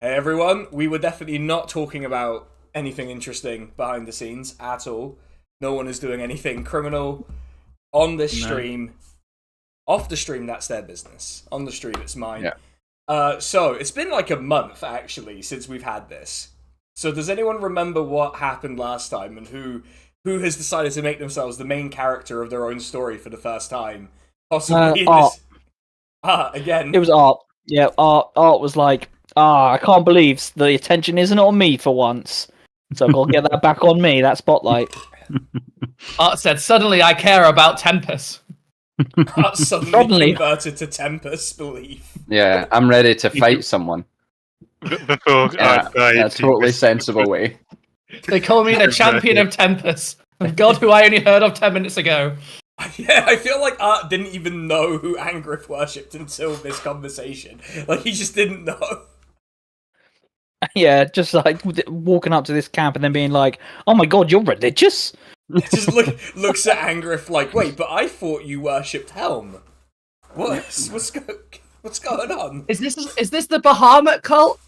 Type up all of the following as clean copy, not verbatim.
Hey everyone, we were definitely not talking about anything interesting behind the scenes at all. No one is doing anything criminal on this stream. Off the stream, that's their business. On the stream, it's mine. So, it's been like a month, actually, since we've had this. So does anyone remember what happened last time and who has decided to make themselves the main character of their own story for the first time? Possibly in Art. this... again. It was Art. Yeah, Art was like, I can't believe the attention isn't on me for once. So I've got to get that back on me, that spotlight. Art said, suddenly I care about Tempus. Art suddenly converted to Tempus belief. Yeah, I'm ready to fight someone. Before in a totally sensible way. They call me the Champion of Tempus. The god who I only heard of 10 minutes ago. Yeah, I feel like Art didn't even know who Angriff worshipped until this conversation. Like, he just didn't know. Yeah, just like walking up to this camp and then being like, oh my god, you're religious? Just looks at Angriff like, wait, but I thought you worshipped Helm. What's going on? Is this the Bahamut cult?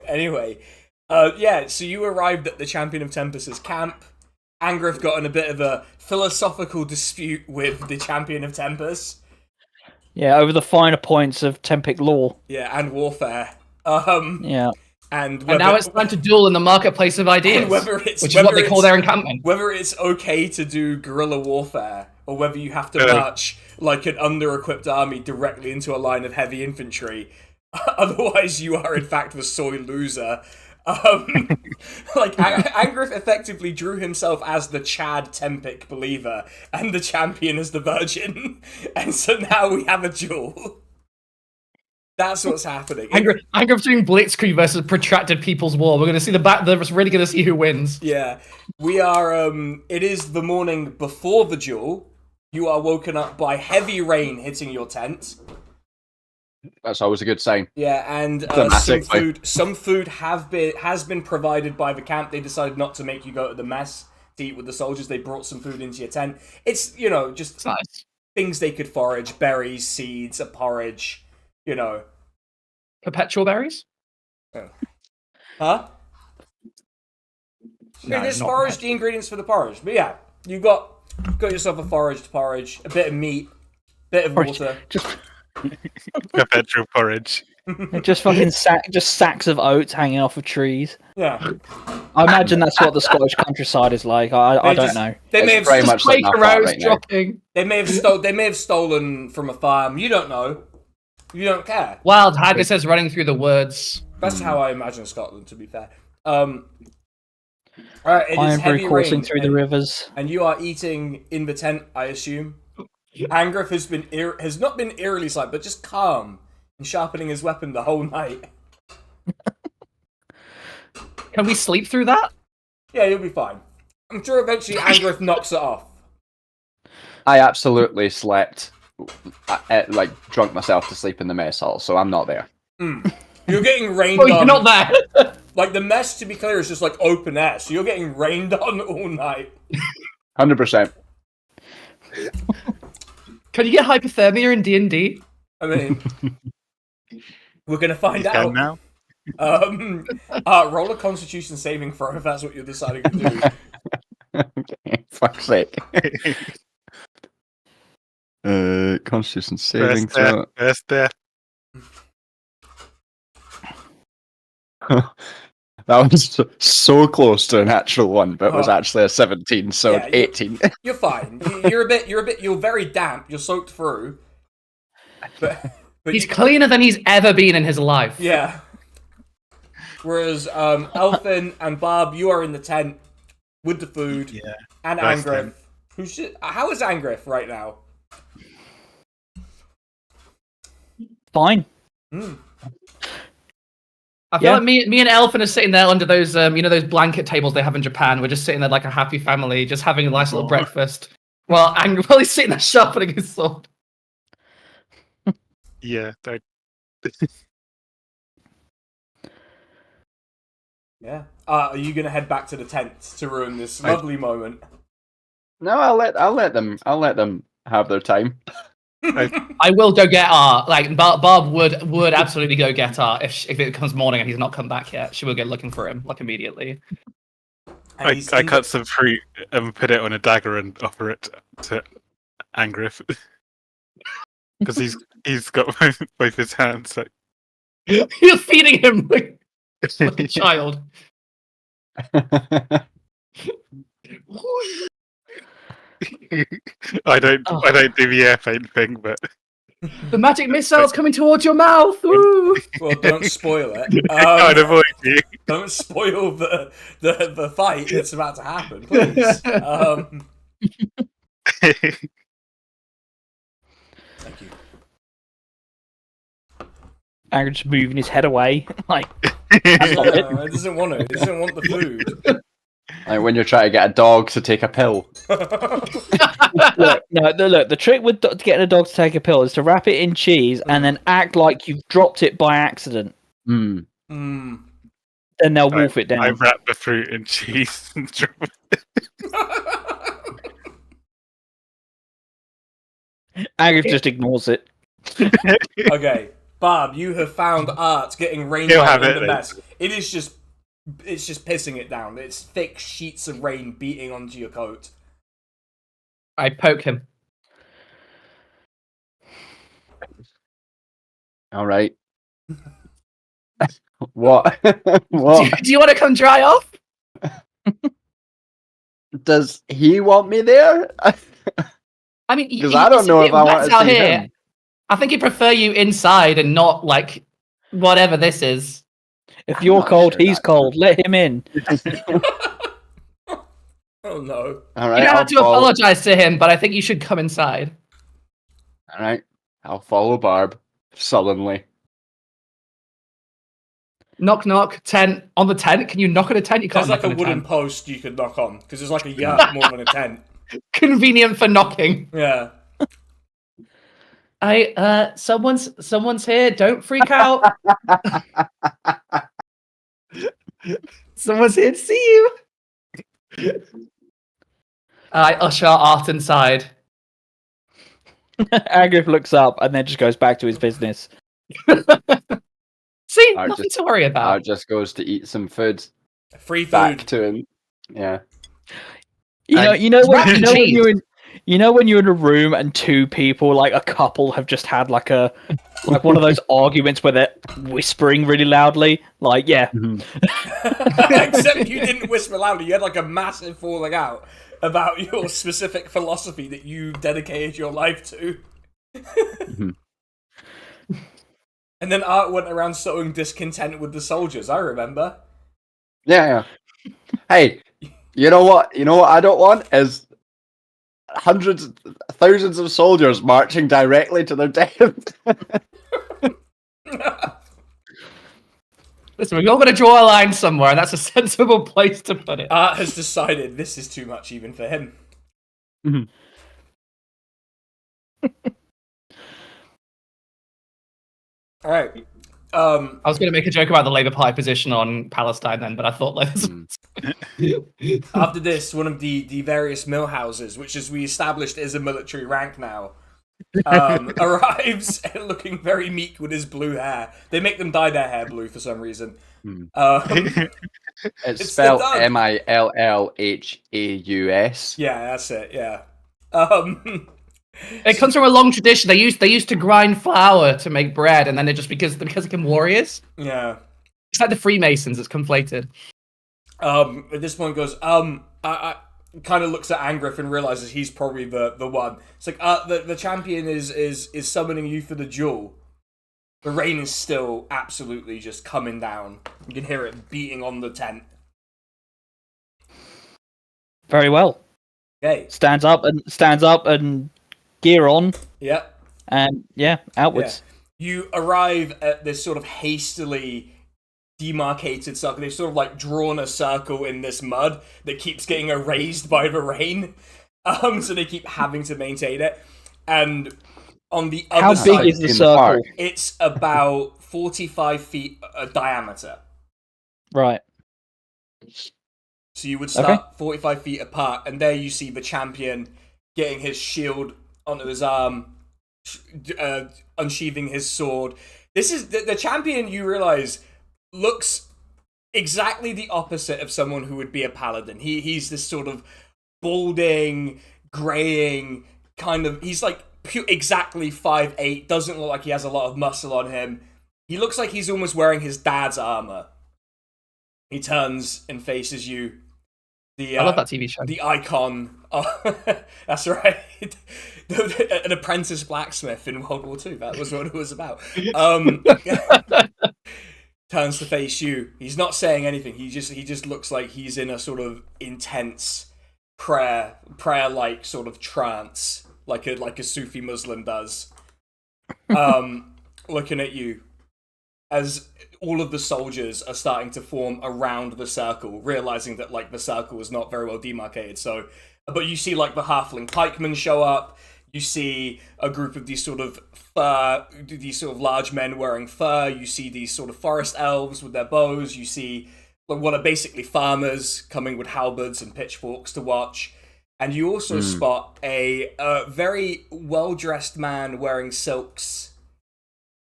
Anyway, so you arrived at the Champion of Tempus's camp. Angriff got in a bit of a philosophical dispute with the Champion of Tempus. Yeah, over the finer points of Tempic law. Yeah, and warfare. Yeah. And now it's time to duel in the marketplace of ideas, which is what they call their encampment. Whether it's okay to do guerrilla warfare, or whether you have to march like an under-equipped army directly into a line of heavy infantry, otherwise you are in fact the soy loser. Angriff effectively drew himself as the Chad Tempic believer, and the champion as the virgin, and so now we have a duel. That's what's happening. Angriff's doing Blitzkrieg versus Protracted People's War. We're going to see they're really going to see who wins. Yeah. We are, it is the morning before the duel. You are woken up by heavy rain hitting your tent. That's always a good sign. Yeah, and some food has been provided by the camp. They decided not to make you go to the mess to eat with the soldiers. They brought some food into your tent. It's, just nice. Things they could forage, berries, seeds, a porridge. Perpetual berries? Oh. Huh? No, there's foraged the ingredients for the porridge. But yeah, you got yourself a foraged porridge, a bit of meat, bit of water. Perpetual porridge. Just fucking sacks of oats hanging off of trees. Yeah. I imagine that's what the Scottish countryside is like. I don't know. They may have very much like Quaker dropping. They may have stolen from a farm. You don't know. You don't care. Wild Haggises running through the woods. That's how I imagine Scotland, to be fair. Alright, Iron brew coursing through the rivers. And you are eating in the tent, I assume. Angriff has not been eerily silent, but just calm and sharpening his weapon the whole night. Can we sleep through that? Yeah, you'll be fine. I'm sure eventually Angriff knocks it off. I absolutely slept, drunk myself to sleep in the mess hall, so I'm not there. You're getting rained on. You're not there. Like, the mess, to be clear, is just like open air, so you're getting rained on all night. 100%. Can you get hypothermia in D&D? I mean, we're gonna find out. Now? Roll a Constitution saving throw if that's what you're deciding to do. Okay, fuck's sake. Constitution saving throw. First death. That was so close to a natural one, but it was actually a 17, so 18. You're fine. You're very damp. You're soaked through. But he's cleaner than he's ever been in his life. Yeah. Whereas Elfin and Barb, you are in the tent with the food. Yeah. And Angriff. How is Angriff right now? Fine. I feel like me and Elfin are sitting there under those, those blanket tables they have in Japan. We're just sitting there like a happy family, just having a nice little breakfast. While Angriff is sitting there sharpening his sword. Yeah, don't. Yeah. Are you gonna head back to the tent to ruin this lovely moment? No, I'll let them have their time. I will go get Art. Like Barb would absolutely go get Art if it becomes morning and he's not come back yet. She will go looking for him like immediately. I cut some fruit and put it on a dagger and offer it to Angriff. Because he's got both his hands. Like... You're feeding him like a child. I don't do the air paint thing, but The magic missile's coming towards your mouth. Woo! Well, don't spoil it. I'd avoid you. Don't spoil the fight that's about to happen, please. Thank you. Angriff just moving his head away. Like, No, it doesn't want to. It doesn't want the food. Like when you're trying to get a dog to take a pill. look, the trick with getting a dog to take a pill is to wrap it in cheese and then act like you've dropped it by accident. Mm. Mm. Then they'll wolf it down. I wrap the fruit in cheese and drop it. Angriff just ignores it. Okay, Bob, you have found Art getting rain He'll down have in it, the then. mess. It's just pissing it down. It's thick sheets of rain beating onto your coat. I poke him. All right. What? What? Do you want to come dry off? Does he want me there? I mean, Because I don't know if I want to see him. I think he'd prefer you inside and not like whatever this is. If you're not cold, sure he's that- cold. Let him in. Oh no. All right. You don't I'll have to follow. apologize to him, but I think you should come inside. All right. I'll follow Barb sullenly. Knock, knock. Tent on the tent. Can you knock on a tent? You can't. There's like knock a on wooden tent. post you could knock on because there's like a yurt more than a tent. Convenient for knocking. Yeah. Someone's here. Don't freak out. Someone's here to see you. I usher Art inside. Angriff looks up and then just goes back to his business. See, Art nothing just- to worry about. Art just goes to eat some food Free food. back to him. Yeah. You know Mac and when cheese. you're in a room and two people, like a couple, have just had like one of those arguments where they're whispering really loudly. Like, yeah, Except you didn't whisper loudly. You had like a massive falling out about your specific philosophy that you dedicated your life to. And then Art went around sowing discontent with the soldiers. I remember. Yeah. Hey, you know what? You know what I don't want is hundreds, thousands of soldiers marching directly to their death. Listen, we're all going to draw a line somewhere, and that's a sensible place to put it. Art has decided this is too much even for him. All right. I was going to make a joke about the Labour Party position on Palestine then, but I thought like After this, one of the various mill houses, which as we established is a military rank now, arrives looking very meek with his blue hair. They make them dye their hair blue for some reason. It's It's spelled the dog. Millhlhaus. Yeah, that's it. Yeah. it comes from a long tradition. They used to grind flour to make bread, and then it just because they became warriors. Yeah. It's like the Freemasons. It's conflated. At this point, goes. I kind of looks at Angriff and realizes he's probably the one. It's like the champion is summoning you for the duel. The rain is still absolutely just coming down. You can hear it beating on the tent. very well. Okay. Stands up and gear on, Yep. and yeah, outwards. You arrive at this sort of hastily demarcated circle. They've sort of like drawn a circle in this mud that keeps getting erased by the rain. So they keep having to maintain it. And on the other How side, big is the in the circle? park. it's about 45 feet diameter. Right. So you would start 45 feet apart, and there you see the champion getting his shield onto his arm, unsheathing his sword. This is the champion, you realize, looks exactly the opposite of someone who would be a paladin. He's this sort of balding, graying kind of. He's like exactly 5'8", doesn't look like he has a lot of muscle on him. He looks like he's almost wearing his dad's armor. He turns and faces you. I love that TV show. The icon. Oh, that's right. An apprentice blacksmith in World War II. That was what it was about. Turns to face you. He's not saying anything. He just looks like he's in a sort of intense prayer-like sort of trance, like a Sufi Muslim does. Looking at you as all of the soldiers are starting to form around the circle, realizing that like the circle is not very well demarcated. So, but you see like the halfling pikemen show up. You see a group of these sort of large men wearing fur. You see these sort of forest elves with their bows. You see what are basically farmers coming with halberds and pitchforks to watch. And you also spot a very well-dressed man wearing silks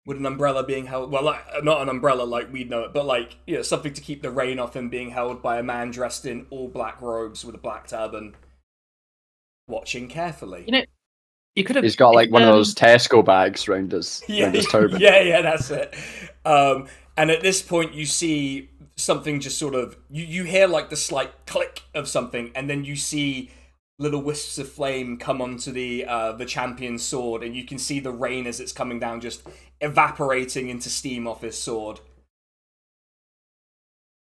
with an umbrella being held. Well, like, not an umbrella like we'd know it, but like, you know, something to keep the rain off him, being held by a man dressed in all black robes with a black turban, watching carefully. You know, you could have. He's got like one of those Tesco bags around his turban. Yeah, that's it. And at this point, you see something just sort of. You hear like the slight click of something, and then you see little wisps of flame come onto the champion's sword, and you can see the rain as it's coming down, just evaporating into steam off his sword.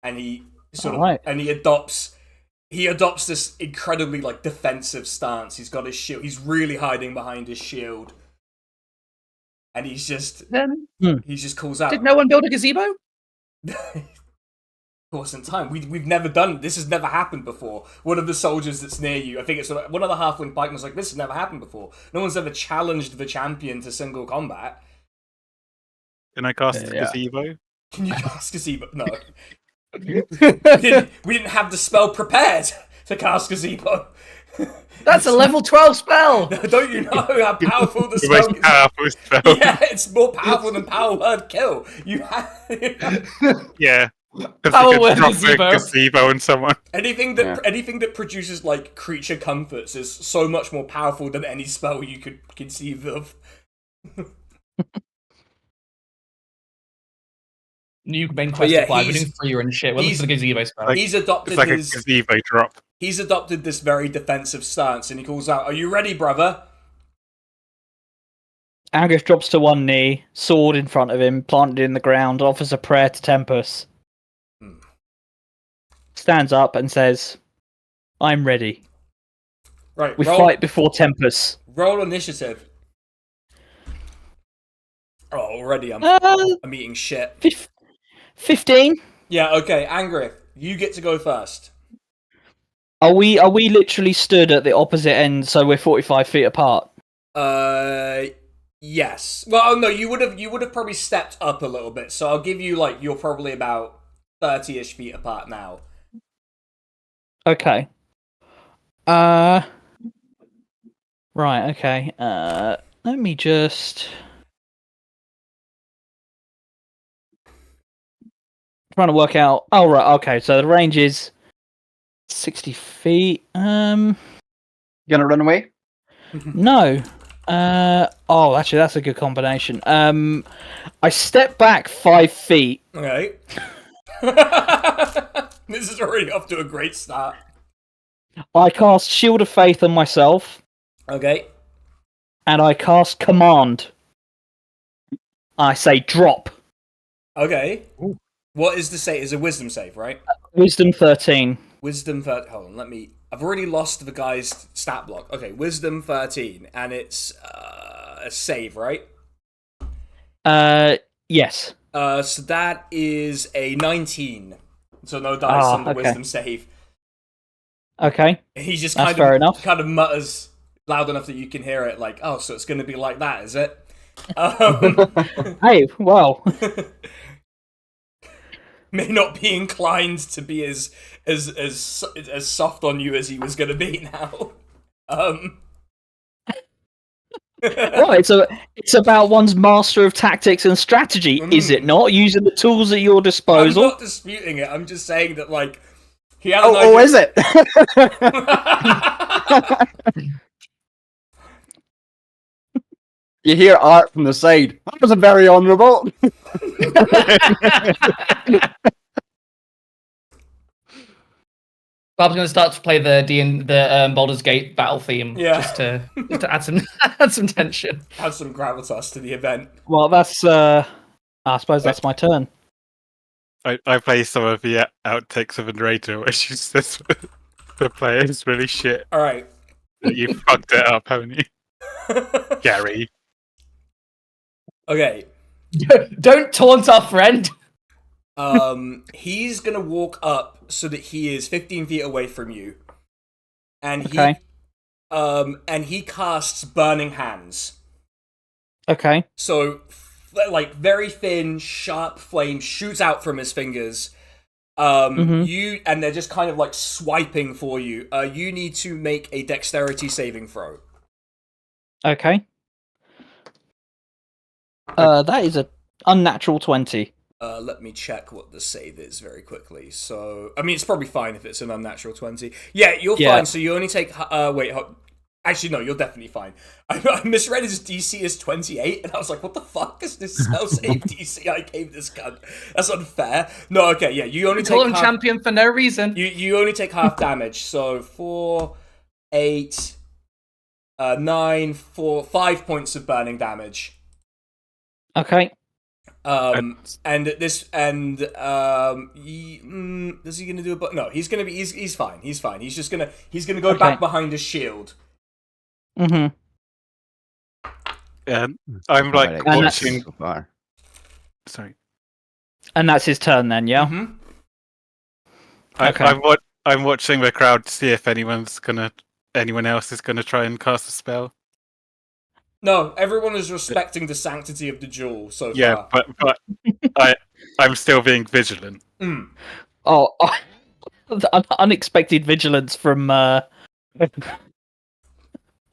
And he adopts this incredibly like defensive stance. He's got his shield. He's really hiding behind his shield, and he just calls out. Did no one build a gazebo? Of course, in time. We've never done this. Has never happened before. One of the soldiers that's near you, I think it's one of the halfling pikemen, was like, "This has never happened before. No one's ever challenged the champion to single combat." Can I cast gazebo? Can you cast gazebo? No. we didn't have the spell prepared to cast gazebo. That's a level 12 spell. Don't you know how powerful the spell is? Powerful spell. Yeah, it's more powerful than Power Word Kill. Yeah. Power Word Gazebo. Gazebo on someone. Anything that produces like creature comforts is so much more powerful than any spell you could conceive of. New main quest applied. We're doing freer and shit. We're looking for the gazebo spell. He's adopted a gazebo drop. He's adopted this very defensive stance, and he calls out, "Are you ready, brother?" Angriff drops to one knee, sword in front of him, planted in the ground, offers a prayer to Tempus. Stands up and says, "I'm ready." Right, we fight before Tempus. Roll initiative. Oh, already I'm eating shit. 15. Yeah, okay, Angriff, you get to go first. Are we literally stood at the opposite end, so we're 45 feet apart? Yes. Well, no, you would have probably stepped up a little bit, so I'll give you like you're probably about 30-ish feet apart now. Okay. Right, okay. Let me just trying to work out. Oh, right, okay. So the range is 60 feet. You gonna run away? No. Oh, actually, that's a good combination. I step back 5 feet. Okay. This is already off to a great start. I cast Shield of Faith on myself. Okay. And I cast Command. I say drop. Okay. Ooh. What is the save? Is a wisdom save, right? Wisdom 13. Wisdom 13. Hold on, I've already lost the guy's stat block. Okay, Wisdom 13, and it's a save, right? Yes. So that is a 19. So no dice on the Wisdom save. Okay. He just kind of mutters loud enough that you can hear it, like, "Oh, so it's going to be like that, is it?" Hey, well. May not be inclined to be as soft on you as he was going to be now. Well, it's about one's master of tactics and strategy, is it not? Using the tools at your I'm disposal. not disputing it. I'm just saying that, like, he had Oh, is it? You hear Art from the side. That wasn't very honourable. Bob's going to start to play the Baldur's Gate battle theme, Yeah. just to add some tension. Add some gravitas to the event. Well, that's. I suppose that's my turn. I play some of the outtakes of the narrator where she says the player is really shit. All right. You fucked it up, haven't you, Gary? Okay. Don't taunt our friend. He's gonna walk up so that he is 15 feet away from you, and he casts Burning Hands. Okay. So, like, very thin, sharp flame shoots out from his fingers. And they're just kind of like swiping for you. You need to make a dexterity saving throw. Okay. That is a unnatural 20. Let me check what the save is very quickly. So, I mean, it's probably fine if it's an unnatural 20. Yeah, you're fine. So you only take... Actually, no, you're definitely fine. I misread his DC as 28, and I was like, what the fuck is this spell save DC I gave this cunt? That's unfair. No, okay, yeah, you only Call take him half... champion for no reason. You only take half damage. So 4, 8, 9, 4, 5 points of burning damage. Okay. Is he gonna do a no, he's fine. He's fine. He's gonna go back behind his shield. Mm-hmm. I'm like watching. So far. Sorry. And that's his turn then, yeah? Mm-hmm. Okay. I'm watching the crowd to see if anyone else is gonna try and cast a spell. No, everyone is respecting the sanctity of the duel so Yeah, far. but I'm still being vigilant. Mm. Oh, the unexpected vigilance from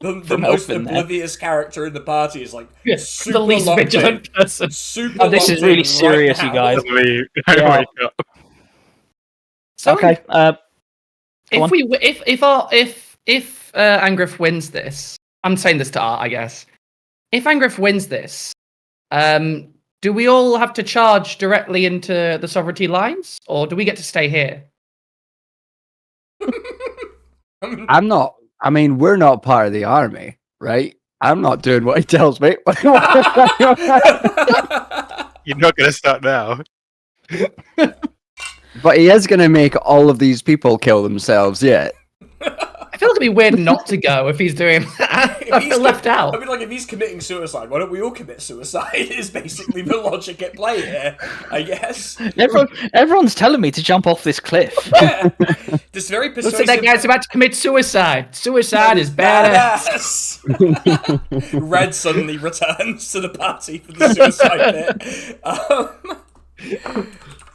The most Elfin there. oblivious character in the party is like super the least locked vigilant in. person. Super Oh, this is locked really in serious, right you now. guys. Suddenly, Yeah. I wake up. So Okay. Go on. If Angriff wins this, I'm saying this to Art, I guess. If Angriff wins this, do we all have to charge directly into the sovereignty lines, or do we get to stay here? I'm not. I mean, we're not part of the army, right? I'm not doing what he tells me. You're not going to start now. But he is going to make all of these people kill themselves, yeah. I feel like it'd be weird not to go if he's doing that. I feel left out. I mean, like, if he's committing suicide, why don't we all commit suicide? Is basically the logic at play here, I guess. Everyone's telling me to jump off this cliff. Yeah. This very Looks persuasive... like that guy's about to commit suicide. Suicide is badass. Red suddenly returns to the party for the suicide bit.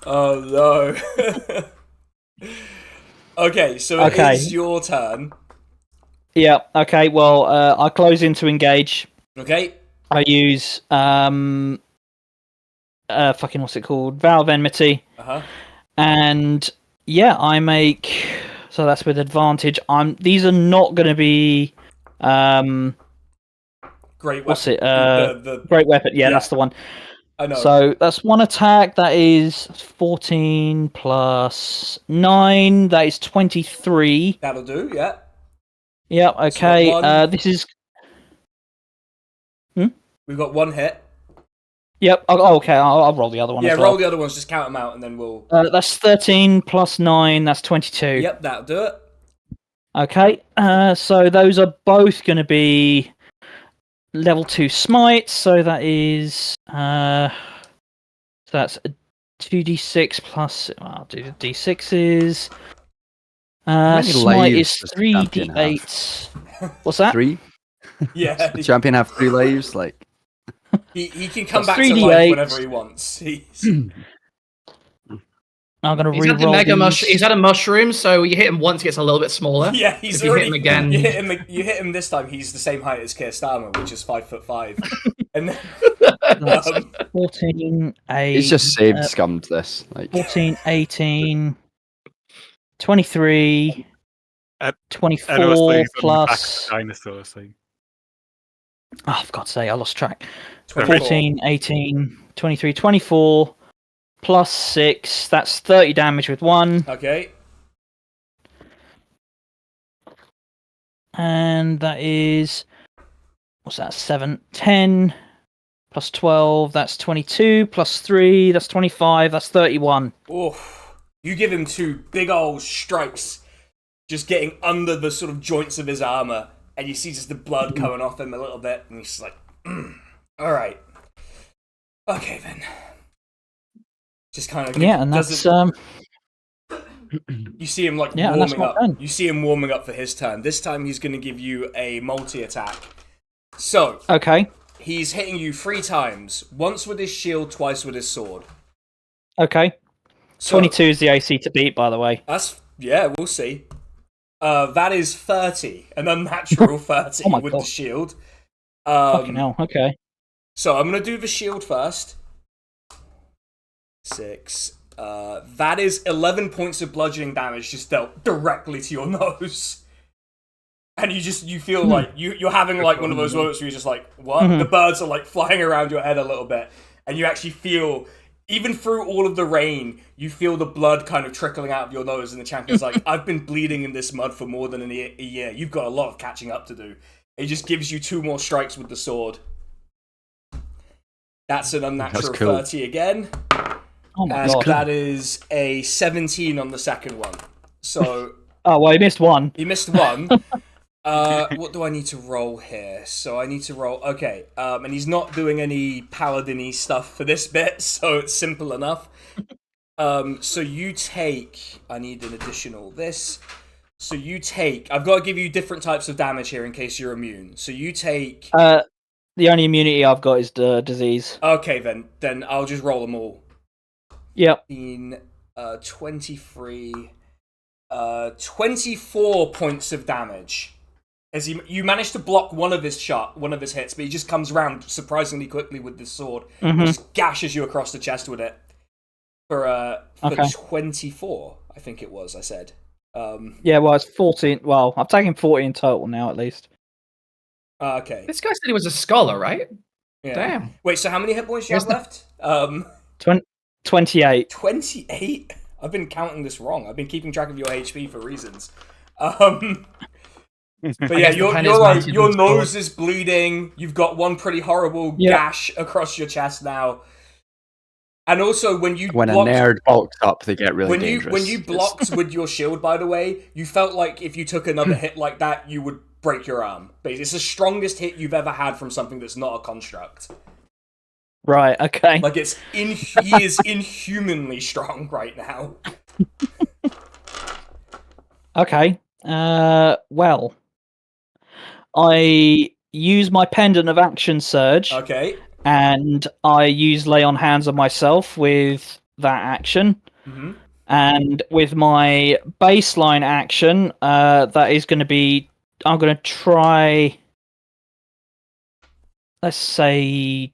Oh no. Okay, so it is your turn. Yeah, okay, well, I close in to engage. Okay. I use, what's it called? Vow of Enmity. Uh-huh. And, yeah, I make... So that's with advantage. These are not going to be... Great weapon. What's it? The Great weapon. Yeah, that's the one. I know. So that's one attack. That is 14 plus 9. That is 23. That'll do, yeah. Yep, okay. This is... We've got one hit. Yep, okay, I'll roll the other one as well. Roll the other ones, just count them out, and then we'll... That's 13 plus 9, that's 22. Yep, that'll do it. Okay, so those are both going to be level 2 smites, so that is... so that's a 2d6 plus... I'll do the d6s. Smite is 3d8. What's that? 3? Yeah. The champion have 3 lives, like... He can come That's back to 3d8. life whenever he wants. I'm gonna He's had the re-roll mega these. He's had a mushroom, so you hit him once, he gets a little bit smaller. Yeah, he's if you already. hit him again. You hit him this time. He's the same height as Keir Starmer, which is 5'5", and then, That's 14, 8. He's just saved scummed this. Like 14, 18, 23, And 24 plus. Dinosaur, so. Oh, for God's sake, I lost track. 24. 14, 18, 23, 24 plus 6. That's 30 damage with 1. Okay. And that is. What's that? 7, 10 plus 12. That's 22 plus 3. That's 25. That's 31. Oof. You give him 2 big old strikes, just getting under the sort of joints of his armor, and you see just the blood coming off him a little bit, and he's just like, all right. Okay, then. Just kind of And that's you see him like warming up. You see him warming up for his turn. This time he's going to give you a multi-attack. So okay. He's hitting you 3 times. Once with his shield, twice with his sword. Okay. So, 22 is the AC to beat, by the way. We'll see. That is 30, an unnatural 30 with God. the shield. Fucking hell. Okay. So I'm going to do the shield first. 6. That is 11 points of bludgeoning damage just dealt directly to your nose. And you feel like you're having like one of those moments where you're just like, what? The birds are like flying around your head a little bit. And you actually feel, even through all of the rain, you feel the blood kind of trickling out of your nose. And the champion's like, I've been bleeding in this mud for more than a year. You've got a lot of catching up to do. He just gives you 2 more strikes with the sword. That's an unnatural 30 again. Oh my and God. that is a 17 on the second one. So Oh, well, he missed 1. he missed 1. What do I need to roll here? So I need to roll. Okay, and he's not doing any paladin-y stuff for this bit, so it's simple enough. So you take. I need an additional this. So you take. I've got to give you different types of damage here in case you're immune. So you take. The only immunity I've got is the disease. Okay, then I'll just roll them all. Yep. 23, 24 points of damage. As you manage to block one of his hits, but he just comes around surprisingly quickly with this sword, and just gashes you across the chest with it. For 24, I think it was. I said. Yeah, well, it's 14. Well, I've taken 40 in total now, at least. Okay. This guy said he was a scholar, right? Yeah. Damn. Wait, so how many hit points do you have left? 28. 28? I've been counting this wrong. I've been keeping track of your HP for reasons. But yeah, your nose is bleeding. You've got one pretty horrible gash across your chest now. And also, when a nerd bulks up, they get really dangerous. When you blocked with your shield, by the way, you felt like if you took another hit like that, you would break your arm. It's the strongest hit you've ever had from something that's not a construct. Right, okay. Like, he is inhumanly strong right now. Okay. Well, I use my Pendant of Action Surge. Okay. And I use Lay on Hands on myself with that action. Mm-hmm. And with my baseline action, that is going to be... I'm going to try... Let's say...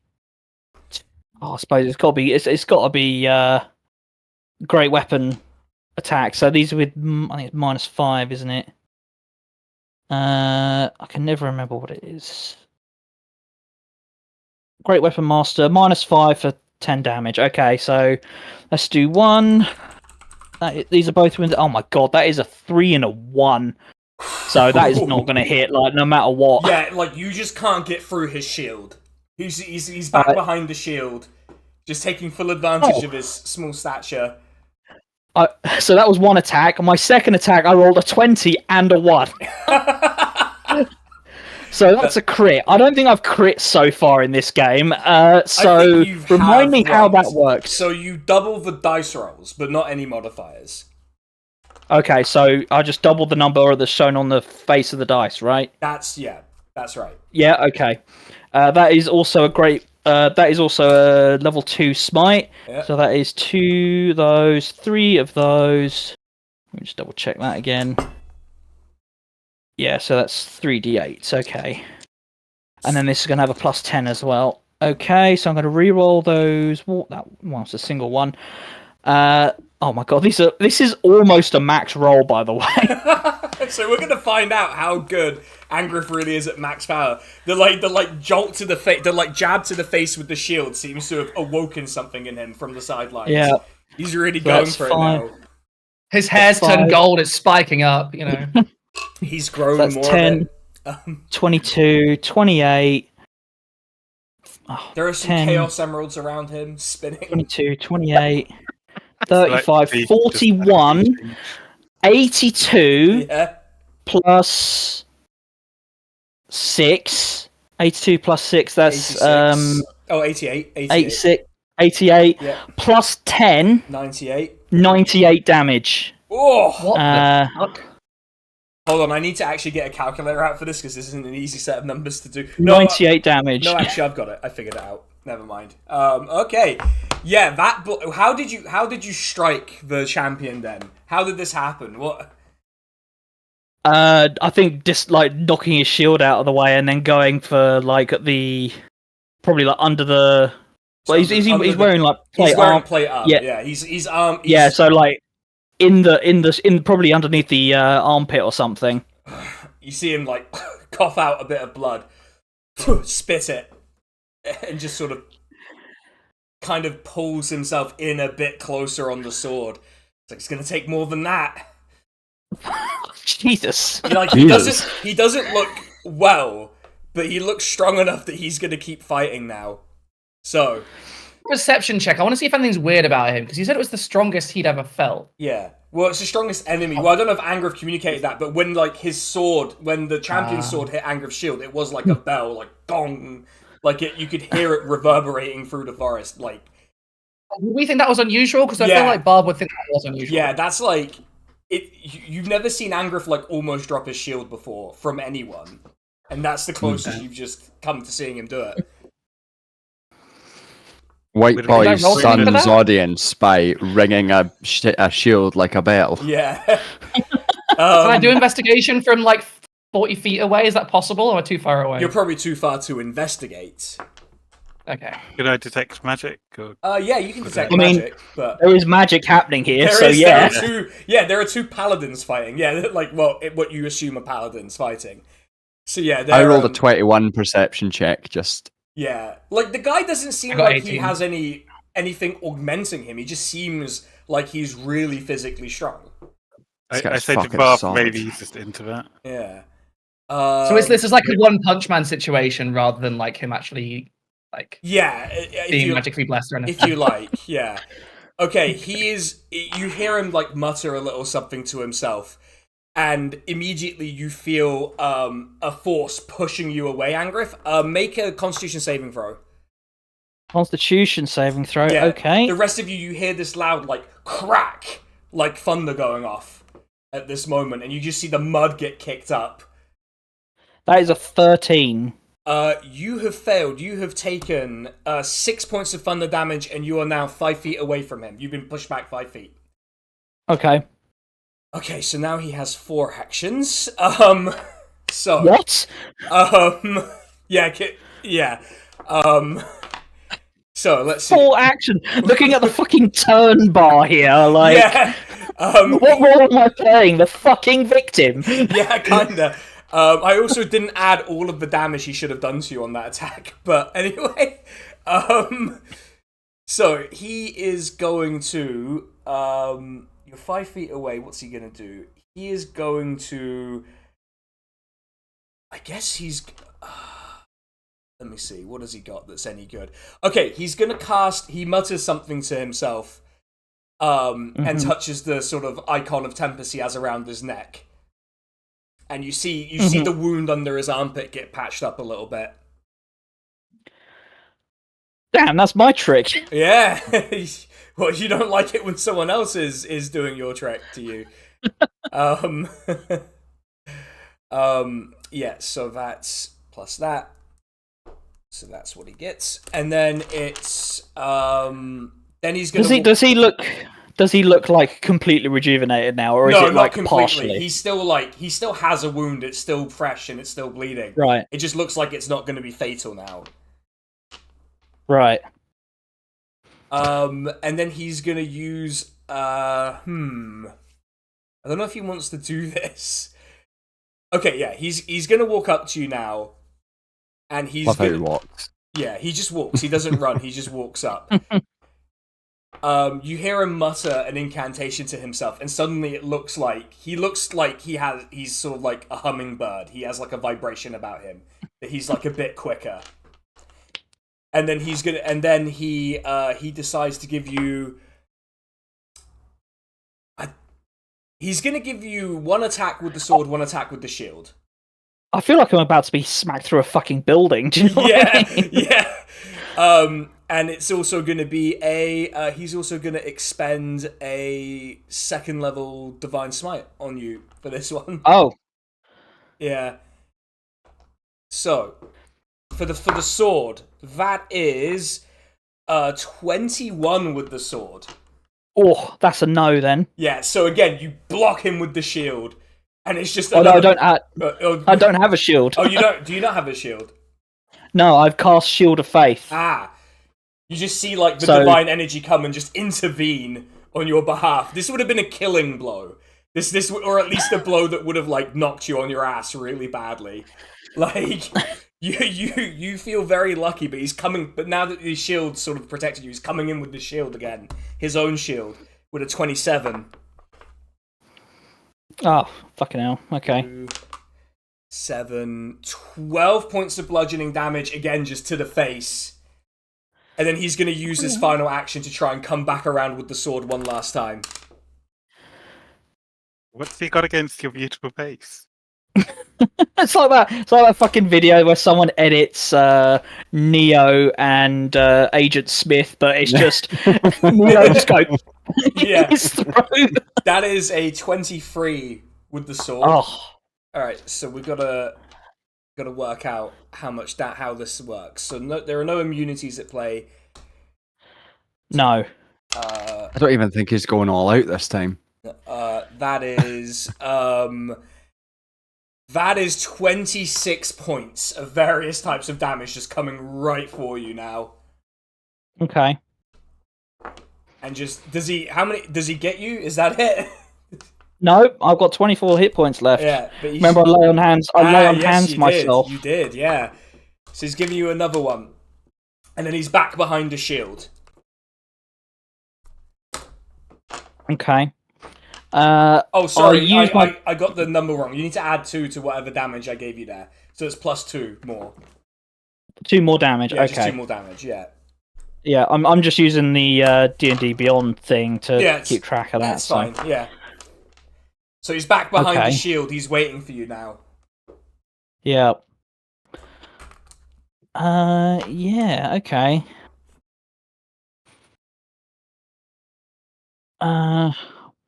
I suppose it's got to be... It's got to be Great Weapon attack. So these are with... I think it's -5, isn't it? I can never remember what it is. Great Weapon Master, -5 for 10 damage. Okay, so let's do 1. These are both wins. Oh my God, that is a 3 and a 1. So that is not going to hit, like, no matter what. Yeah, like, you just can't get through his shield. He's back behind the shield, just taking full advantage of his small stature. So that was 1 attack. My second attack, I rolled a 20 and a 1. So that's a crit. I don't think I've crit so far in this game. So remind me how that works. So you double the dice rolls, but not any modifiers. Okay, so I just double the number that's shown on the face of the dice, right? That's right. Yeah, okay. That is also a great that is also a level 2 smite. Yeah. So that is 2 of those, 3 of those. Let me just double check that again. Yeah, so that's 3d8. Okay. And then this is going to have a plus 10 as well. Okay, so I'm going to re-roll those. That one's a single one. Oh my god, this is almost a max roll, by the way. So we're going to find out how good Angriff really is at max power. The jolt to the face, the jab to the face with the shield seems to have awoken something in him from the sidelines. Yeah. He's really going for it now. His hair's turned gold, it's spiking up, you know. He's grown So that's more 10, of it. 22, 28. There are some 10, Chaos Emeralds around him, spinning. 22, 28, Like 35, the- 41, 82, Yeah. plus 6. 82 plus 6, that's 86. 88. 86, 88, Yeah. plus 10, 98. 98 damage. Oh! What the fuck? Hold on, I need to actually get a calculator out for this because this isn't an easy set of numbers to do. 98 damage. No, actually, I've got it. I figured it out. Never mind. Okay. Yeah, how did you strike the champion then? How did this happen? What? I think just like knocking his shield out of the way and then going for like the probably like under the. Well, he's wearing like plate He's wearing arm. plate armor. Yeah. Yeah. He's Yeah, so like in probably underneath the armpit or something. You see him like cough out a bit of blood, spit it, and just sort of kind of pulls himself in a bit closer on the sword. It's like it's gonna take more than that. Jesus. Like Jesus. he doesn't look well, but he looks strong enough that he's gonna keep fighting now. So Perception check. I want to see if anything's weird about him, because he said it was the strongest he'd ever felt. yeah. Well, it's the strongest enemy. Well, I don't know if Angriff communicated that, but when like his sword, when the champion's sword hit Angriff's shield, it was like a bell, like gong, like you could hear it reverberating through the forest. Like, We think that was unusual, because I Yeah. feel like Barb would think that was unusual. yeah, that's like it. You've never seen Angriff like almost drop his shield before from anyone, and that's the closest you've just come to seeing him do it. White Did I boy's roll anything for son's that? audience by ringing a shield like a bell. Yeah. Can I do investigation from like 40 feet away? Is that possible, or am I too far away? You're probably too far to investigate. Okay. Can I detect magic? Or... Yeah, you can detect I mean, magic, but There is magic happening here, there so is- yeah. there are two paladins fighting. Yeah, like what you assume are paladins fighting. So yeah, I rolled a they're, 21 perception check. Just yeah, like the guy doesn't seem I got like he 18. has anything augmenting him. He just seems like he's really physically strong. This I guy's say to fucking Barb, solid. maybe he's just into that. Yeah. So this is like a One Punch Man situation rather than like him actually like yeah, being magically blessed or anything. if you like, yeah. Okay, he is. You hear him like mutter a little something to himself, and immediately you feel a force pushing you away, Angriff. Make a Constitution saving throw. Constitution saving throw. Yeah. Okay. The rest of you hear this loud like crack, like thunder going off at this moment, and you just see the mud get kicked up. That is a 13. You have failed. You have taken 6 points of thunder damage, and you are now 5 feet away from him. You've been pushed back 5 feet. Okay. Okay, so now he has 4 actions. So What? yeah, yeah. So let's see. 4 action. Looking at the fucking turn bar here, like Yeah. what role am I playing? The fucking victim. Yeah, kinda. I also didn't add all of the damage he should have done to you on that attack, but anyway. So he is going to. You're 5 feet away. What's he gonna do? He is going to. I guess he's. Let me see. What has he got that's any good? Okay, he's gonna cast. He mutters something to himself, and touches the sort of icon of Tempus he has around his neck. And you see the wound under his armpit get patched up a little bit. Damn, that's my trick. Yeah. Well, you don't like it when someone else is doing your trick to you. Yeah, so that's plus that. So that's what he gets. And then it's then he's gonna Does he look like completely rejuvenated now, or is no, it like not completely. partially? He still has a wound, it's still fresh and it's still bleeding. Right. It just looks like it's not gonna be fatal now. Right. And then he's gonna use I don't know if he wants to do this. Okay, yeah, he's gonna walk up to you now, and he's Love how gonna he walks. yeah, he just walks. He doesn't run. He just walks up. You hear him mutter an incantation to himself, and suddenly it looks like he's sort of like a hummingbird. He has like a vibration about him that he's like a bit quicker. And then he decides to give you. He's gonna give you one attack with the sword, one attack with the shield. I feel like I'm about to be smacked through a fucking building. Do you know what I mean? Yeah. And it's also gonna be he's also gonna expend a 2nd level divine smite on you for this one. Oh. Yeah. So, for the sword, that is 21 with the sword. Oh, that's a no then. Yeah, so again, you block him with the shield, and it's just Oh no, I don't have a shield. Oh, you don't? Do you not have a shield? No, I've cast Shield of Faith. Ah. You just see like the divine energy come and just intervene on your behalf. This would have been a killing blow. This or at least a blow that would have like knocked you on your ass really badly. Like you feel very lucky, but he's coming. But now that his shield sort of protected you, he's coming in with the shield again, his own shield with a 27. Oh, fucking hell. Okay. 2, 7, 12 points of bludgeoning damage again, just to the face. And then he's going to use his final action to try and come back around with the sword one last time. What's he got against your beautiful face? It's like that fucking video where someone edits Neo and Agent Smith, but it's just Neo just go Yeah. his throat. That is a 23 with the sword. Oh. Alright, so we've got to work out how this works. So there are no immunities at play. No. I don't even think he's going all out this time. That is 26 points of various types of damage just coming right for you now. Okay. And just does he get you? Is that it? No, I've got 24 hit points left. Yeah, but remember I lay on hands. Hands myself. You did, yeah. So he's giving you another one, and then he's back behind the shield. Okay. Oh, sorry, I I got the number wrong. You need to add 2 to whatever damage I gave you there, so it's +2 more. 2 more damage. Yeah, okay. just 2 more damage. Yeah. Yeah, I'm just using the D&D Beyond thing to keep track of that. That's fine. Yeah. So he's back behind Okay. the shield. He's waiting for you now. Yeah. Yeah. Okay.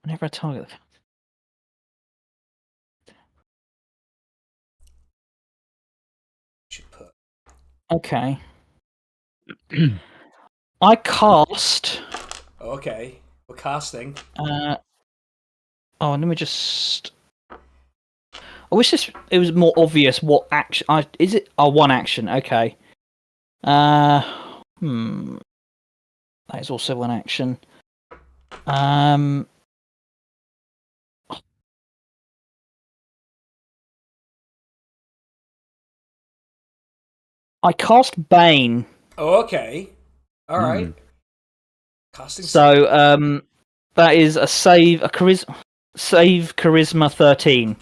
Whenever I target. Should put. Okay. I cast. Okay, we're casting. Let me just. I wish it was more obvious what action. Is it? Oh, one action. Okay. That is also one action. I cast Bane. Oh, okay. All right. Casting. So, that is a save, charisma 13.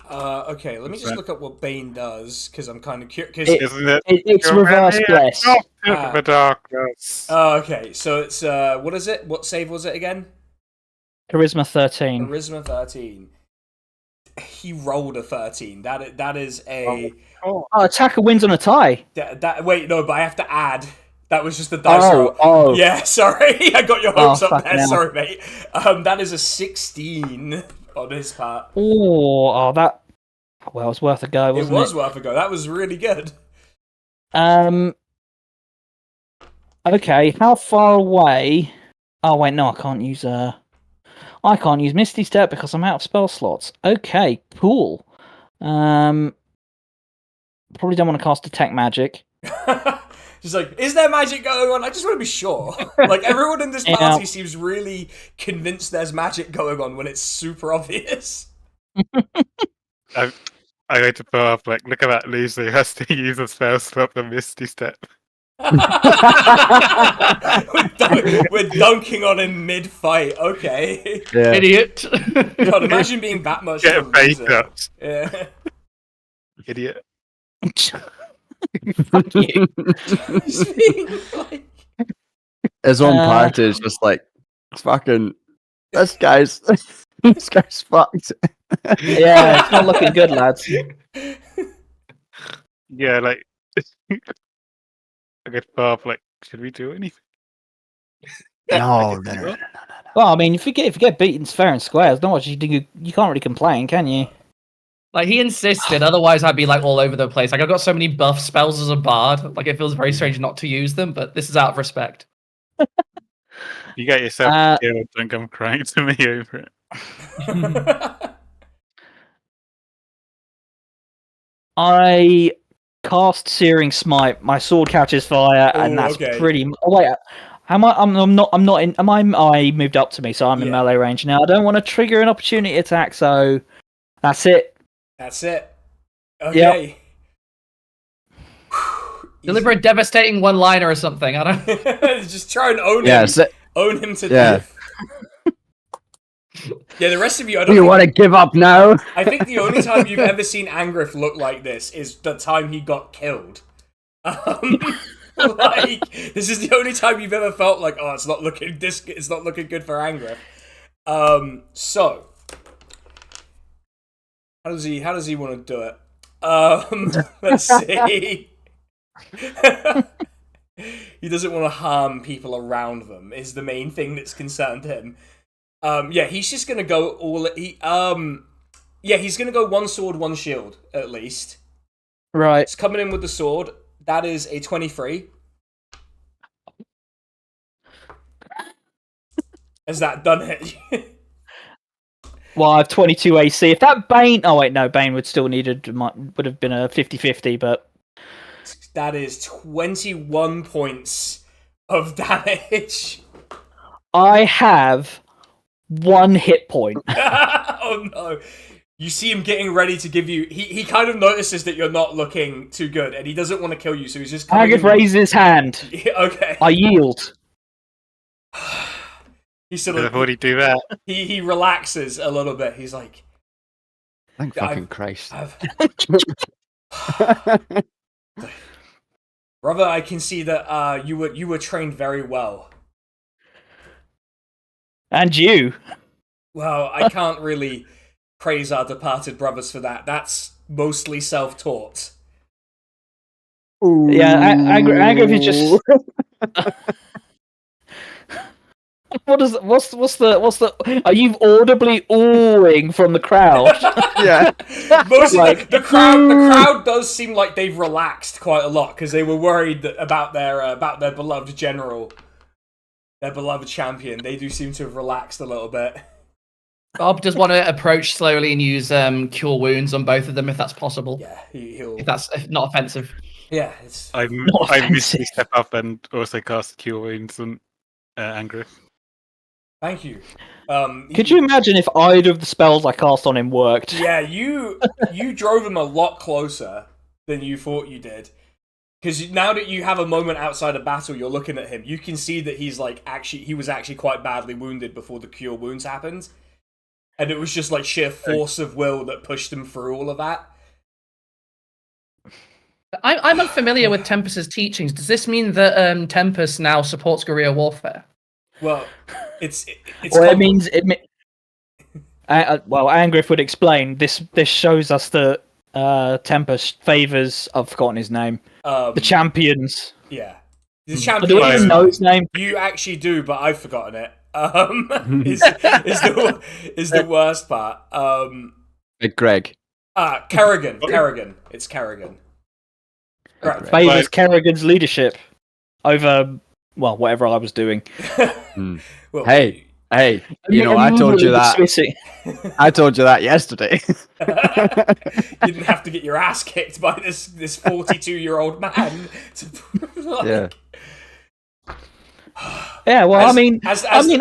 Okay, let me just look up what Bane does, because I'm kind of curious. Isn't it? It's reverse bless. The darkness. Okay, so it's what is it? What save was it again? Charisma 13. Charisma 13. He rolled a 13. That is a. Oh, attacker wins on a tie. Wait, no, but I have to add. That was just the dice roll. Oh. Yeah, sorry, I got your hopes up fucking there. hell. Sorry, mate. That is a 16 on his part. Oh, that. Well, it's worth a go, It wasn't it? was worth a go. That was really good. Okay, how far away? Oh wait, no, I can't use Misty Step because I'm out of spell slots. Okay, cool. Probably don't want to cast Detect Magic. She's like, is there magic going on? I just want to be sure. Like, everyone in this party seems really convinced there's magic going on when it's super obvious. I like to pull up, like, look at that loser who has to use a spell slot for Misty Step. We're dunking on him mid-fight, okay. Yeah. Idiot. God, imagine being that much Get a of a face loser. up. Yeah. Idiot. Fuck you. Just being like... His own party is just like, fucking, this guy's fucked. Yeah, it's not looking good, lads. Yeah, like, I get pull up, like, should we do anything? No. Well, I mean, if you get beaten fair and square, there's not much you do. You can't really complain, can you? Like, he insisted, otherwise I'd be, like, all over the place. Like, I've got so many buff spells as a bard. Like, it feels very strange not to use them, but this is out of respect. You get yourself killed, don't come crying to me over it. I cast Searing Smite. My sword catches fire, and that's pretty. Oh wait, am I? I'm not. I'm not in. Am I? I moved up to me, so I'm in melee range now. I don't want to trigger an opportunity attack, so that's it. That's it. Okay. Yep. Deliver a devastating one-liner or something. I don't. Just try and own him. Own him to death. Yeah, the rest of you, I don't. You want to give up now? I think the only time you've ever seen Angriff look like this is the time he got killed. Like, this is the only time you've ever felt like, oh, it's not looking good for Angriff. So how does he want to do it? Let's see. He doesn't want to harm people around them, is the main thing that's concerned him. He's just gonna go all he's gonna go one sword, one shield, at least. Right. It's coming in with the sword. That is a 23. Has that done it? Well, I have 22 AC. If that Bane... Oh, wait, no. Bane would have been a 50-50, but... That is 21 points of damage. I have 1 hit point. Oh, no. You see him getting ready to give you... He kind of notices that you're not looking too good, and he doesn't want to kill you, so he's just... Angriff raises his hand. Okay. I yield. He sort of... Before he do that. He relaxes a little bit. He's like... Thank fucking Christ. Brother, I can see that you were trained very well. And you. Well, I can't really praise our departed brothers for that. That's mostly self-taught. Yeah, Angriff is just... What's the? Are you audibly oohing from the crowd? Yeah. Mostly, like, the crowd does seem like they've relaxed quite a lot because they were worried about their beloved general, their beloved champion. They do seem to have relaxed a little bit. Bob does want to approach slowly and use Cure Wounds on both of them if that's possible. Yeah, he'll. If that's not offensive. Yeah, it's. I missed step up and also cast Cure Wounds on Angriff. Thank you. Could you imagine if either of the spells I cast on him worked? Yeah, you drove him a lot closer than you thought you did. Because now that you have a moment outside of battle, you're looking at him. You can see that he was actually quite badly wounded before the Cure Wounds happened, and it was just like sheer force of will that pushed him through all of that. I'm unfamiliar with Tempus's teachings. Does this mean that Tempus now supports guerrilla warfare? Well, it's well, it means well, Angriff would explain. This shows us that Tempus favors. I've forgotten his name. The champions. Yeah, the champions. Do I even know his name? You actually do, but I've forgotten it. Is the worst part. Big Greg. Kerrigan. It's Kerrigan. Right. Favours Kerrigan's leadership over, well, whatever I was doing. Well, Hey, I told you that. Dismissing. I told you that yesterday. you didn't have to get your ass kicked by this 42-year-old man. Yeah. Yeah, well, I mean, I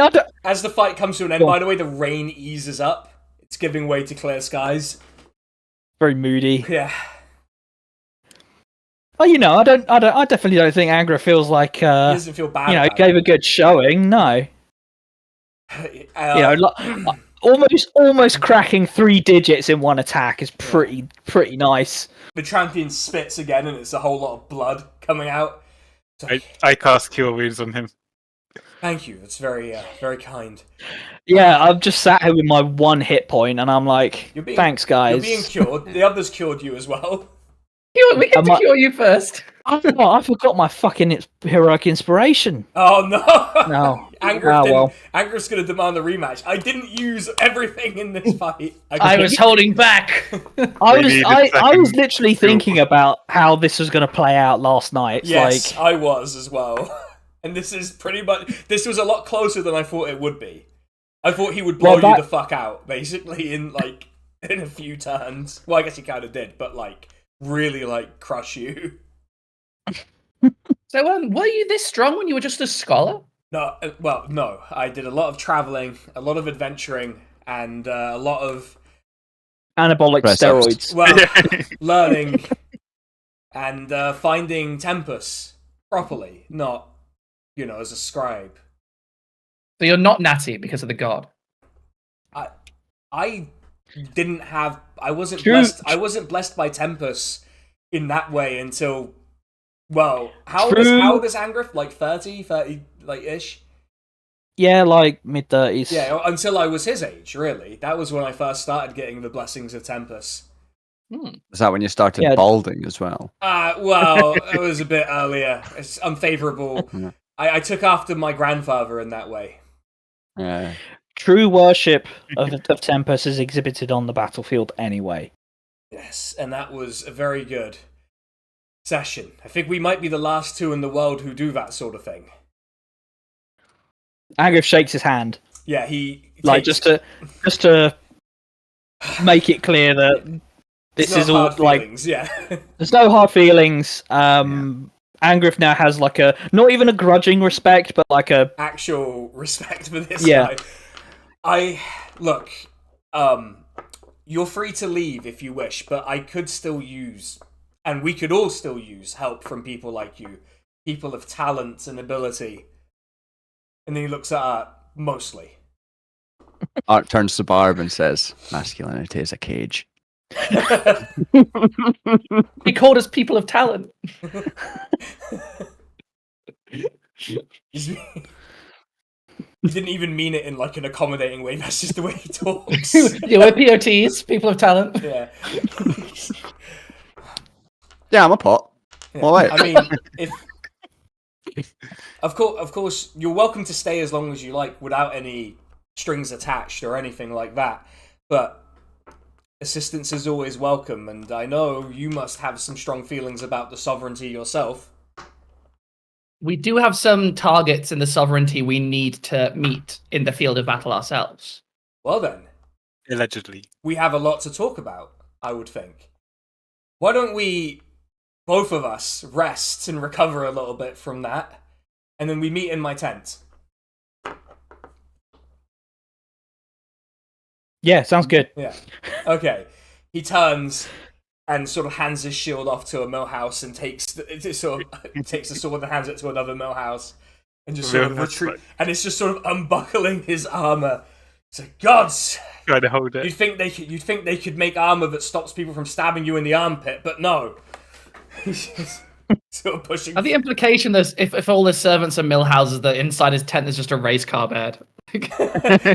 don't... as the fight comes to an end, by the way, the rain eases up. It's giving way to clear skies. Very moody. Yeah. Well, I definitely don't think Angriff feels like, He doesn't feel bad. Gave a good showing. No. Almost cracking 3 digits in one attack is pretty nice. The champion spits again, and it's a whole lot of blood coming out. I cast Cure Wounds on him. Thank you. That's very, very kind. Yeah, I've just sat here with my 1 hit point, and I'm like, thanks, guys. You're being cured. The others cured you as well. We get to cure you first. I forgot my fucking heroic inspiration. Oh, no. No. Angriff's going to demand a rematch. I didn't use everything in this fight. I was holding back. I was literally thinking about how this was going to play out last night. Yes, I was as well. And this is pretty much... This was a lot closer than I thought it would be. I thought he would blow you the fuck out, basically, in a few turns. Well, I guess he kind of did, but, really, crush you. So, were you this strong when you were just a scholar? No, no. I did a lot of traveling, a lot of adventuring, and a lot of... Anabolic steroids. Well, learning and finding Tempus properly, not, as a scribe. So you're not natty because of the god? I didn't have... I wasn't blessed by Tempus in that way until... Well, how old is Angriff? 30, ish? Yeah, mid-30s. Yeah, until I was his age, really. That was when I first started getting the blessings of Tempus. Is that when you started balding as well? Well, it was a bit earlier. It's unfavourable. I took after my grandfather in that way. Yeah. True worship of Tempus is exhibited on the battlefield anyway. Yes, and that was a very good session. I think we might be the last 2 in the world who do that sort of thing. Angriff shakes his hand. Yeah, he just to make it clear that this is all feelings, yeah. There's no hard feelings. Angriff now has not even a grudging respect, but a actual respect for this guy. Look, you're free to leave if you wish, but I could still use, and we could all still use, help from people like you, people of talent and ability. And then he looks at Art, mostly. Art turns to Barb and says, masculinity is a cage. He called us people of talent. He didn't even mean it in an accommodating way. That's just the way he talks. Yeah, we're POTs, people of talent. Yeah. Yeah, I'm a pot. Yeah. All right. I mean, of course, you're welcome to stay as long as you like, without any strings attached or anything like that. But assistance is always welcome, and I know you must have some strong feelings about the sovereignty yourself. We do have some targets in the sovereignty we need to meet in the field of battle ourselves. Well then. Allegedly. We have a lot to talk about, I would think. Why don't we, both of us, rest and recover a little bit from that, and then we meet in my tent. Yeah, sounds good. Yeah. Okay. He turns and sort of hands his shield off to a millhouse and takes the sword and hands it to another millhouse and just sort of retreat. And it's just sort of unbuckling his armor. It's like, gods! Trying to hold it. You'd think they could make armor that stops people from stabbing you in the armpit, but no. He's just sort of pushing. The implication is if all the servants are millhouses, that inside his tent is just a race car bed.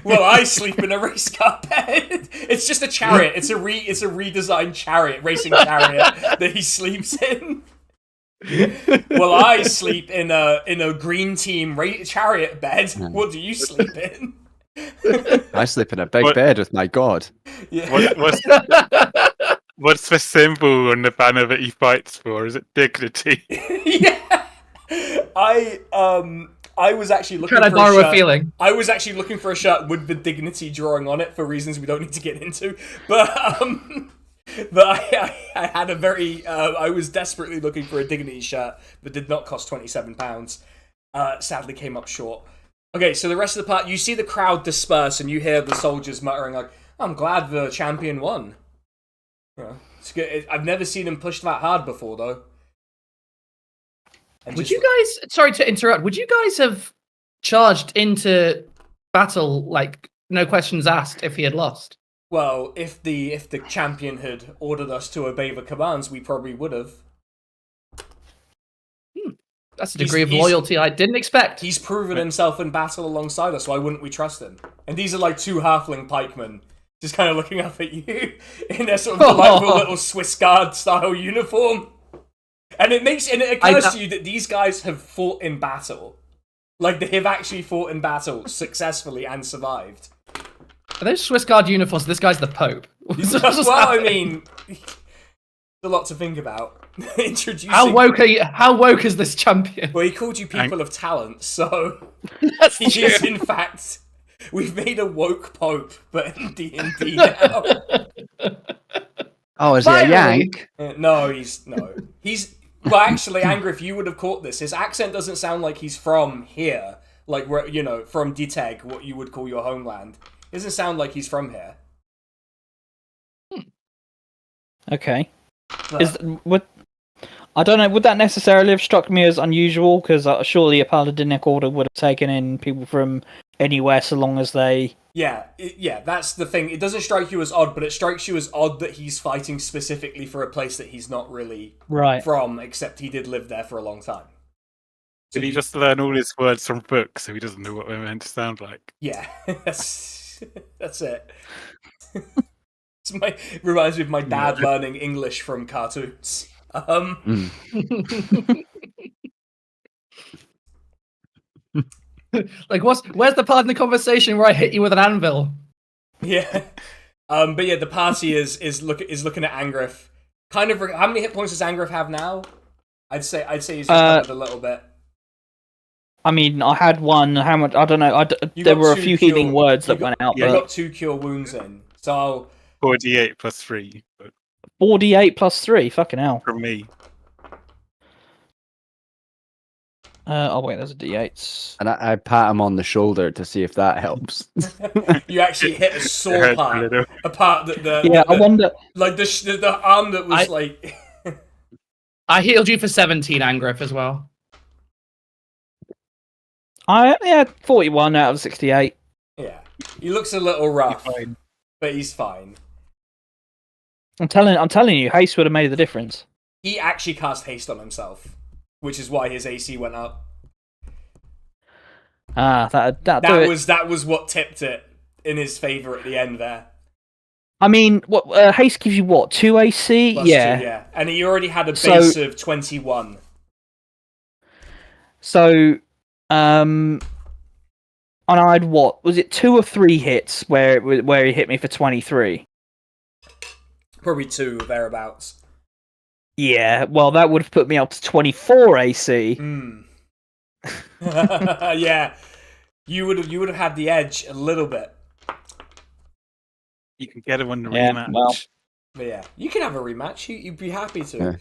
Well, I sleep in a race car bed. It's just a chariot. It's a redesigned chariot, racing chariot that he sleeps in. Well, I sleep in a green team chariot bed. What do you sleep in? I sleep in a big bed with my god. Yeah. What's the symbol on the banner that he fights for? Is it dignity? Yeah. I was actually looking Can I for borrow a shirt. a feeling? I was actually looking for a shirt with the dignity drawing on it for reasons we don't need to get into. But I had a very I was desperately looking for a dignity shirt that did not cost £27. Sadly came up short. Okay, so the rest of the part, you see the crowd disperse and you hear the soldiers muttering like, "I'm glad the champion won." It's good. I've never seen him pushed that hard before, though. And Would you guys, sorry to interrupt, would you guys have charged into battle, like, no questions asked if he had lost? Well, if the champion had ordered us to obey the commands, we probably would have. That's a degree of loyalty I didn't expect. He's proven himself in battle alongside us, why wouldn't we trust him? And these are like two halfling pikemen, just kind of looking up at you in their sort of delightful little Swiss Guard style uniform. And it occurs to you that these guys have fought in battle. Like, they have actually fought in battle successfully and survived. Are those Swiss Guard uniforms? This guy's the Pope. Well, I mean, there's a lot to think about. Introducing... How woke is this champion? Well, he called you people of talent, so... That's he true. is, in fact... We've made a woke Pope, but in D&D now. Oh, is he a Yank? No, he's... Well, actually, Angriff, you would have caught this. His accent doesn't sound like he's from here. Like, where, from Diteg, what you would call your homeland. It doesn't sound like he's from here. Okay. But, I don't know, would that necessarily have struck me as unusual? Because surely a paladinic order would have taken in people from anywhere so long as they... Yeah, that's the thing. It doesn't strike you as odd, but it strikes you as odd that he's fighting specifically for a place that he's not really from, except he did live there for a long time. Did he just learn all his words from books so he doesn't know what they're meant to sound like? Yeah, that's it. It reminds me of my dad learning English from cartoons. Like, where's the part in the conversation where I hit you with an anvil? Yeah. But yeah, the party is looking at Angriff. Kind of. How many hit points does Angriff have now? I'd say he's recovered a little bit. I mean, I had one. How much? I don't know. There were a few healing words that went out. You got 2 cure wounds in, so 48 plus 3. 48 plus 3. Fucking hell. From me. Oh wait, there's a D8. And I pat him on the shoulder to see if that helps. You actually hit a sore part, a part that I wonder. Like the arm that was like. I healed you for 17, Angriff, as well. I had 41 out of 68. Yeah, he looks a little rough, but he's fine. I'm telling you, haste would have made the difference. He actually cast haste on himself, which is why his AC went up. That was what tipped it in his favor at the end there. I mean, what haste gives you? What, 2 AC? Plus yeah, 2, yeah, and he already had a base of 21. So, and I had what? Was it 2 or 3 hits where he hit me for 23? Probably 2 thereabouts. Yeah, well, that would have put me up to 24 AC. Yeah, you would have had the edge a little bit. You can get him on the rematch. Well. But yeah, you can have a rematch. You'd be happy to. Yeah.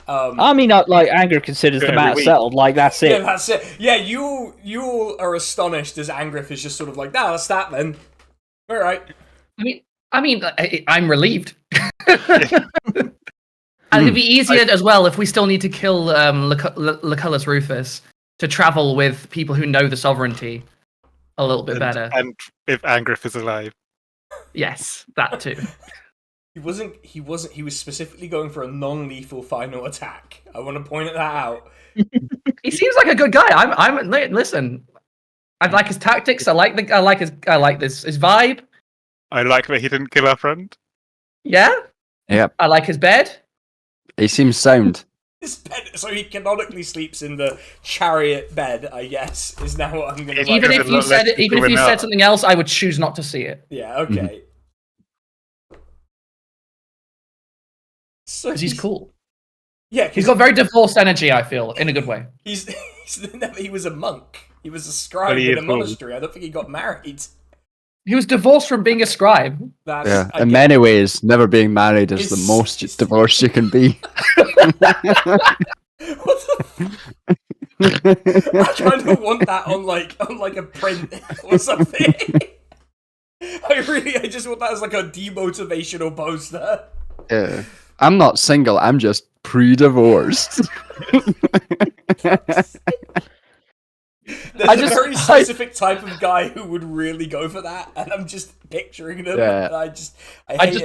I mean, like, Angriff considers the matter settled. Like, that's it. Yeah, that's it. Yeah, you all are astonished as Angriff is just sort of like, that's that then. All right. I mean, I'm relieved. And it'd be easier as well if we still need to kill Lucullus Rufus to travel with people who know the sovereignty a little bit better. And if Angriff is alive. Yes, that too. He was specifically going for a non-lethal final attack. I want to point that out. He seems like a good guy. Listen. I like his tactics. I like his vibe. I like that he didn't kill our friend. Yeah? Yep. I like his bed. He seems sound. His bed, so he canonically sleeps in the chariot bed, I guess, is now what I'm going to Even if you said something else, I would choose not to see it. Yeah, okay. So Because he's cool. Yeah, He's got very divorced energy, I feel, in a good way. he was a monk. He was a scribe in a monastery. I don't think he got married. He was divorced from being a scribe. In many ways, never being married is the most divorced you can be. What the I kind of want that on like a print or something. I just want that as like a demotivational poster. Yeah. I'm not single, I'm just pre-divorced. There's a very specific type of guy who would really go for that, and I'm just picturing them. Yeah. And I just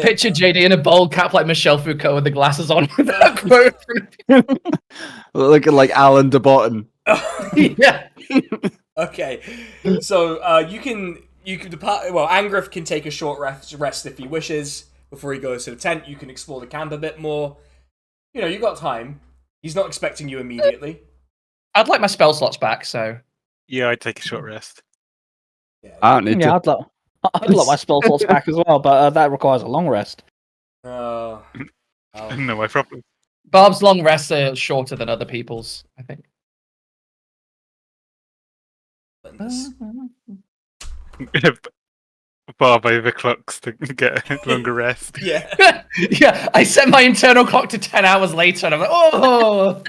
picture JD in a bald cap like Michelle Foucault with the glasses on with that quote. Looking like Alan de Yeah. Okay, so you can depart. Well, Angriff can take a short rest if he wishes before he goes to the tent. You can explore the camp a bit more. You got time. He's not expecting you immediately. I'd like my spell slots back, so... Yeah, I'd take a short rest. Yeah, I don't need to. I'd like my spell slots back as well, but that requires a long rest. Oh. No, my problem. Barb's long rests are shorter than other people's, I think. Barb overclocks to get a longer rest. Yeah. Yeah, I set my internal clock to 10 hours later, and I'm like, oh!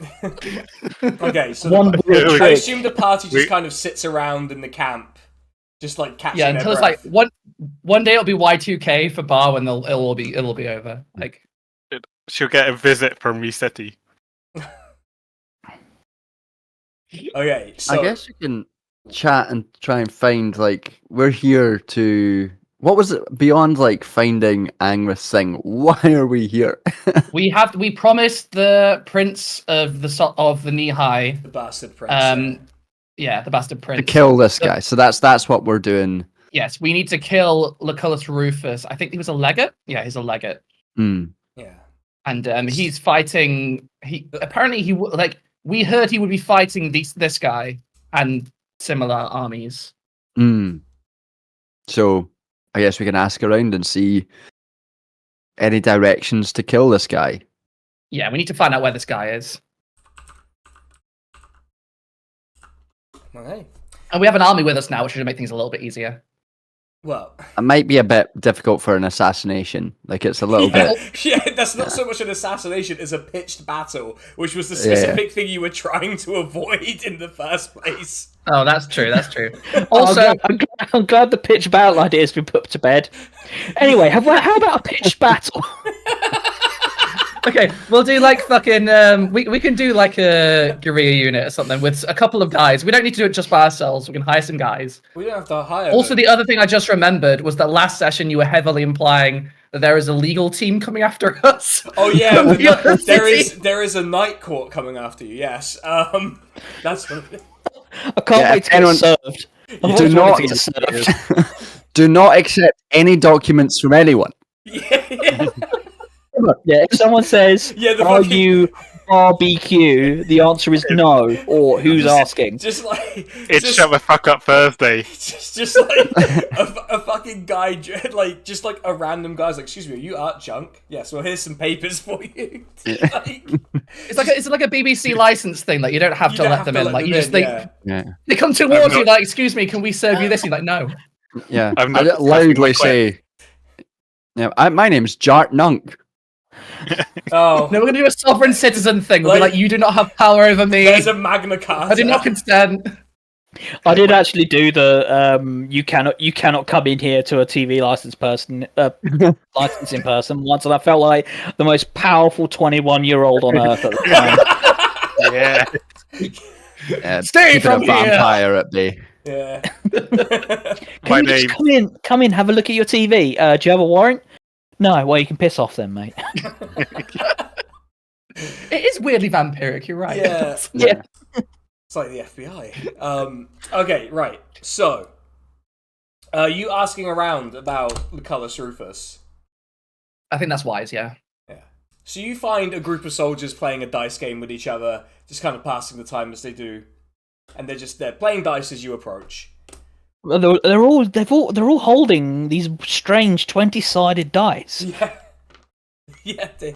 Okay, so I I assume the party just kind of sits around in the camp, just like catching their until it's breath. like one day it'll be Y2K for Bar, and it'll be over. Like, She'll get a visit from Resetti. Okay, so I guess you can chat and try and find, like, we're here to... What was it beyond, like, finding Angriff's thing? Why are we here? we promised the prince of the knee high, the bastard prince. the bastard prince, To kill this guy. So that's what we're doing. Yes, we need to kill Lucullus Rufus. I think he was a legate. Yeah, he's a legate. Hmm. Yeah. And he's fighting. We heard he would be fighting this guy and similar armies. Hmm. So I guess we can ask around and see any directions to kill this guy. Yeah, we need to find out where this guy is. Okay. And we have an army with us now, which should make things a little bit easier. Well, It might be a bit difficult for an assassination. Like, it's a little bit... yeah, that's not so much an assassination as a pitched battle, which was the specific thing you were trying to avoid in the first place. Oh, that's true. That's true. Also, I'm glad the pitch battle idea has been put to bed. Anyway, how about a pitched battle? okay, we'll do like fucking. We can do like a guerrilla unit or something with a couple of guys. We don't need to do it just by ourselves. We can hire some guys. We don't have to hire Also, them. the other thing I just remembered was that last session you were heavily implying that there is a legal team coming after us. Oh yeah, The there is a night court coming after you. Yes, that's what it is. I can't wait to get served. I've Do always wanted not, to get served. do not accept any documents from anyone. Yeah. Yeah, if someone says, Yeah, the "Are fucking- you BBQ?" the answer is no, or who's asking. Just like It's Shut the Fuck Up Thursday. just like a fucking guy, just like a random guy's like, "Excuse me, are you art junk?" Yes, well, here's some papers for you. Like, It's like a BBC license thing. Like you don't have you to don't let have them to in. let Like them you just in, think Yeah. they come towards I'm you not- like, "Excuse me, can we serve you this?" You're like, "No." Yeah. I'm I not loudly quite- say, "Yeah, my name's Jart Nunk." oh, No, we're gonna do a sovereign citizen thing. We'll be Like- like, "You do not have power over me. there's a Magna Carta. I did not consent." I did actually do the you cannot come in here to a TV licensing person once, and I felt like the most powerful 21-year-old on earth at the time. Yeah. Stay keeping from a here! vampire at bay. Yeah. My Can you just name. come in, have a look at your TV? Do you have a warrant? No, well, you can piss off then, mate. It is weirdly vampiric. You're right. Yeah. Yeah. It's like the FBI. Okay, right. So, you asking around about Lucullus Rufus. I think that's wise. Yeah. Yeah. So you find a group of soldiers playing a dice game with each other, just kind of passing the time as they do, and they're playing dice as you approach. Well, they're all holding these strange 20-sided dice. Yeah. Yeah.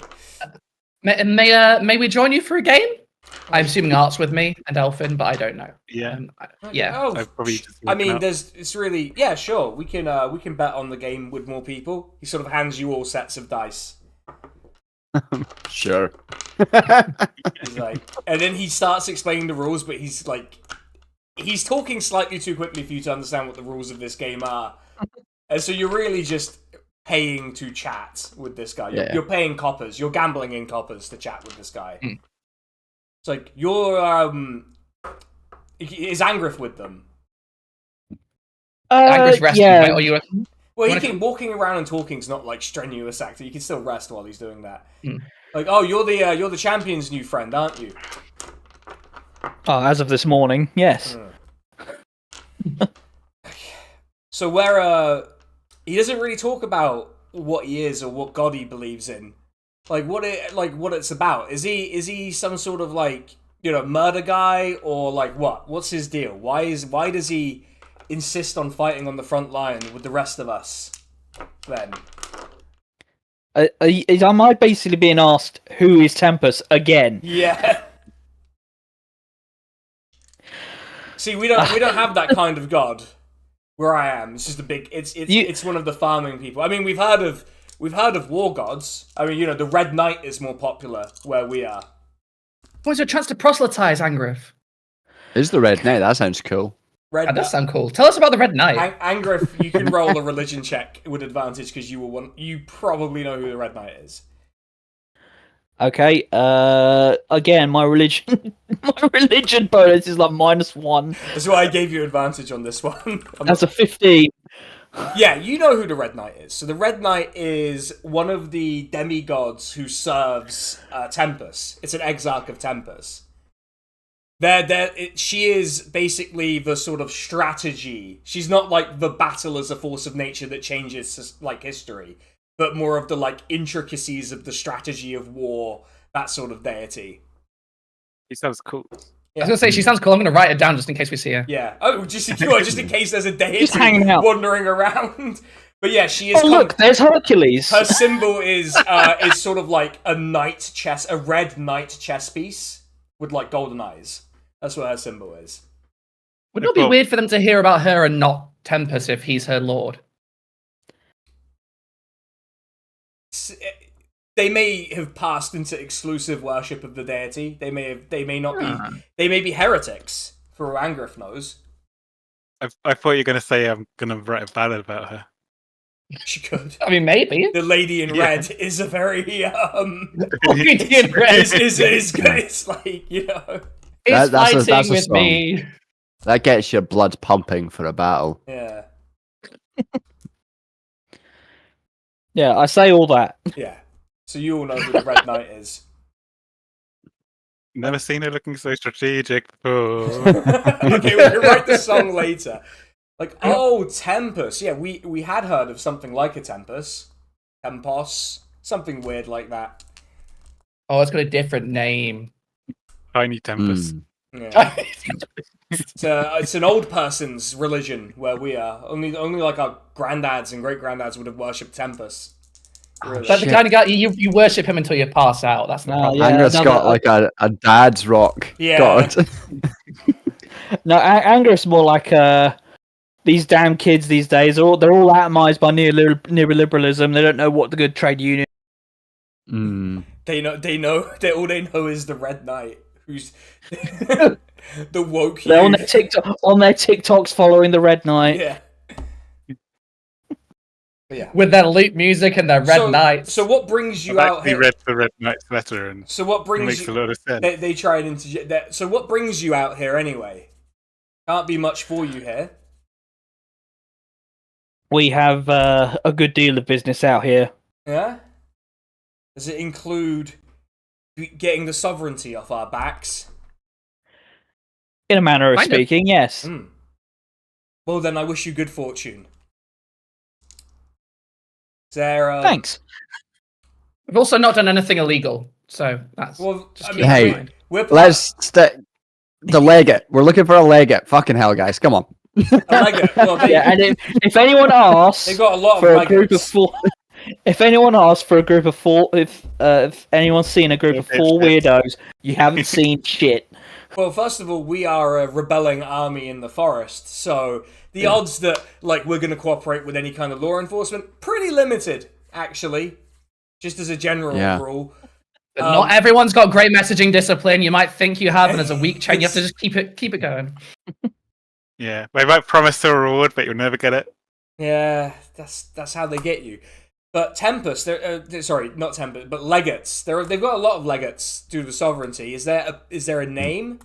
May we join you for a game? I'm assuming Art's with me and Elfin, but I don't know. Yeah. Yeah. Oh, I mean, it's really sure. We can bet on the game with more people. He sort of hands you all sets of dice. Sure. He's like, and then he starts explaining the rules, but he's talking slightly too quickly for you to understand what the rules of this game are. And so you're really just paying to chat with this guy. You're paying coppers. You're gambling in coppers to chat with this guy. Mm. It's like, is Angriff with them? Angriff's resting, right? Or you? Well, he can walking around and talking's not like strenuous acting. You can still rest while he's doing that. Mm. Like, oh, you're the champion's new friend, aren't you? Oh, as of this morning, yes. So where he doesn't really talk about what he is or what god he believes in, like what it's about. Is he some sort of murder guy, or like what's his deal? Why does he insist on fighting on the front line with the rest of us then? Am I basically being asked who is Tempus again? Yeah. See, we don't have that kind of god where I am. It's just a big. It's one of the farming people. I mean, we've heard of war gods. I mean, the Red Knight is more popular where we are. What's your chance to proselytize, Angriff? Is the Red Knight? That sounds cool. That does sound cool. Tell us about the Red Knight. Angriff, you can roll a religion check with advantage because you probably know who the Red Knight is. Okay. Again, my religion bonus is like -1. That's why I gave you advantage on this one. That's a 15. Yeah, you know who the Red Knight is. So the Red Knight is one of the demigods who serves Tempus. It's an exarch of Tempus. She is basically the sort of strategy. She's not like the battle as a force of nature that changes like history, but more of the like intricacies of the strategy of war, that sort of deity. He sounds cool. I was gonna say she sounds cool. I'm gonna write it down just in case we see her. Yeah. Oh, just in case there's a deity Just hanging out, wandering around. But yeah, she is. Oh look, there's Hercules. Her symbol is sort of like a red knight chess piece with like golden eyes. That's what her symbol is. Would it not be weird for them to hear about her and not Tempus if he's her lord? They may have passed into exclusive worship of the deity. They may not be. They may be heretics, for all Angriff knows. I thought you were going to say I'm going to write a ballad about her. She could. I mean, maybe. The Lady in Red is a very Lady in Red it's like, It's that's fighting a with song. me. That gets your blood pumping for a battle. Yeah. Yeah, I say all that. Yeah. So you all know who the Red Knight is. Never seen her looking so strategic before. Okay, we can write the song later. Like, oh, Tempus. Yeah, we had heard of something like a Tempus. Tempos. Something weird like that. Oh, it's got a different name. Tiny Tempus. Yeah. It's an old person's religion where we are. Only like our granddads and great granddads would have worshipped Tempus. Really. That's the kind of guy you worship him until you pass out. That's the problem. Yeah, Angriff's got like a dad's rock. Yeah. God. No, Angriff's more like these damn kids these days. They're all atomized by neoliberalism. They don't know what the good trade union. They know. All they know is the Red Knight, who's the woke. They're on their TikToks following the Red Knight. Yeah. Yeah. With their loop music and their red knights. So what brings you I've out actually here? read the Red Knight's letter, and So what brings makes you? a lot of sense. They try and interject that. So what brings you out here anyway? Can't be much for you here. We have a good deal of business out here. Yeah. Does it include getting the sovereignty off our backs? In a manner of Kind of. speaking, yes. Well, then I wish you good fortune. Sarah. Thanks. We've also not done anything illegal, so that's. Well, just I keep mean, that in Hey. mind. Let's stick the legate. We're looking for a legate. Fucking hell, guys. Come on. I like it. Well, Yeah, and if anyone asks they got a lot of for a group of legates. four, If anyone asks for a group of four, if anyone's seen a group of four weirdos, you haven't seen shit. Well, first of all, we are a rebelling army in the forest, so the odds that we're going to cooperate with any kind of law enforcement pretty limited, actually. Just as a general rule. But not everyone's got great messaging discipline. You might think you have, and as a weak chain, you have to just keep it going. Yeah, they might promise a reward, but you'll never get it. Yeah, that's how they get you. But Tempus, sorry, not Tempus, but legates. They've got a lot of legates due to sovereignty. Is there a name?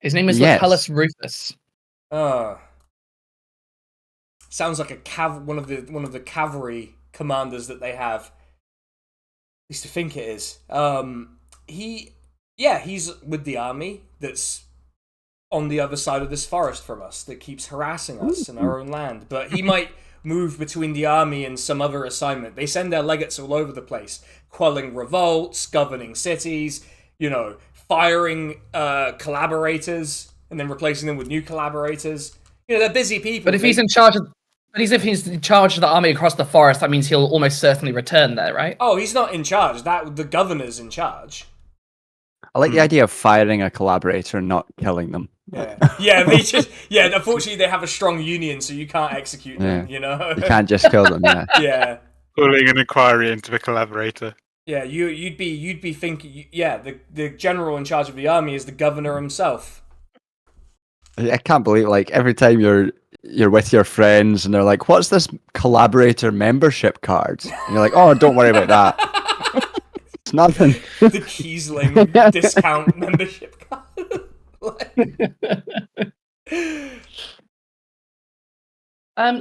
His name is Lucullus Rufus. Sounds like one of the cavalry commanders that they have. At least I think it is. He's with the army that's on the other side of this forest from us that keeps harassing us in our own land. But he might move between the army and some other assignment. They send their legates all over the place, quelling revolts, governing cities, firing collaborators and then replacing them with new collaborators. They're busy people. But if he's in charge of the army across the forest, that means he'll almost certainly return there, right? Oh, he's not in charge. The governor's in charge. I like the idea of firing a collaborator and not killing them. Yeah. Unfortunately, they have a strong union, so you can't execute them. You can't just kill them. Yeah. Yeah. Calling an inquiry into the collaborator. Yeah, you'd be thinking. Yeah, the general in charge of the army is the governor himself. I can't believe every time you're with your friends and they're like, "What's this collaborator membership card?" And you're like, "Oh, don't worry about that. It's nothing." The Kiesling discount membership card.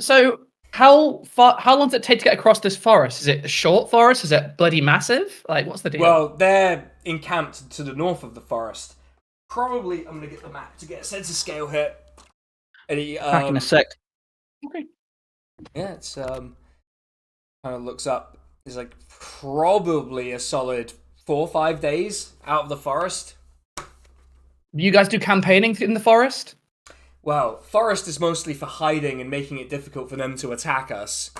So how long does it take to get across this forest? Is it a short forest? Is it bloody massive? What's the deal? Well, they're encamped to the north of the forest. Probably, I'm gonna get the map to get a sense of scale here. Back in a sec. Okay. Yeah, it's kind of looks up. It's probably a solid 4 or 5 days out of the forest. You guys do campaigning in the forest? Well, forest is mostly for hiding and making it difficult for them to attack us.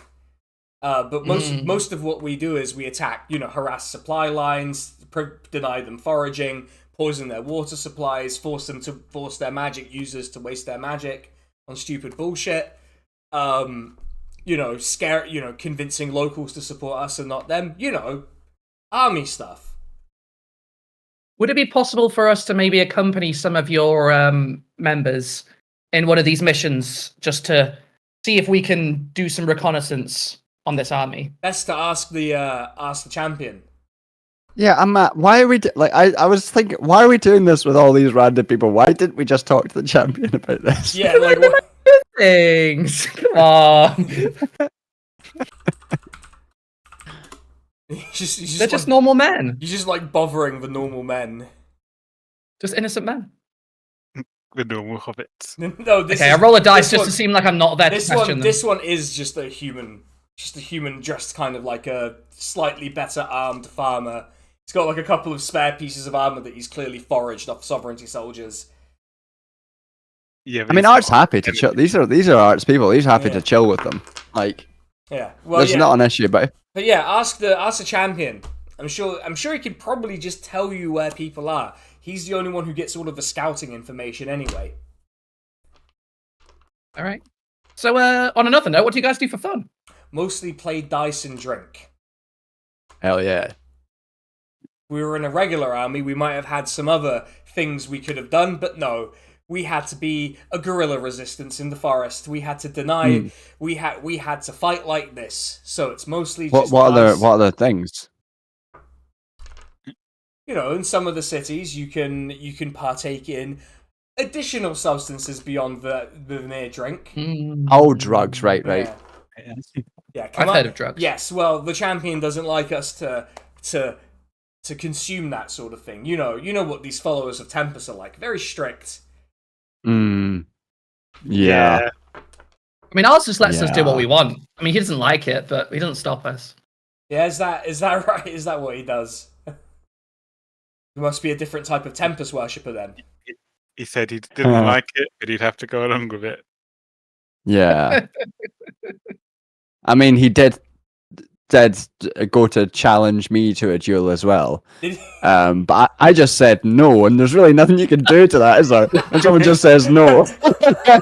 But most of what we do is we attack, harass supply lines, deny them foraging, poison their water supplies, force their magic users to waste their magic on stupid bullshit. Convincing locals to support us and not them. Army stuff. Would it be possible for us to maybe accompany some of your members in one of these missions just to see if we can do some reconnaissance on this army? Best to ask the champion. Yeah, I'm Matt. Why are we I was thinking, why are we doing this with all these random people? Why didn't we just talk to the champion about this? Yeah, what things? Come on. They're just normal men. You're just bothering the normal men. Just innocent men. The normal hobbits. No, I roll a dice just to seem like I'm not there to question them. This one is just a human dressed kind of like a slightly better armed farmer. He's got a couple of spare pieces of armor that he's clearly foraged off sovereignty soldiers. Yeah, I mean, Art's happy to chill. These are Art's people. He's happy to chill with them. Yeah, well, there's not an issue, but yeah, ask the champion. I'm sure he could probably just tell you where people are. He's the only one who gets all of the scouting information anyway. All right. So, on another note, what do you guys do for fun? Mostly play dice and drink. Hell yeah. If we were in a regular army, we might have had some other things we could have done, but no. We had to be a guerrilla resistance in the forest. We had to deny. We had to fight like this. So it's mostly just what other things? In some of the cities, you can partake in additional substances beyond the mere drink. Oh, drugs, right. Yeah, I've heard of drugs. Yes, well, the champion doesn't like us to consume that sort of thing. You know what these followers of Tempus are like. Very strict. Yeah. I mean, ours just lets us do what we want. I mean, he doesn't like it, but he doesn't stop us. Yeah, is that right? Is that what he does? He must be a different type of Tempus worshipper then. He said he didn't like it, but he'd have to go along with it. Yeah. I mean, he did did go to challenge me to a duel as well. Did- But I just said no, and there's really nothing you can do to that, is there? When someone just says no.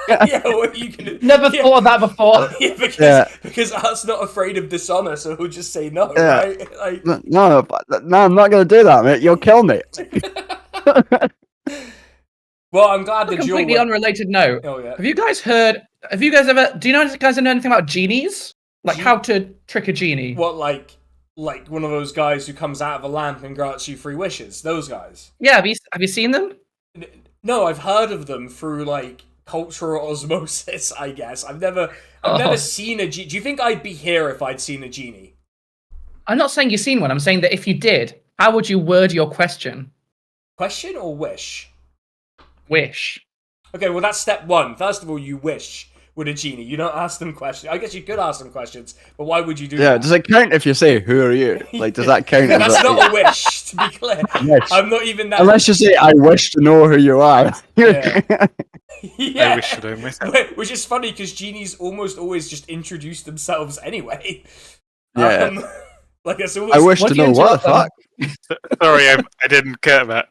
Yeah, what are you gonna? Never yeah, thought of that before. yeah, because Art's not afraid of dishonor, so he'll just say no, Yeah. right? Like, No, I'm not going to do that, mate. You'll kill me. well, I'm glad On a the duel. completely went- unrelated note. Oh yeah. Have you guys ever? Do you guys know anything about genies? Like how to trick a genie? What, like one of those guys who comes out of a lamp and grants you 3 wishes? Those guys. Yeah, have you seen them? No, I've heard of them through like cultural osmosis. I guess I've never Oh. seen a genie. Do you think I'd be here if I'd seen a genie? I'm not saying you've seen one. I'm saying that if you did, how would you word your question? Question or wish? Wish. Okay, well that's step 1. First of all, you wish with a genie. You don't ask them questions. I guess you could ask them questions, but why would you do Yeah, that? does it count if you say, who are you? Like, does that count? as That's a- not a wish, to be clear. Wish. I'm not even that. Unless you say, I wish to know who you are. Yeah. Yeah. I wish to know myself. Which is funny because genies almost always just introduce themselves anyway. Yeah. Like it's always. I wish What to do you know what the interrupt fuck. Sorry, I didn't get that.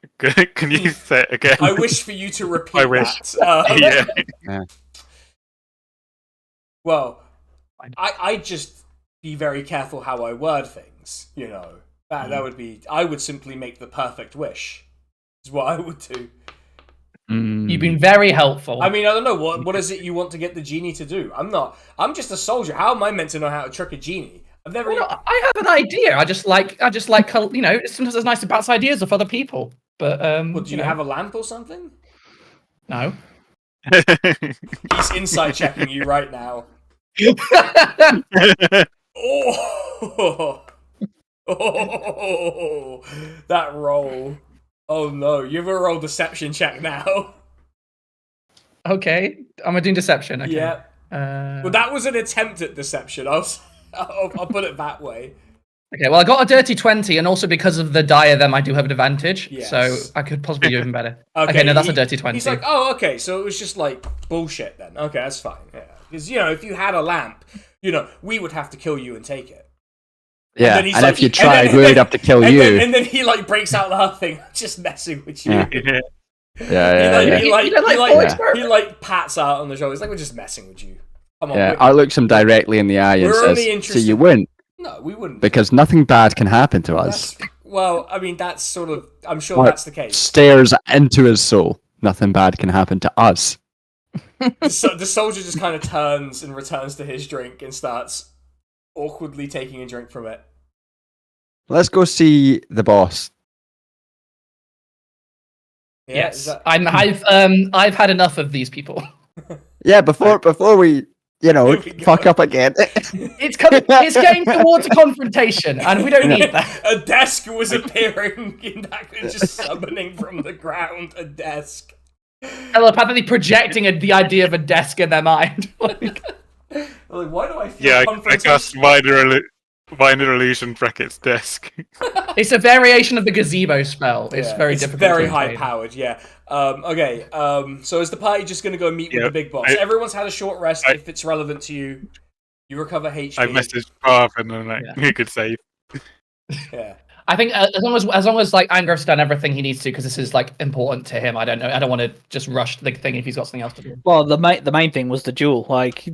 Can you say it again? I wish for you to repeat I wish. that. Yeah. Well, I just be very careful how I word things. You know, that would be. I would simply make the perfect wish. Is what I would do. You've been very helpful. I mean, I don't know what is it you want to get the genie to do. I'm just a soldier. How am I meant to know how to trick a genie? I've never. Well, no, I have an idea. I just like, you know, sometimes it's nice to bounce ideas off other people. But Well, do you have a lamp or something? No. He's insight checking you right now. Oh, oh, that roll. Oh no, you have a roll deception check now. Okay, am I doing deception? Okay. Yeah. Well, that was an attempt at deception. I'll put it that way. Okay, well, I got a dirty 20, and also because of the diadem, I do have an advantage. Yes. So I could possibly do even better. Okay, no, that's a dirty 20. He's like, oh, okay, so it was just like bullshit then. Okay, that's fine. Yeah, because you know, if you had a lamp, you know, we would have to kill you and take it. Yeah, then he's and like- if you and tried, then- we'd have to kill you. And then he like breaks out the whole thing, just messing with you. Yeah. Yeah. Yeah, He You don't like full experiment? he like pats out on the shoulder. He's like, we're just messing with you. Come on. yeah. we're- Art looks him directly in the eye and We're says, only so interested- you win, No, we wouldn't. because nothing bad can happen to us. Well, I mean, that's sort of. I'm sure What? that's the case. Stares into his soul. Nothing bad can happen to us. The soldier just kind of turns and returns to his drink and starts awkwardly taking a drink from it. Let's go see the boss. Yeah, is Yes, that- I've had enough of these people. Yeah, before we, Here we go. fuck up again. It's getting towards a confrontation, and we don't need that. A desk was appearing in that, just summoning from the ground a desk. Telepathically projecting the idea of a desk in their mind. Like, Like, why do I feel Yeah, I confrontation? cast minor illusion brackets desk. it's a variation of the gazebo spell. It's Yeah, very it's difficult. very to high obtain. powered, yeah. Okay, so is the party just going to go meet with Yeah, the big boss? I- Everyone's had a short rest. I- If it's relevant to you, you recover HP. I messaged Barb and I'm like, Yeah. you could save. Yeah. I think as long as like Angriff's done everything he needs to, because this is like important to him. I don't know. I don't want to just rush the thing if he's got something else to do. Well, the main thing was the duel. Like,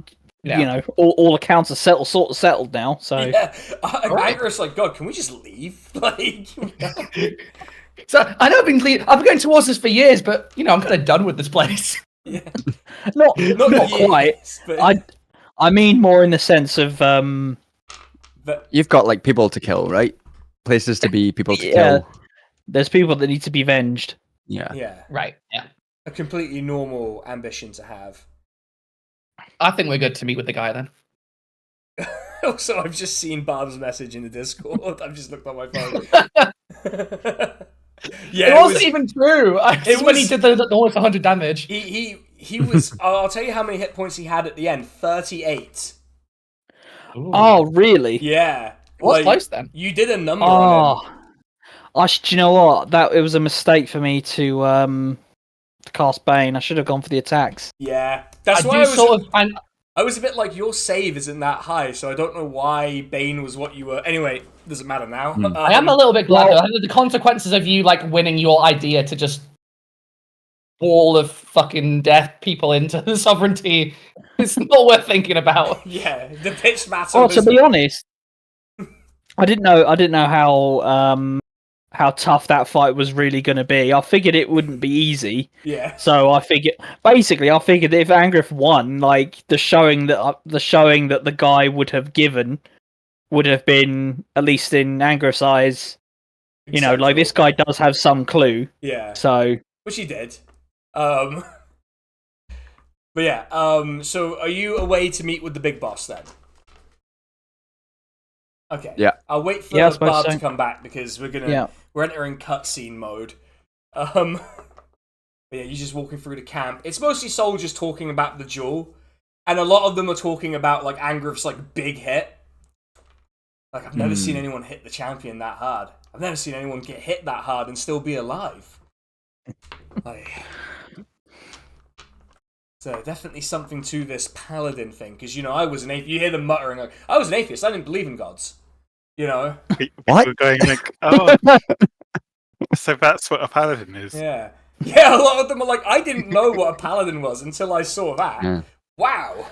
Yeah. you know, all accounts are sort of settled now. So Yeah. Alright. Angriff's like, God, can we just leave? Like, So I know I've been going towards this for years, but you know I'm kind of done with this place. yeah. not Not quite. years, but I mean more in the sense of but- You've got like people to kill, right? Places to be, people to Yeah. kill. there's people that need to be avenged. Yeah. yeah, Right. Yeah. a completely normal ambition to have. I think we're good to meet with the guy then. Also, I've just seen Barb's message in the Discord. I've just looked on my phone. Yeah, it wasn't even true. It when he was- did the almost 100 damage. He was. I'll tell you how many hit points he had at the end. 38. Oh, really? Yeah. What's Like, close then? You did a number on him. Oh, do you know what? It was a mistake for me to cast Bane. I should have gone for the attacks. Yeah. That's I why do I was. sort of. I was a bit like, your save isn't that high, so I don't know why Bane was what you were. Anyway, doesn't matter now. I am a little bit glad, though. I think the consequences of you, like, winning your idea to just wall of fucking death people into the sovereignty is not worth thinking about. Yeah, the pitch battle. Well, to be honest, I didn't know how tough that fight was really going to be. I figured it wouldn't be easy. Yeah. So I figured that if Angriff won, like the showing that the guy would have given would have been, at least in Angriff's eyes, you know, like this guy does have some clue. Yeah. So which he did. But yeah. So are you away to meet with the big boss then? Okay. Yeah. I'll wait for Yeah, Barb so. to come back because we're entering cutscene mode. But yeah, you're just walking through the camp. It's mostly soldiers talking about the duel, and a lot of them are talking about like Angriff's like big hit. Like, I've never seen anyone hit the champion that hard. I've never seen anyone get hit that hard and still be alive. Like, so definitely something to this paladin thing, because, you know, I was an atheist. You hear them muttering, like, I was an atheist, I didn't believe in gods. You know? What? We're going like, oh, so that's what a paladin is. Yeah. Yeah, a lot of them are like, I didn't know what a paladin was until I saw that. Yeah. Wow.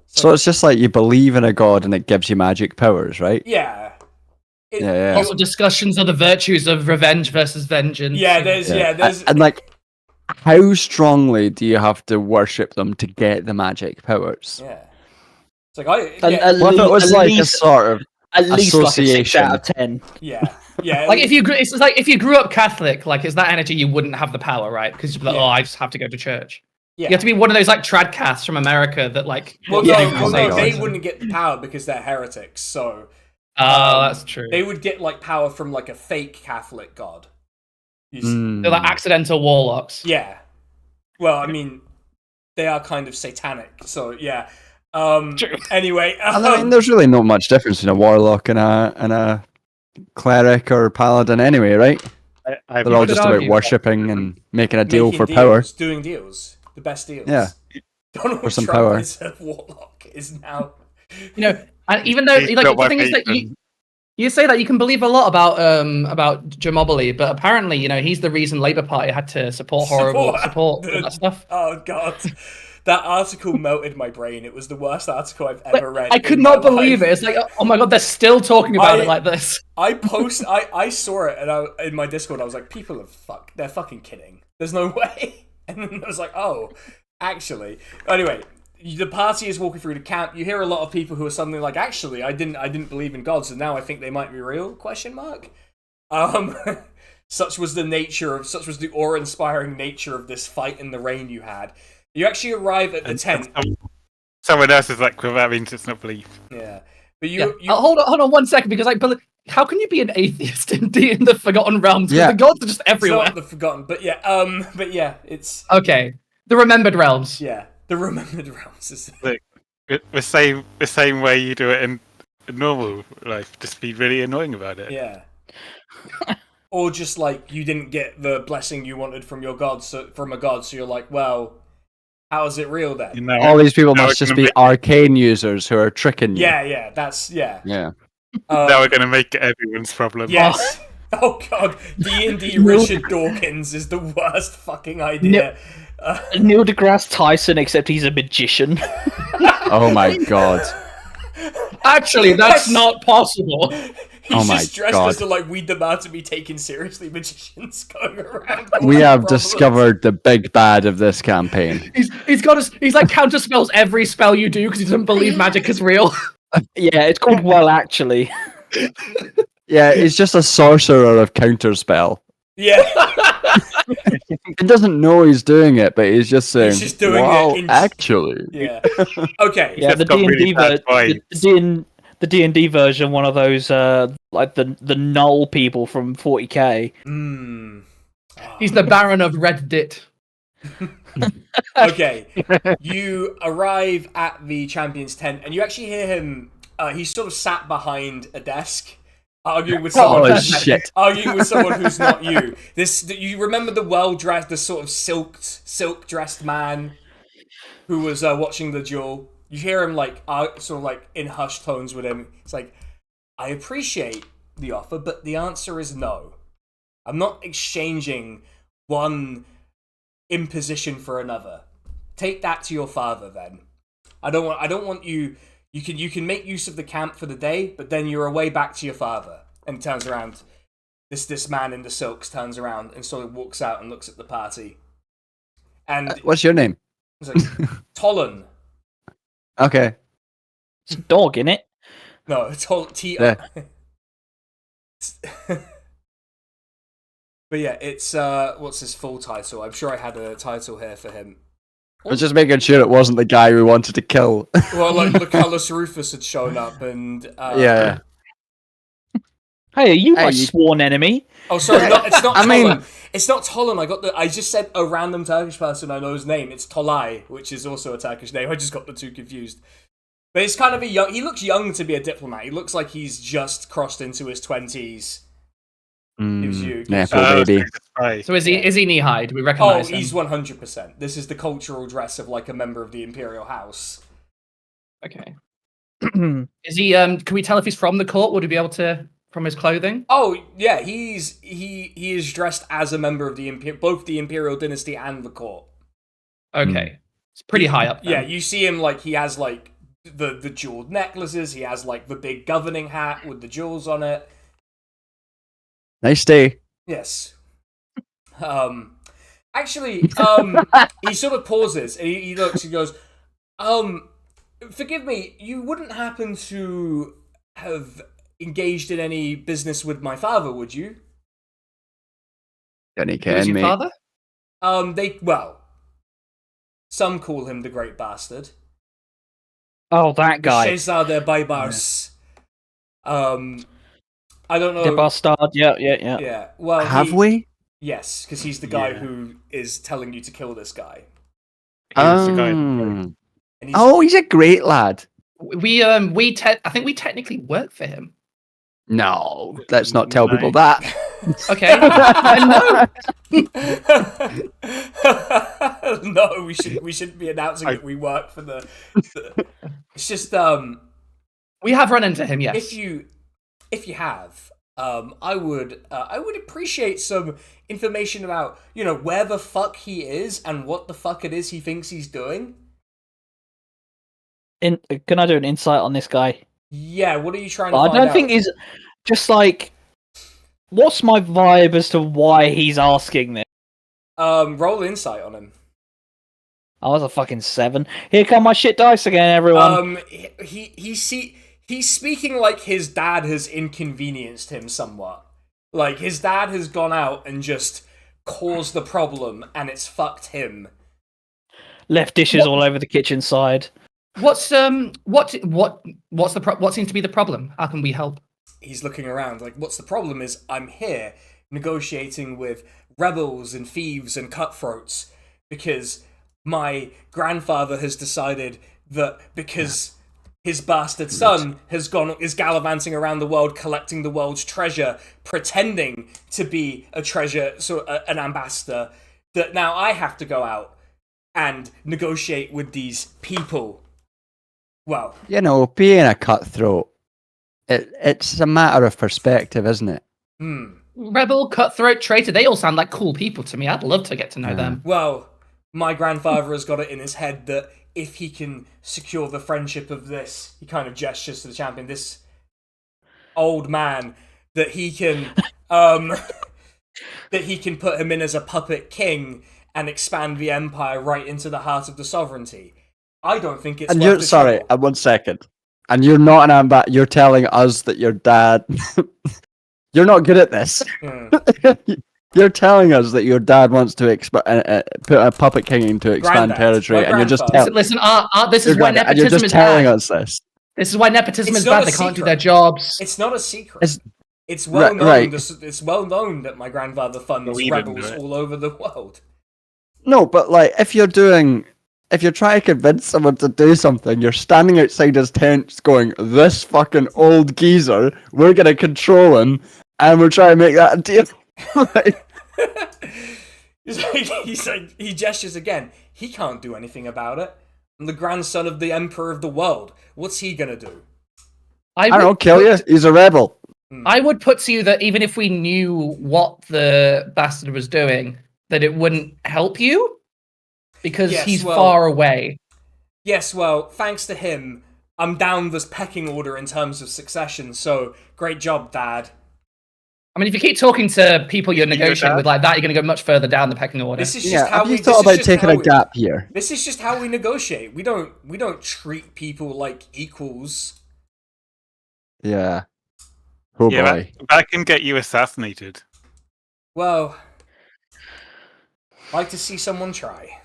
So it's just like you believe in a god and it gives you magic powers, right? Yeah. Yeah. Also, discussions of the virtues of revenge versus vengeance. Yeah, there's... And like, how strongly do you have to worship them to get the magic powers? Yeah. It's like, I... At Yeah, What if it was at like least- a sort of at least like a 6 association? out of 10. yeah. Yeah. Like it's like if you grew up Catholic, like is that energy you wouldn't have the power, right? Because you'd be like, Yeah. oh, I just have to go to church. Yeah. You have to be one of those like trad casts from America that like. Well, Yeah. no, Oh my God. they wouldn't get the power because they're heretics, so... Oh, that's true. They would get, like, power from, like, a fake Catholic god. They're like accidental warlocks. Yeah. Well, I mean, they are kind of satanic, so yeah. Anyway, I mean, there's really not much difference between a warlock and a cleric or paladin anyway, right? They're all could just about argue. worshipping and making a deal making for deals, power. doing deals, the best deals. Yeah. Donald For some Trump power. is a warlock is now. You know, and even though He's like got the my thing is that patron. you say that you can believe a lot about Jamobili, but apparently, you know, he's the reason Labour Party had to support horrible support all that stuff. Oh god, that article melted my brain. It was the worst article I've ever read. I could in not my believe life. it. It's like, oh my god, they're still talking about it like this. I saw it and in my Discord I was like, people are they're fucking kidding. There's no way. And then I was like, oh, actually. Anyway, the party is walking through the camp. You hear a lot of people who are suddenly like, actually, I didn't believe in gods, and now I think they might be real? ? Such was the awe-inspiring nature of this fight in the rain you had. You actually arrive at the tent. Someone else is like, well, that means it's not belief. Yeah. But you Hold on 1 second, because how can you be an atheist in the Forgotten Realms? 'Cause Yeah. the gods are just it's everywhere. not the forgotten, but yeah, it's Okay, the Remembered Realms. yeah, the remembered realms is The same way you do it in normal life. Just be really annoying about it. yeah. Or just like you didn't get the blessing you wanted from your god, so you're like, well, how is it real then? You know, All these people now must we're just gonna be arcane users who are tricking you. Yeah, that's yeah. Yeah. now we're going to make it everyone's problem. Yes. Oh god, D&D Richard Dawkins is the worst fucking idea. Neil deGrasse Tyson, except he's a magician. Oh my god. Actually, that's not possible. He's Oh my just dressed God. as the like we demand to be taken seriously magicians going around. We causing have problems. discovered the big bad of this campaign. He's like counterspells every spell you do because he doesn't believe magic is real. Yeah, it's called Well Actually. Yeah, he's just a sorcerer of counterspell. Yeah, He doesn't know he's doing it, but he's just saying, just doing it "Wow, in- actually." yeah. Okay. Yeah, the got D&D really bad the D&D version, one of those like the null people from 40k. Mm. He's the Baron of Reddit. Okay. You arrive at the champion's tent, and you actually hear him. He's sort of sat behind a desk, arguing with someone. Oh who's shit! Arguing with someone who's not you. You remember the well-dressed, the sort of silk-dressed man. who was watching the duel. You hear him sort of like in hushed tones with him. It's like, I appreciate the offer, but the answer is no. I'm not exchanging one imposition for another. Take that to your father then. I don't want you. You can make use of the camp for the day, but then you're away back to your father. And turns around. This man in the silks turns around and sort of walks out and looks at the party. And what's your name? it's like, Tolan. Okay. It's a dog, innit? No, T. Yeah. But yeah, it's what's his full title? I'm sure I had a title here for him. I was just making sure it wasn't the guy we wanted to kill. Well, like Lucullus Rufus had shown up, and yeah. Hey, are you Hey, my you- sworn enemy? Oh, sorry, it's not I Tolan. mean- It's not Tolan. I just said a random Turkish person I know his name. It's Tolai, which is also a Turkish name. I just got the two confused. But it's kind of he looks young to be a diplomat. He looks like he's just crossed into his 20s. Gives you- Nepo baby. So is he knee-high? Do we Oh, recognise him? he's 100%. This is the cultural dress of like a member of the Imperial House. Okay. Is he? Can we tell if he's from the court? Would we be able to from his clothing? Oh yeah, he is dressed as a member of both the Imperial dynasty and the court. Okay, it's pretty high up. Then. Yeah, you see him like he has like the jeweled necklaces. He has like the big governing hat with the jewels on it. Nice day. Yes. Actually, he sort of pauses and he looks. He goes, "Forgive me. You wouldn't happen to have engaged in any business with my father, would you?" Any Who's can, your mate. father? Some call him the Great Bastard. Oh, that guy. Shehzade Baybars. I don't know. The bastard. Yeah. Yeah. Well, Have we? Yes, because he's the guy Yeah. who is telling you to kill this guy. He's the guy. And he's, He's a great lad. I think we technically work for him. No, let's not tell No. people that. Okay. No, we shouldn't be announcing that we work for the. It's just We have run into him. Yes. if you have, I would appreciate some information about where the fuck he is and what the fuck it is he thinks he's doing. Can I do an insight on this guy? Yeah, what are you trying to I find don't out? think he's just like. What's my vibe as to why he's asking this? Roll insight on him. I was a fucking 7. Here come my shit dice again, everyone. He's speaking like his dad has inconvenienced him somewhat. Like his dad has gone out and just caused the problem, and it's fucked him. Left dishes all over the kitchen side. What seems to be the problem? How can we help? He's looking around like, what's the problem is I'm here negotiating with rebels and thieves and cutthroats because my grandfather has decided that because his bastard son is gallivanting around the world collecting the world's treasure, pretending to be an ambassador, that now I have to go out and negotiate with these people. Well, Being a cutthroat, it's a matter of perspective, isn't it? Rebel, cutthroat, traitor. They all sound like cool people to me. I'd love to get to know them. Well, my grandfather has got it in his head that if he can secure the friendship of this, he kind of gestures to the champion, this old man, that he can put him in as a puppet king and expand the empire right into the heart of the sovereignty. I don't think it's. And worth the trouble. 1 second. And you're not an ambassador. You're telling us that your dad. You're not good at this. You're telling us that your dad wants to put a puppet king to expand Granddad. territory, My and you're just grandfather. Listen, this is why and you're nepotism just is telling bad. us this. This is why nepotism It's is not bad. a They can't do secret. their jobs. It's not a secret. It's- It's well known. right. It's well known that my grandfather funds We didn't rebels do it. all over the world. No, but like if you're trying to convince someone to do something, you're standing outside his tent going, "This fucking old geezer, we're gonna control him, and we're trying to make that a deal." Like, He gestures again. He can't do anything about it. I'm the grandson of the Emperor of the world. What's he gonna do? I don't know, kill you. He's a rebel. I would put to you that even if we knew what the bastard was doing, that it wouldn't help you because he's far away. Yes, well, thanks to him, I'm down this pecking order in terms of succession. So great job, Dad. I mean, if you keep talking to people you're negotiating with like that, you're going to go much further down the pecking order. This is just how have you thought about taking a gap here? This is just how we negotiate. We don't treat people like equals. Yeah. Oh boy. That can get you assassinated. Well, I'd like to see someone try.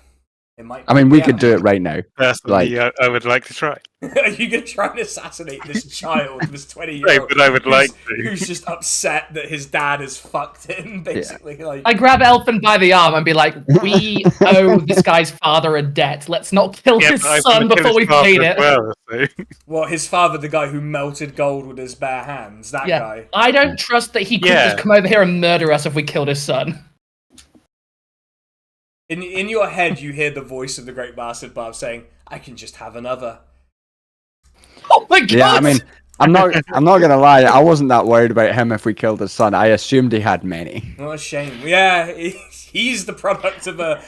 It might. I mean, we could do it right now. Personally, I would like to try. Are you going to try and assassinate this child, this 20-year-old? Right, but I would like to. Who's just upset that his dad has fucked him, basically. Like, I grab Elfin by the arm and be like, we owe this guy's father a debt. Let's not kill his son before we've paid it. Well, so. Well, his father, the guy who melted gold with his bare hands, that guy. I don't trust that he could just come over here and murder us if we killed his son. In your head, you hear the voice of the Great Bastard Barb saying, I can just have another. Oh my god! Yeah, I mean, I'm not gonna lie. I wasn't that worried about him if we killed his son. I assumed he had many. What a shame. Yeah, he's the product of a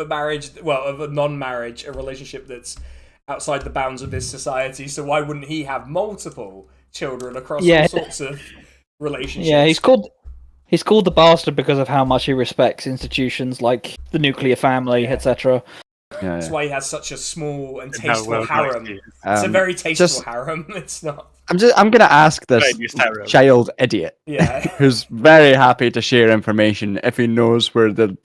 marriage. Well, of a non-marriage, a relationship that's outside the bounds of this society. So why wouldn't he have multiple children across all sorts of relationships? Yeah, he's called the bastard because of how much he respects institutions like the nuclear family, etc. Yeah, That's why he has such a small and tasteful harem. It's a very tasteful harem. It's not. I'm gonna ask this child idiot, who's very happy to share information if he knows where the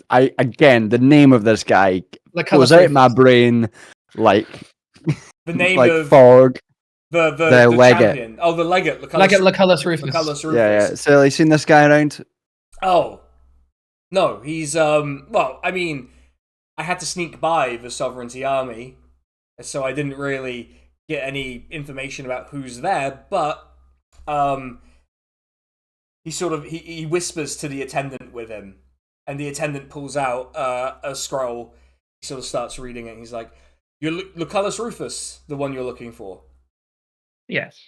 name of this guy goes out my brain like the name like of fog. The legate. Champion. Oh, the legate. Lucullus Rufus. Lucullus Rufus. Yeah. So have you seen this guy around? Oh. No, he's well, I mean, I had to sneak by the Sovereignty Army, so I didn't really get any information about who's there, but he whispers to the attendant with him, and the attendant pulls out a scroll. He sort of starts reading it, and he's like, "You're Lucullus Rufus, the one you're looking for." Yes.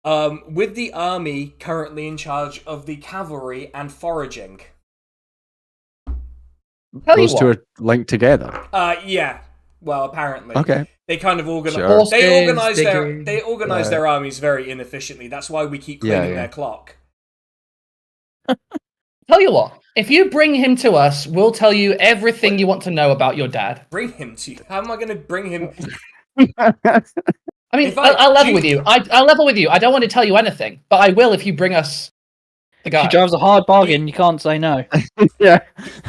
With the army currently in charge of the cavalry and foraging. Those two are linked together. Yeah. Well, apparently. Okay. They kind of organize. Sure. They organize their armies very inefficiently. That's why we keep cleaning their clock. Tell you what, if you bring him to us, we'll tell you everything you want to know about your dad. Bring him to you? How am I going to bring him? I mean, I'll level with you. I'll level with you. I don't want to tell you anything, but I will if you bring us the guy. He drives a hard bargain. You can't say no. Yeah.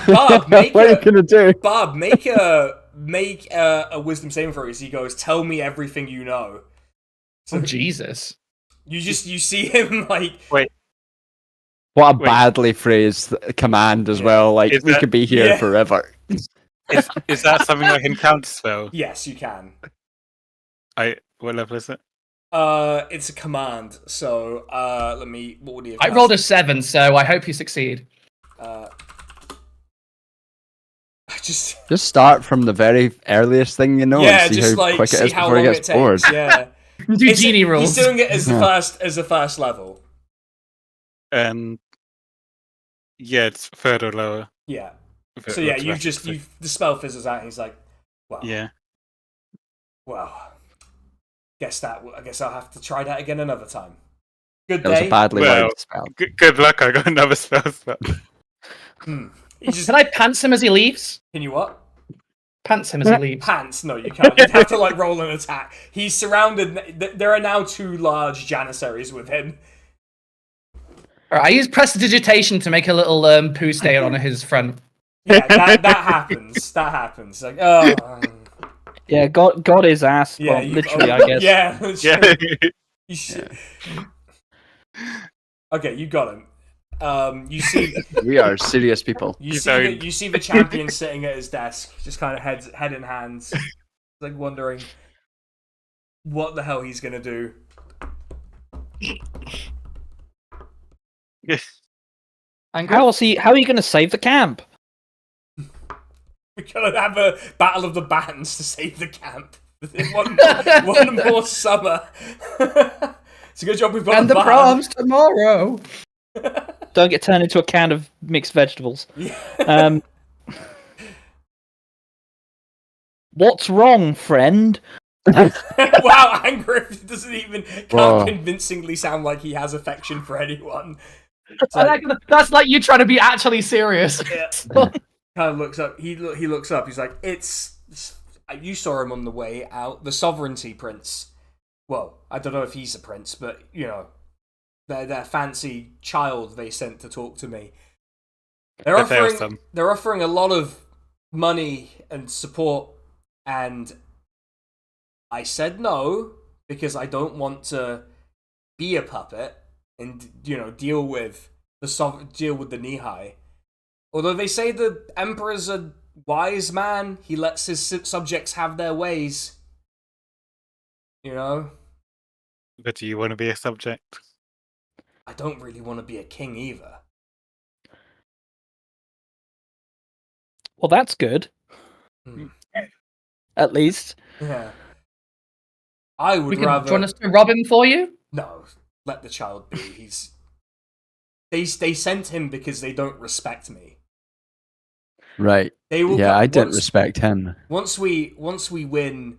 Bob, what are you gonna do? Bob, make a wisdom saving throw as he goes. Tell me everything you know. So, Jesus. You see him like. Wait. What a badly phrased command as well. Like we could be here forever. Is that something I can counterspell? Yes, you can. What level is it? It's a command. So, let me. What would he have? I rolled a 7, so I hope you succeed. Just start from the very earliest thing you know. Yeah, and see just how like quick it see is how before long he it gets bored. takes. Yeah, do genie rules. He's doing it as the first level. Yeah, it's third or lower. Yeah. So yeah, the spell fizzles out. And he's like, "Well, yeah. Well, I guess I'll have to try that again another time." Good That day. was a badly worded spell. Good luck. I got another spell. Can I pants him as he leaves? Can you what? Pants him as he leaves. Pants? No, you can't. You'd have to like roll an attack. He's surrounded. There are now 2 large janissaries with him. Alright, I use prestidigitation to make a little poo stain on his front. Yeah, that happens. That happens. Like, oh. Yeah, God is ass. Yeah, well, literally, I guess. Yeah. Okay, you got him. You see, we are serious people. You see the champion sitting at his desk, just kind of head in hands, like wondering what the hell he's gonna do. How are you going to save the camp? We're gonna have a battle of the bands to save the camp. one more summer. It's a good job we've got And the band. proms tomorrow. Don't get turned into a can of mixed vegetables. Yeah. What's wrong, friend? Wow, Angriff can't Whoa. convincingly sound like he has affection for anyone. It's like, That's like you trying to be actually serious. yeah. Kind of looks up. He looks up. He's like, it's you saw him on the way out. The Sovereignty Prince. Well, I don't know if he's a prince, but you know, their fancy child they sent to talk to me. They're offering a lot of money and support, and I said no because I don't want to be a puppet and deal with the Nihai. Although they say the Emperor's a wise man, he lets his subjects have their ways. But do you want to be a subject? I don't really want to be a king either. Well, that's good. At least. Yeah. I would rather. Do you want us to rob him for you? No, let the child be. They sent him because they don't respect me. Right. They will. Yeah, I didn't respect him. Once we win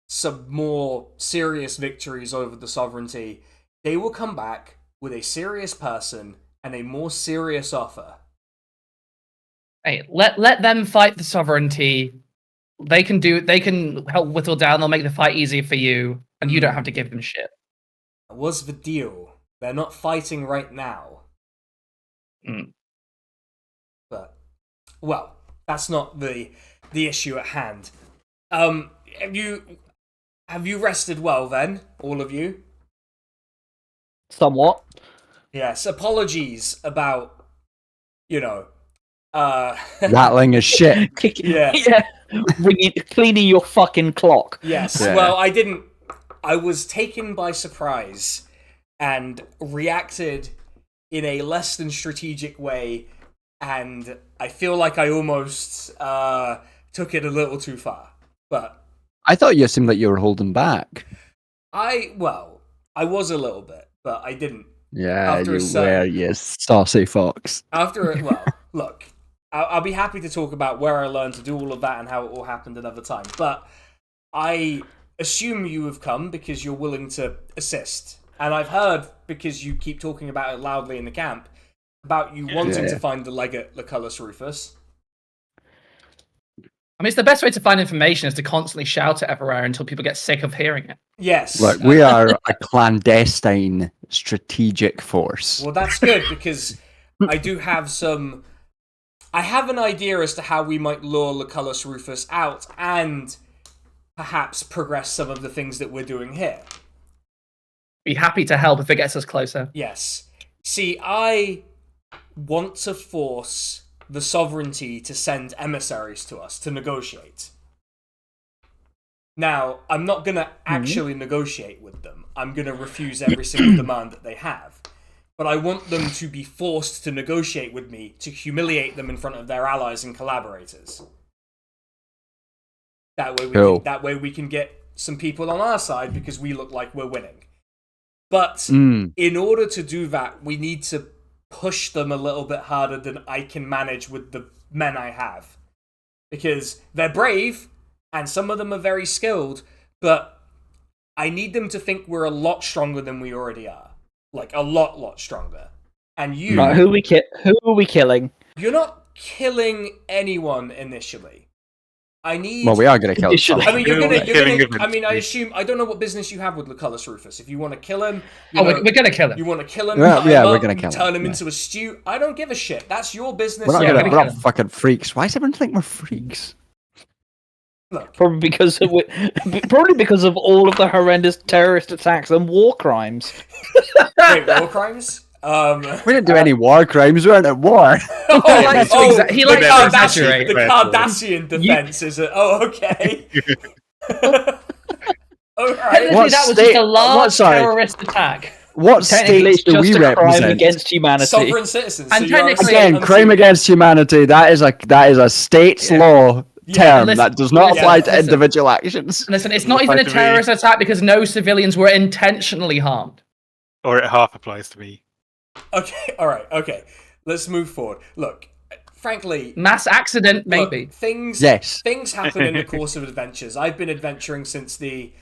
some more serious victories over the sovereignty, they will come back with a serious person and a more serious offer. Hey, let them fight the sovereignty. They can help whittle down. They'll make the fight easier for you, and you don't have to give them shit. That was the deal. They're not fighting right now. But, well, that's not the issue at hand. Have you rested well then, all of you? Somewhat. Yes. Apologies about, rattling as shit. Yeah. Cleaning your fucking clock. Yes. Yeah. Well, I was taken by surprise and reacted in a less than strategic way, and I feel like I almost took it a little too far. But I thought you seemed like you were holding back. I was a little bit, but I didn't. Yeah, After you were, you saucy fox. Look, I'll be happy to talk about where I learned to do all of that and how it all happened another time. But I assume you have come because you're willing to assist. And I've heard, because you keep talking about it loudly in the camp, about you wanting to find the legate Lucullus Rufus. I mean, it's the best way to find information is to constantly shout it everywhere until people get sick of hearing it. Yes. Look, we are a clandestine strategic force. Well, that's good, because I have an idea as to how we might lure Lucullus Rufus out and perhaps progress some of the things that we're doing here. Be happy to help if it gets us closer. Yes. See, I want to force the sovereignty to send emissaries to us to negotiate. Now, I'm not going to actually negotiate with them. I'm going to refuse every single demand that they have. But I want them to be forced to negotiate with me to humiliate them in front of their allies and collaborators. That way we can get some people on our side because we look like we're winning. But in order to do that, we need to push them a little bit harder than I can manage with the men I have. Because they're brave, and some of them are very skilled, but I need them to think we're a lot stronger than we already are. Like, a lot stronger. And you... Right, who are we killing? You're not killing anyone initially. Well, we are going to kill him. I mean, you're gonna. Eventually. I mean, I assume. I don't know what business you have with Lucullus Rufus. If you want to kill him, we're gonna kill him. You want to kill him? Yeah, we're gonna kill him. Turn him into a stew. I don't give a shit. That's your business. We're not fucking freaks. Why does everyone think we're freaks? Look, Probably because of all of the horrendous terrorist attacks and war crimes. wait, war crimes? We didn't do any war crimes. We weren't at war. He likes to exaggerate. The Cardassian defense is it? Oh, okay. All right. Technically, that was just a large terrorist attack. what Technically, states it's do we just a crime represent? against humanity. Sovereign citizens. And so you're technically- saying Again, crime against humanity. That is a state's law term listen- that does not listen, apply to listen. individual actions. Listen, it's not even a Applies to me. terrorist attack because no civilians were intentionally harmed. Or it half applies to me. Okay, all right, okay. Let's move forward. Look, frankly, Mass accident, look, maybe. things happen in the course of adventures. I've been adventuring since the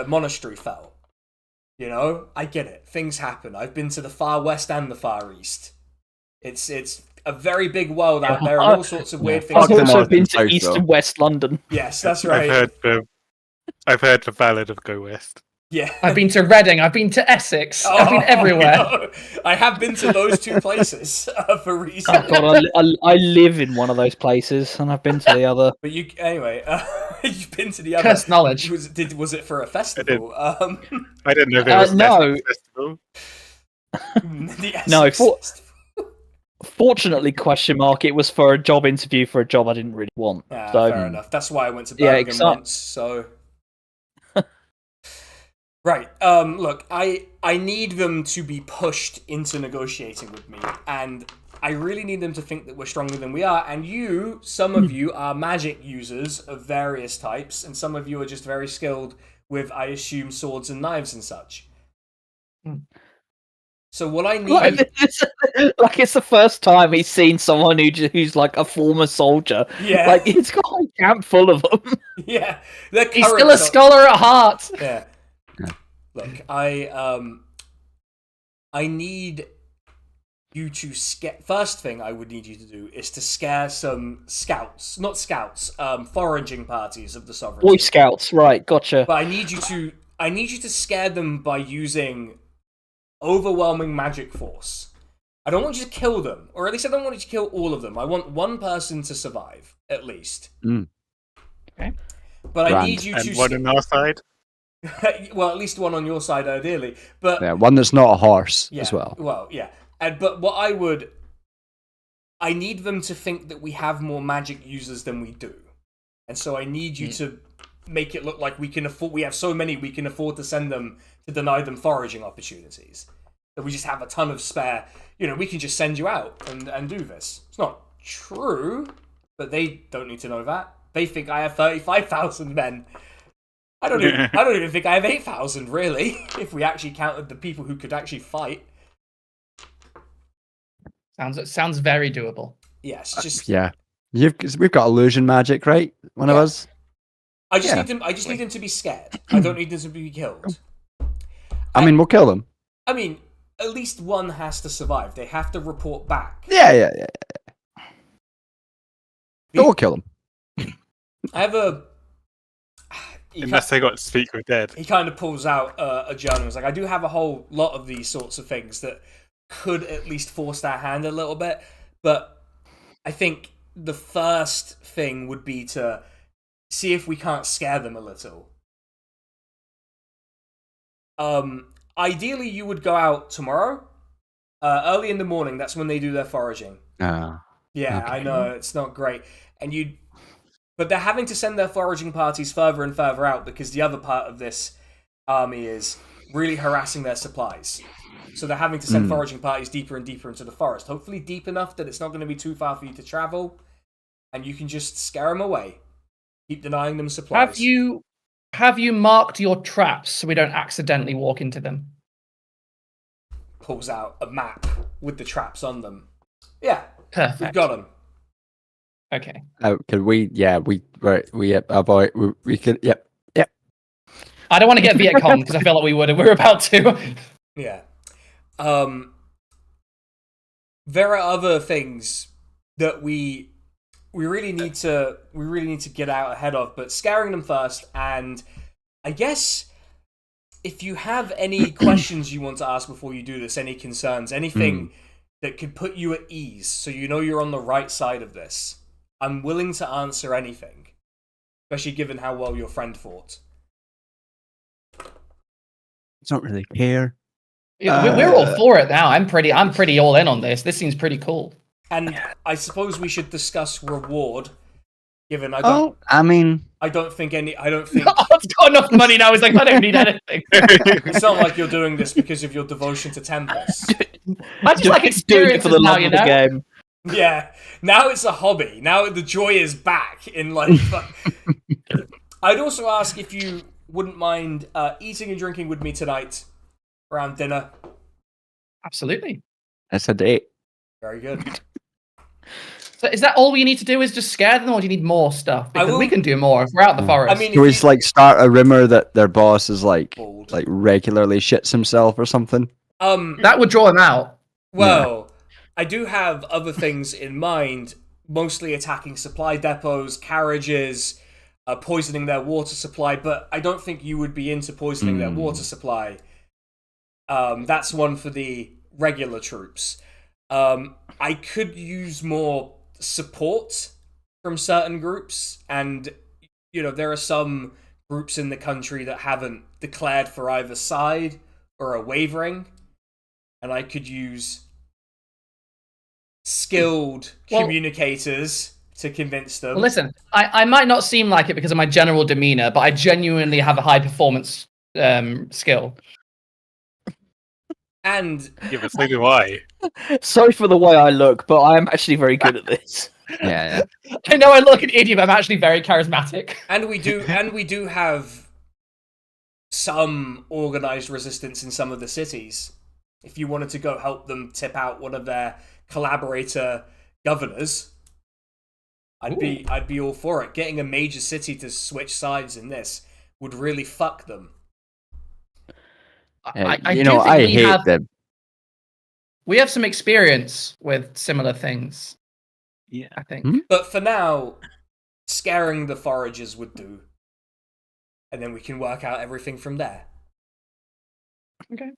monastery fell. You know, I get it. Things happen. I've been to the far west and the far east. It's a very big world out there, and all sorts of weird things. I've also North been and to south, East though. and West London. Yes, that's right. I've heard the ballad of Go West. Yeah. I've been to Reading. I've been to Essex. I've been everywhere. No. I have been to those two places for reasons. Oh, God, I live in one of those places, and I've been to the other. But anyway, you've been to the other. Cursed knowledge. Was it for a festival? I didn't know there was an no. Essex festival. The No, Essex Festival. Fortunately, it was for a job interview for a job I didn't really want. Ah, So fair enough. That's why I went to Yeah, Birmingham once. So, right. Look, I need them to be pushed into negotiating with me, and I really need them to think that we're stronger than we are. And some of you are magic users of various types, and some of you are just very skilled with, I assume, swords and knives and such. So what I need, it's the first time he's seen someone who's like a former soldier. yeah, Like it's got a camp full of them. yeah, they're He's current still a scholar at heart. Yeah. Look, I need you to scare. First thing I would need you to do is to scare some foraging parties of the sovereignty. Boy Scouts, right? Gotcha. But I need you to scare them by using overwhelming magic force. I don't want you to kill them, or at least I don't want you to kill all of them. I want one person to survive, at least. Okay. But I need you And to. one on our side. Well, at least one on your side, ideally. But Yeah, one that's not a horse yeah, as well. Well, yeah. But what I need them to think that we have more magic users than we do. And so I need you to make it look like we have so many we can afford to send them to deny them foraging opportunities. That we just have a ton of spare, we can just send you out and do this. It's not true, but they don't need to know that. They think I have 35,000 men. I don't even think I have 8,000, really, if we actually counted the people who could actually fight. Sounds very doable. Yes, just Yeah, we've got illusion magic, right? One of us. I just Yeah. need them. I just need them to be scared. I don't need them to be killed. I mean, we'll kill them. I mean, at least one has to survive. They have to report back. Yeah. We'll kill them. I have a. Unless they got to speak with dead. He kind of pulls out a journal. He's like, I do have a whole lot of these sorts of things that could at least force their hand a little bit, but I think the first thing would be to see if we can't scare them a little. Ideally, you would go out tomorrow, early in the morning. That's when they do their foraging. Yeah, Okay. I know it's not great, but they're having to send their foraging parties further and further out because the other part of this army is really harassing their supplies. So they're having to send foraging parties deeper and deeper into the forest. Hopefully deep enough that it's not going to be too far for you to travel, and you can just scare them away. Keep denying them supplies. Have you marked your traps so we don't accidentally walk into them? Pulls out a map with the traps on them. Yeah, Perfect. we've got them. Okay. Could we? Yeah, we avoid. We could. Yep. I don't want to get Vietcong because I feel like we're about to. Yeah. There are other things that we really need to get out ahead of, but scaring them first. And I guess if you have any questions you want to ask before you do this, any concerns, anything that could put you at ease, so you know you're on the right side of this, I'm willing to answer anything, especially given how well your friend fought. Don't really care. We're all for it now. I'm pretty all in on this. This seems pretty cool. And I suppose we should discuss reward. Given I don't think Art's got enough money now. He's like, I don't need anything. it's not like you're doing this because of your devotion to Tempus. I just like experiences for the now, love you of the know. game. Yeah, now it's a hobby. Now the joy is back in life. I'd also ask if you wouldn't mind eating and drinking with me tonight around dinner. Absolutely. That's a date. Very good. So is that all we need to do? Is just scare them, or do you need more stuff? Because will- we can do more if we're out the forest. I mean, Can we just like start a rumor that their boss is like Bald. regularly shits himself or something? that would draw him out. Well, I do have other things in mind, mostly attacking supply depots, carriages, poisoning their water supply, but I don't think you would be into poisoning their water supply. That's one for the regular troops. I could use more support from certain groups, and there are some groups in the country that haven't declared for either side or are wavering, and I could use skilled communicators to convince them. Well, listen, I might not seem like it because of my general demeanor, but I genuinely have a high performance skill. And Yeah, but so do I. Sorry for the way I look, but I am actually very good at this. Yeah. I know I look an idiot, but I'm actually very charismatic. and we do have some organized resistance in some of the cities. If you wanted to go help them tip out one of their collaborator governors, I'd be all for it. Getting a major city to switch sides in this would really fuck them. I hate them. We have some experience with similar things. Yeah. I think. But for now, scaring the foragers would do. And then we can work out everything from there. Okay.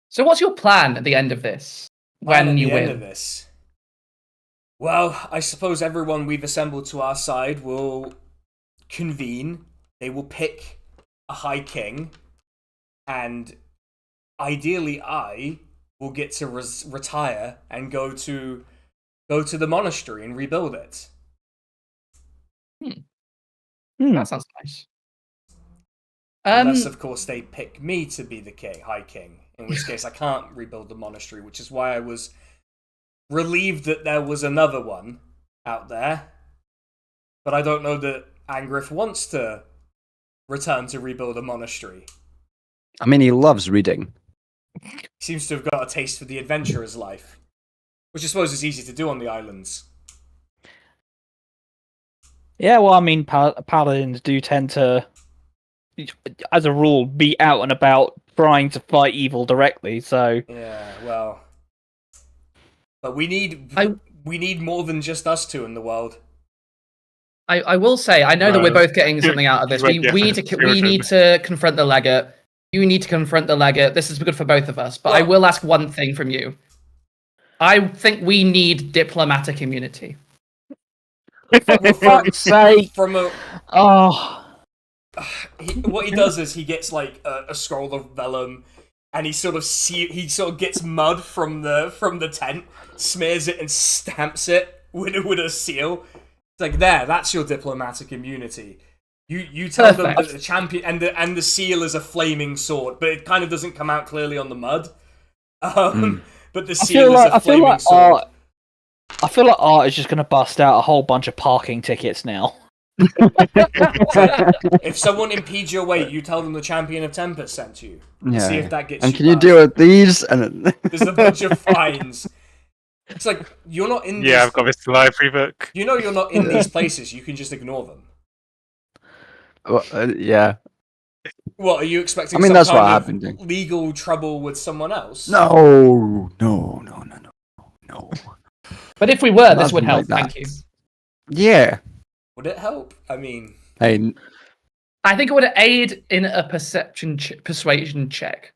So what's your plan at the end of this? When you win? End of this. Well, I suppose everyone we've assembled to our side will convene. They will pick a High King. And ideally I will get to retire and go to the monastery and rebuild it. That sounds nice. Unless, of course, they pick me to be the High King, in which case I can't rebuild the monastery, which is why I was relieved that there was another one out there. But I don't know that Angriff wants to return to rebuild a monastery. I mean, he loves reading. He seems to have got a taste for the adventurer's life, which I suppose is easy to do on the islands. Yeah, well, I mean, paladins do tend to, as a rule, be out and about trying to fight evil directly. So Yeah, well, but we need more than just us two in the world. I will say, I know that we're both getting something out of this. We need to confront the legate. You need to confront the legate. This is good for both of us. But I will ask one thing from you. I think we need diplomatic immunity. for fuck's sake! What he does is he gets like a scroll of vellum, and he sort of gets mud from the tent, smears it and stamps it with a seal. It's like, that's your diplomatic immunity. You tell them that the champion and the seal is a flaming sword, but it kind of doesn't come out clearly on the mud. But the seal is a flaming sword. I feel like Art is just going to bust out a whole bunch of parking tickets now. If someone impedes your way, you tell them the Champion of Tempus sent you. Yeah. See if that gets And you can you past. deal with these? And There's a bunch of fines. It's like, you're not in Yeah, I've got this library book. You know you're not in these places, you can just ignore them. well, yeah. What, are you expecting I mean, some that's what kind I've of been doing. legal trouble with someone else? No. But if we were, this would Nothing help. like that. Thank you. Yeah. Would it help? I mean... Hey, I think it would aid in a persuasion check.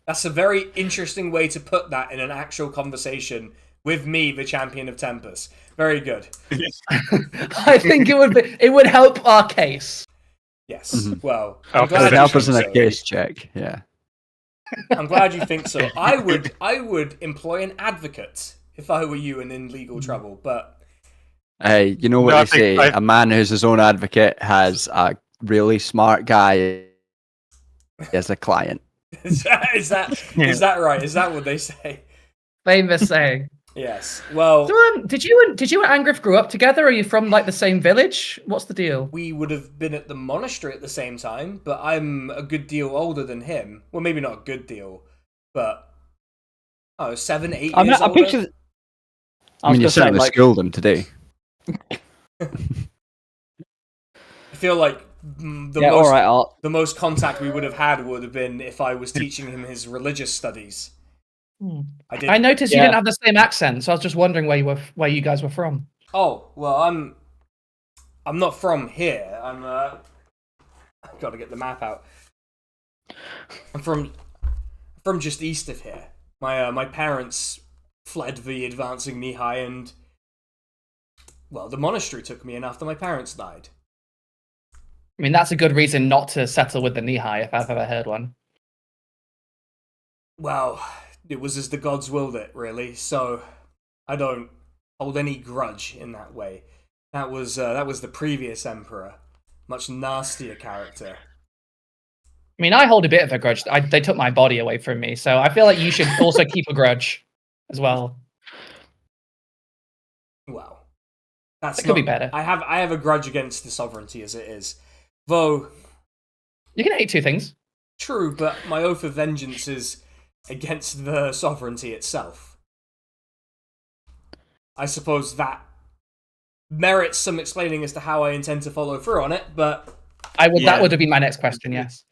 That's a very interesting way to put that in an actual conversation with me, the Champion of Tempus. Very good. I think it would help our case. Yes. Well, Oh, I'm glad you help us in think a so. case check. Yeah. I'm glad you think so. I would employ an advocate if I were you and in legal trouble, but Hey, you know what No, I they say? think A man who's his own advocate has a really smart guy as a client. Is that right? Is that what they say? Famous saying. Yes. Well, So, did you and Angriff grow up together? Are you from like the same village? What's the deal? we would have been at the monastery at the same time, but I'm a good deal older than him. Well, maybe not a good deal, but 7, 8 years I mean, I older. picture. I mean, you was gonna say, certainly like, schooled him today. I feel like the yeah, all right, Art. most contact we would have had would have been if I was teaching him his religious studies. I noticed you Yeah. didn't have the same accent, so I was just wondering where you guys were from. Oh well, I'm not from here. I've got to get the map out. I'm from just east of here. My parents fled the advancing Nihai, and well, the monastery took me in after my parents died. I mean, that's a good reason not to settle with the Nihai, if I've ever heard one. Well, it was as the gods willed it, really. So I don't hold any grudge in that way. That was the previous emperor, much nastier character. I mean, I hold a bit of a grudge. They took my body away from me, so I feel like you should also keep a grudge as well. Well, that could be better. I have a grudge against the sovereignty as it is, though. You can hate two things. True, but my oath of vengeance is against the sovereignty itself. I suppose that merits some explaining as to how I intend to follow through on it, but That would have been my next question. Yes.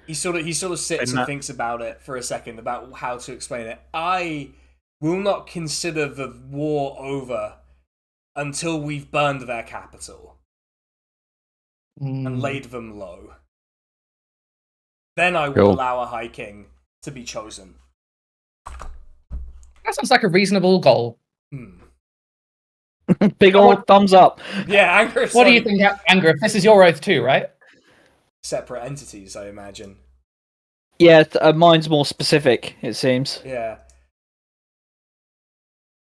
He sort of sits and thinks about it for a second about how to explain it. I will not consider the war over until we've burned their capital and laid them low. Then I will allow a High King to be chosen. That sounds like a reasonable goal. Big old thumbs up. Yeah, Angriff. What do you think, Angriff? This is your oath too, right? Separate entities, I imagine. Yeah, mine's more specific, it seems. Yeah.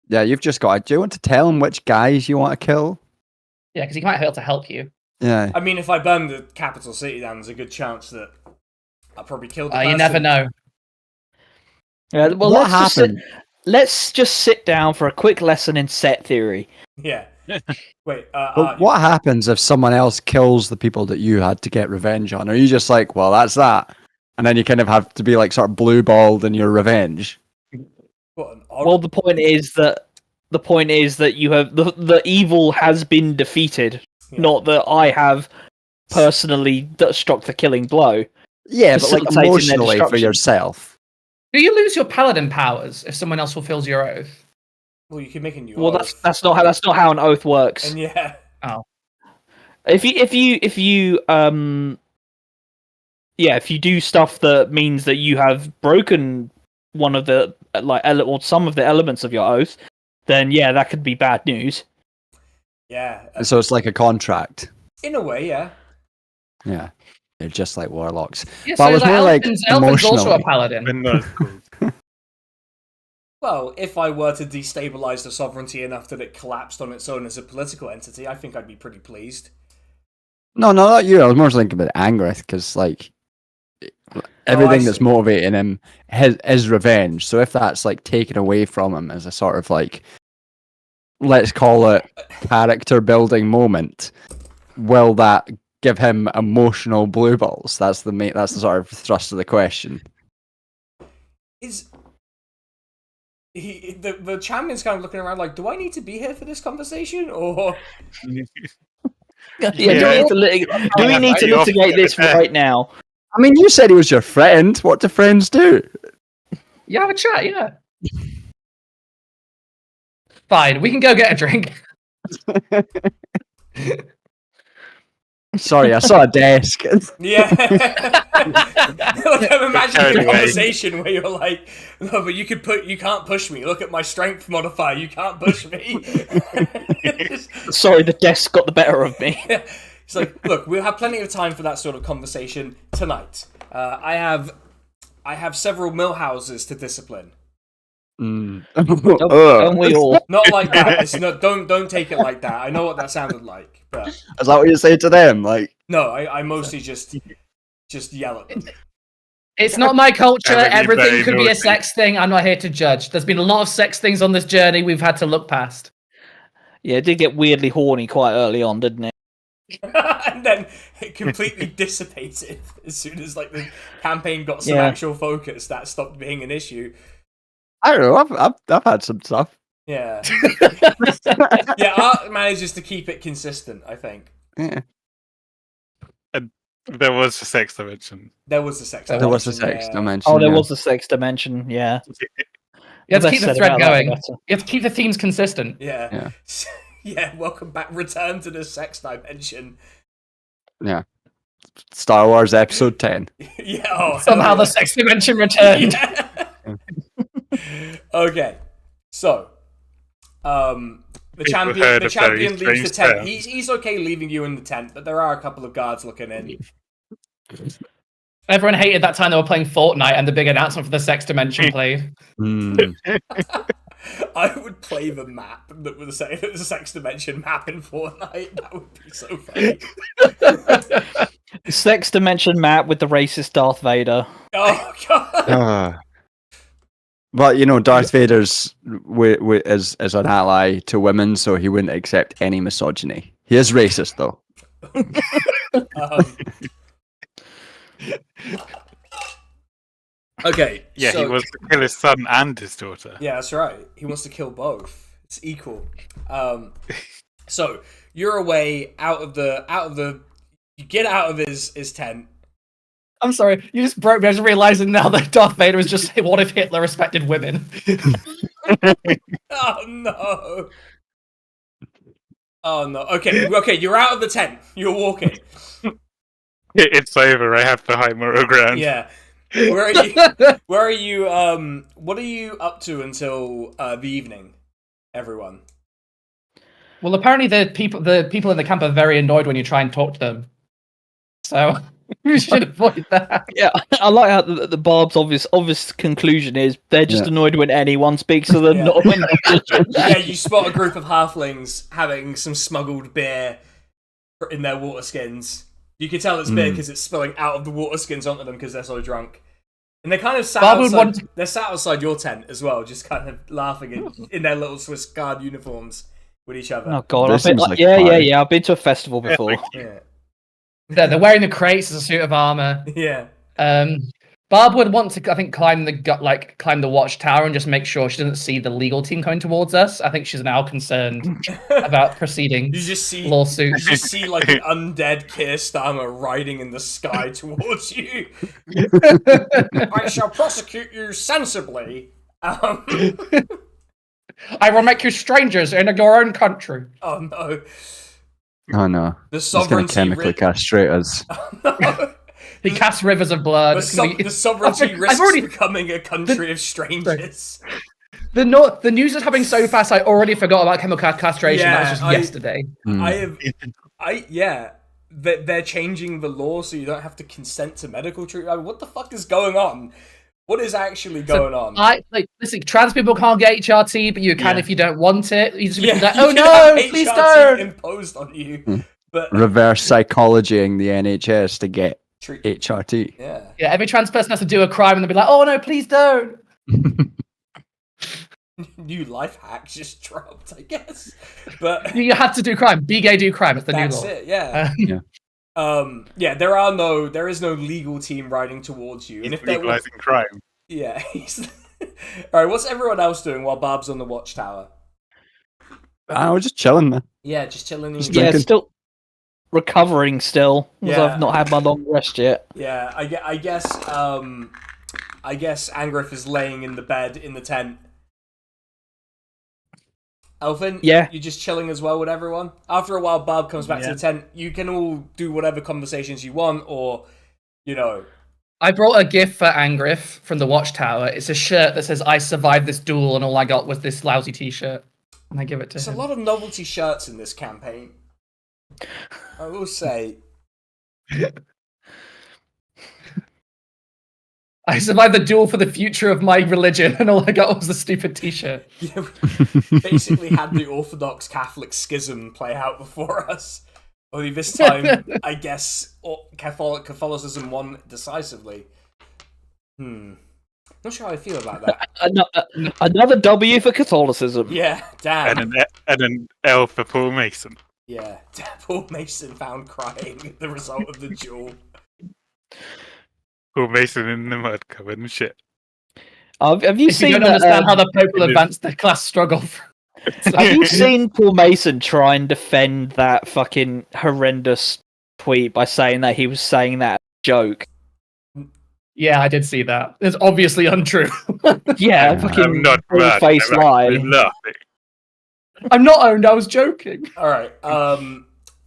Yeah, you've just got. Do you want to tell him which guys you want to kill? Yeah, because he might be able to help you. Yeah. I mean, if I burn the capital city down, there's a good chance that I'll probably kill the person. You never know. Yeah, well, What happened? Let's just sit down for a quick lesson in set theory. Yeah. Wait. But what happens if someone else kills the people that you had to get revenge on? Are you just like, well, that's that, and then you kind of have to be like sort of blue-balled in your revenge? Well, the point is that you have the evil has been defeated, not that I have personally struck the killing blow. Yeah, but like Facilitating their emotionally for destruction. yourself. Do you lose your paladin powers if someone else fulfills your oath? Well, you can make a new Well, oath. that's not how an oath works. And yeah. Oh. If you do stuff that means that you have broken one of the or some of the elements of your oath, then yeah, that could be bad news. Yeah. So it's like a contract. In a way, yeah. Yeah. They're just like warlocks. Yeah, But I was more like Elfin's also a emotionally. paladin. Well, if I were to destabilize the sovereignty enough that it collapsed on its own as a political entity, I think I'd be pretty pleased. No, not you. I was more thinking about Angriff because like everything that's see. motivating him is revenge. So if that's like taken away from him as a sort of like, let's call it character building moment, will that give him emotional blue balls? That's the sort of thrust of the question. The champion's kind of looking around like, do I need to be here for this conversation, or Do we need to litigate this right now? I mean, you said he was your friend. What do friends do? Yeah, have a chat, yeah. Fine, we can go get a drink. Sorry, I saw a desk. yeah? Like, I'm imagining a conversation where you're like, no, but you can't push me. Look at my strength modifier. You can't push me. Sorry, the desk got the better of me. It's like, look, we'll have plenty of time for that sort of conversation tonight. I have several mill houses to discipline. Don't we all? Not like that. It's not. Don't take it like that. I know what that sounded like, but Is that what you say to them? Like, no, I mostly just yell at them. It's not my culture. Emily, Everything very could be a naughty. sex thing. I'm not here to judge. There's been a lot of sex things on this journey we've had to look past. Yeah, it did get weirdly horny quite early on, didn't it? And then it completely dissipated as soon as like the campaign got some Yeah. actual focus. That stopped being an issue. I don't know. I've had some stuff. Yeah, yeah. Art manages to keep it consistent. I think Yeah. There was a sex dimension. there was the sex. There was a dimension, sex yeah. dimension. Oh, there yeah. was the sex dimension. Yeah. You have to The keep the less said thread about that, the going. better. You have to keep the themes consistent. Yeah. Yeah. Welcome back. Return to the sex dimension. Yeah. Star Wars Episode 10. Yeah. Oh, Somehow hell the sex dimension returned. yeah. Okay. So, the People champion heard a very leaves the strange tent. sound. He's okay leaving you in the tent, but there are a couple of guards looking in. Everyone hated that time they were playing Fortnite and the big announcement for the sex dimension played. I would play the map that was the sex dimension map in Fortnite. That would be so funny. Sex dimension map with the racist Darth Vader. Oh god. But you know, Darth Vader's is an ally to women, so he wouldn't accept any misogyny. He is racist, though. Okay. Yeah, so, he wants to kill his son and his daughter. Yeah, that's right. He wants to kill both. It's equal. So you're away out of the. You get out of his tent. I'm sorry, you just broke me. I just realizing now that Darth Vader is just what if Hitler respected women? Oh no. Oh no. Okay. You're out of the tent. You're walking. It's over. I have the high moral ground. Yeah. Where are you? Where are you? What are you up to until the evening, everyone? Well, apparently the people in the camp are very annoyed when you try and talk to them. So we should avoid that. Yeah, I like how the Barb's obvious conclusion is they're just annoyed when anyone speaks to them, Yeah. not when. Yeah, you spot a group of halflings having some smuggled beer in their water skins. You can tell it's beer because it's spilling out of the water skins onto them because they're so drunk. And they're kind of sat outside, they're sat outside your tent as well, just kind of laughing in their little Swiss Guard uniforms with each other. Oh god, This I've been, seems like yeah, a party. I've been to a festival before. Yeah. They're wearing the crates as a suit of armor. Yeah. Barb would want to, I think, climb the watchtower and just make sure she doesn't see the legal team coming towards us. I think she's now concerned about proceedings. You just see lawsuits. You just see like an undead Keir Starmer riding in the sky towards you. I shall prosecute you sensibly. I will make you strangers in your own country. Oh no. Oh no. The He's going sovereignty to chemically castrate us. No. He casts rivers of blood. The sovereignty I've risks already- becoming a country of strangers. The news is happening so fast. I already forgot about chemical castration. Yeah, that was just yesterday. They're changing the law so you don't have to consent to medical treatment. I mean, what the fuck is going on? What is actually going on? Listen, trans people can't get HRT, but you can if you don't want it. You just be like, you oh can no, have please HRT don't. imposed on you. But Reverse psychologying the NHS to get treat- HRT. yeah. Yeah, every trans person has to do a crime and they'll be like, oh no, please don't. New life hack just dropped, I guess. But You have to do crime. Be gay, do crime. It's the new that's law. it, yeah. There is no legal team riding towards you. And He's if there was, legalizing crime. yeah. Alright, what's everyone else doing while Barb's on the watchtower? I was just chilling, man. Yeah, just chilling. Just Yeah, drinking. still recovering still, because Yeah. I've not had my long rest yet. Yeah, I guess Angriff is laying in the bed in the tent. Elfin, Yeah. you're just chilling as well with everyone. After a while, Barb comes back to the tent. You can all do whatever conversations you want, or I brought a gift for Angriff from the Watchtower. It's a shirt that says, I survived this duel and all I got was this lousy t-shirt. And I give it to there's a him. lot of novelty shirts in this campaign. I will say. I survived the duel for the future of my religion, and all I got was the stupid T-shirt. Yeah, we basically had the Orthodox Catholic schism play out before us. Only this time, I guess, Catholicism won decisively. Not sure how I feel about that. Another W for Catholicism. Yeah, damn. And an L for Paul Mason. Yeah, Paul Mason found crying at the result of the duel. Paul Mason in the mud covered in shit. Have you If seen you don't understand how the Pope will advance the class struggle. Have you seen Paul Mason try and defend that fucking horrendous tweet by saying that he was saying that as a joke? Yeah, I did see that. It's obviously untrue. Yeah, I'm fucking not mad. face I'm lie. actually laughing. I'm not owned, I was joking. Alright,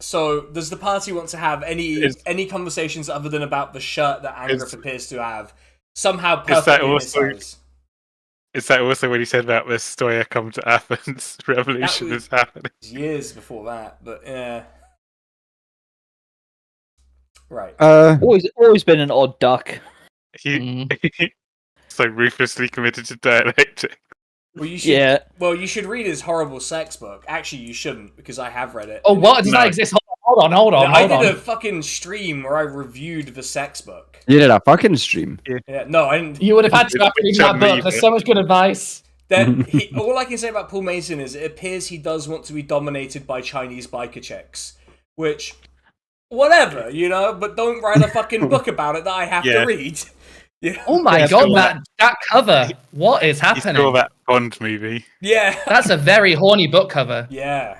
so does the party want to have any conversations other than about the shirt that Angriff appears to have somehow perfectly in his size? Is that also what he said about the Stoia come to Athens revolution is happening? Years before that, but yeah. Right. Always been an odd duck. He so ruthlessly committed to dialectic. Well, you should, Yeah. Well, you should read his horrible sex book. Actually, you shouldn't, because I have read it. Oh, what? Does that exist? Hold on. I did a fucking stream where I reviewed the sex book. You did a fucking stream. Yeah, no, I didn't. You would have had to after reading that book. There's so much good advice. All I can say about Paul Mason is it appears he does want to be dominated by Chinese biker chicks. Which, whatever, but don't write a fucking book about it that I have to read. Yeah. Oh my god, that cover. What is happening? You saw that Bond movie. Yeah. That's a very horny book cover. Yeah.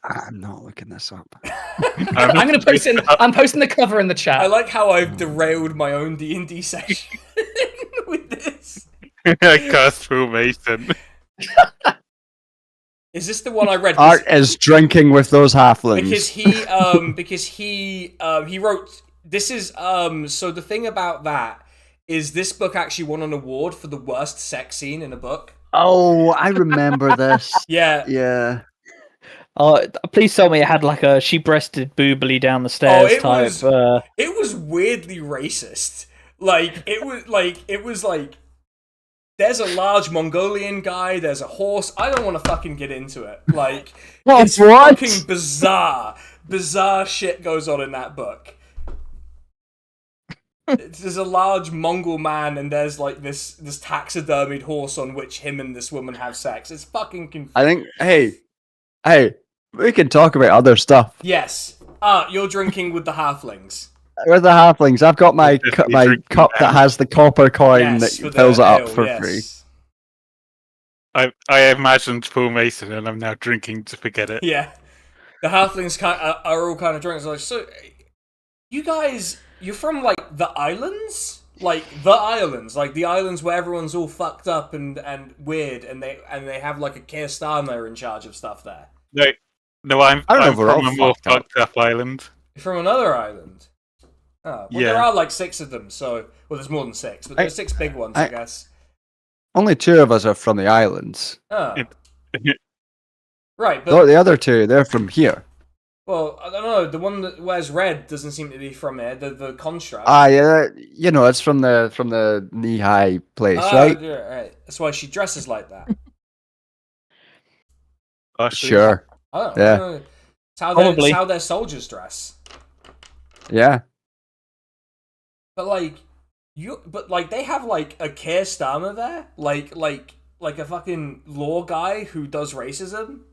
I'm not looking this up. I'm gonna post it. I'm posting the cover in the chat. I like how I've derailed my own D&D session with this. I cast Paul Mason. Is this the one I read? Art is drinking with those halflings. Because he wrote, this is, so the thing about that is this book actually won an award for the worst sex scene in a book. Oh, I remember this. Yeah. Yeah. Please tell me it had like a she breasted boobily down the stairs type. It was weirdly racist. It was like there's a large Mongolian guy, there's a horse. I don't want to fucking get into it. It's fucking bizarre. Bizarre shit goes on in that book. There's a large Mongol man, and there's like this taxidermied horse on which him and this woman have sex. It's fucking confusing. I think. Hey, we can talk about other stuff. Yes. You're drinking with the halflings. With the halflings, I've got my cup that has the copper coin that fills it up for free. I imagined Paul Mason, and I'm now drinking to forget it. Yeah, the halflings are all kind of drunk. So, you guys. You're from, the islands? The islands where everyone's all fucked up and weird, and they have, a Keir Starmer in charge of stuff there. No, I'm from a more fucked up island. You're from another island? Oh, well, there are, 6 of them, so... Well, there's more than 6, but there's 6 big ones, I guess. Only 2 of us are from the islands. Oh. Right, but... The other 2, they're from here. Well, I don't know. The one that wears red doesn't seem to be from here. The construct. Yeah, it's from the knee-high place, right? Yeah, right. That's why she dresses like that. Sure. Oh, yeah. It's how their soldiers dress. Yeah. But they have a Keir Starmer there, like a fucking law guy who does racism.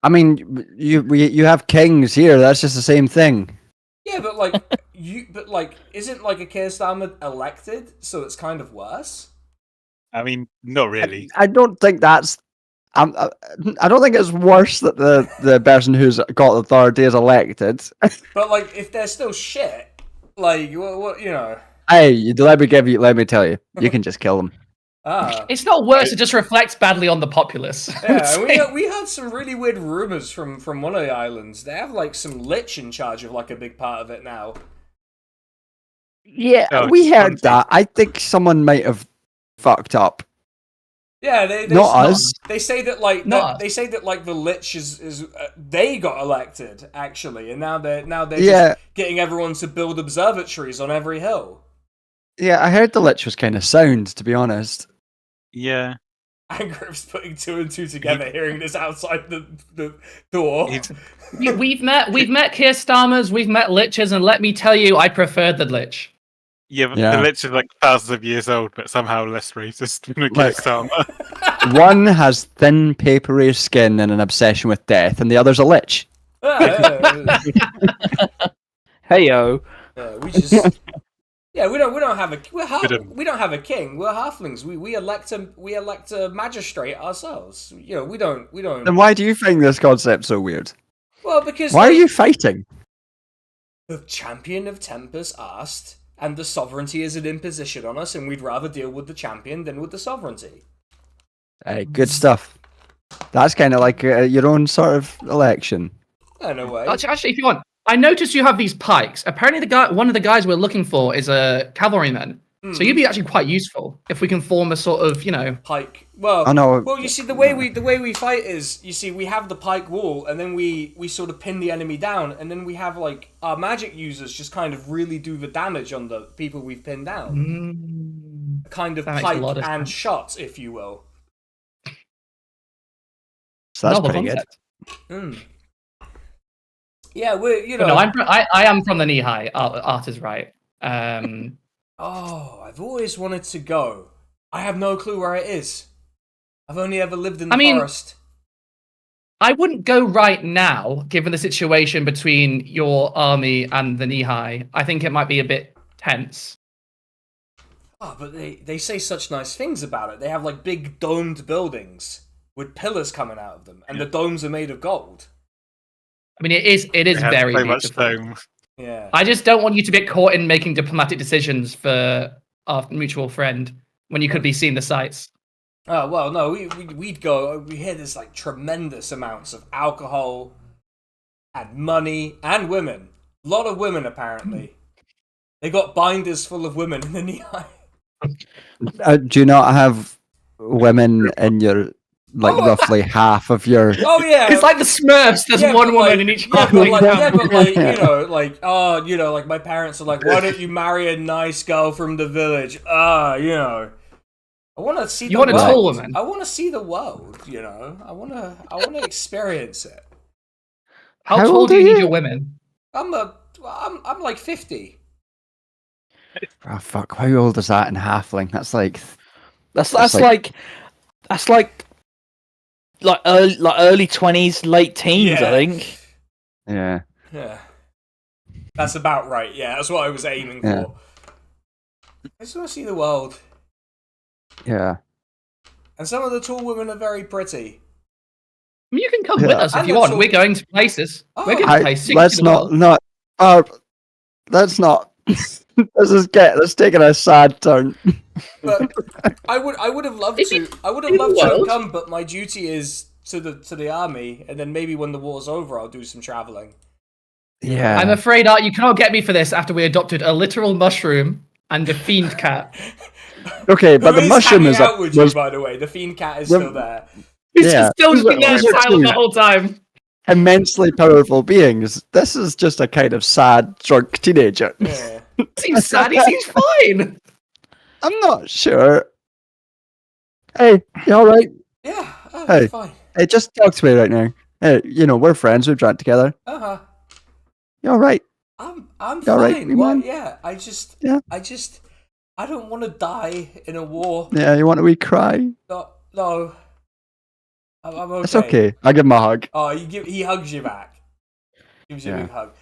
I mean, you have kings here. That's just the same thing. Yeah, but isn't a Keir Starmer elected? So it's kind of worse. I mean, not really. I don't think that's. I don't think it's worse that the person who's got authority is elected. But if they're still shit, what Hey, let me tell you, you can just kill them. It's not worse. It just reflects badly on the populace. Yeah, we had some really weird rumors from one of the islands. They have some lich in charge of a big part of it now. Yeah, we heard that. I think someone might have fucked up. Yeah, they not us. They say that the lich is they got elected actually, and now they're just getting everyone to build observatories on every hill. Yeah, I heard the Lich was kind of sound, to be honest. Yeah. Angriff's putting 2 and 2 together, hearing this outside the door. We've met Keir Starmers, we've met Liches, and let me tell you, I prefer the Lich. Yeah, but the Lich is like thousands of years old, but somehow less racist than a Like- Kickstarter. One has thin, papery skin and an obsession with death, and the other's a Lich. Heyo. We just we don't have a we don't have a king. We're halflings. We elect a magistrate ourselves. You know, we don't. Then why do you find this concept so weird? Well, because Why are you fighting? the champion of Tempus asked, and the sovereignty is an imposition on us, and we'd rather deal with the champion than with the sovereignty. Hey, good stuff. That's kind of like your own sort of election. In a way. Actually, if you want, I noticed you have these pikes. Apparently, one of the guys we're looking for is a cavalryman. So you'd be actually quite useful if we can form a sort of, Pike. Well, I know. Well, you see, the way we fight is, you see, we have the pike wall, and then we sort of pin the enemy down, and then we have like our magic users just kind of really do the damage on the people we've pinned down. Kind of That makes a pike lot of and sense. shot, if you will. So that's Novel pretty concept. Yeah, we're But no, I am from the knee high. Art is right. Oh, I've always wanted to go. I have no clue where it is. I've only ever lived in the forest. I wouldn't go right now, given the situation between your army and the knee high. I think it might be a bit tense. Oh, but they say such nice things about it. They have like big domed buildings with pillars coming out of them, and the domes are made of gold. I mean, it is very so much beautiful. dome. Yeah. I just don't want you to get caught in making diplomatic decisions for our mutual friend when you could be seeing the sights. Oh, well, no, we'd go. We hear there's like tremendous amounts of alcohol and money and women. A lot of women, apparently. They got binders full of women in the knee high. Do you not have women in your, roughly half of your... Oh, yeah. It's like the Smurfs. There's one woman in each Yeah, halfling but like my parents are like, why don't you marry a nice girl from the village? I want to see. You want a tall woman? I want to see the world. I want to experience it. How How tall old do are you need you? your women? I'm like 50. Oh, fuck. How old is that in halfling? That's like... That's like- early 20s, late teens, Yeah. I think. Yeah. Yeah, that's about right. Yeah, that's what I was aiming Yeah. for. I just want to see the world, Yeah. and some of the tall women are very pretty. I mean, you can come Yeah. with us if And you that's want. all- We're going to places. Oh. We're going to places. Let's not... Let's not... Let's take it a sad turn. But I would have loved If to. it- I would have in the loved to have world- come, but my duty is to the army, and then maybe when the war's over, I'll do some traveling. Yeah. I'm afraid, Art, you cannot get me for this after we adopted a literal mushroom and a fiend cat. Okay, but Who the mushroom hanging is... out with you, by the way. The fiend cat is still there. He's Yeah. just still been there These are silent two the whole time. immensely powerful beings. This is just a kind of sad, drunk teenager. Yeah. Seems sad. He seems fine. I'm not sure. Hey, you alright? Yeah. Hey. Fine. Hey, just talk to me right now. Hey, we're friends, we've drank together. You alright? I'm You fine. alright, me What? man? Yeah. Yeah. I don't want to die in a war. Yeah, you want a wee cry? No. I'm okay. It's okay. I'll give him a hug. Oh, he hugs you back. Gives you a Yeah. big hug.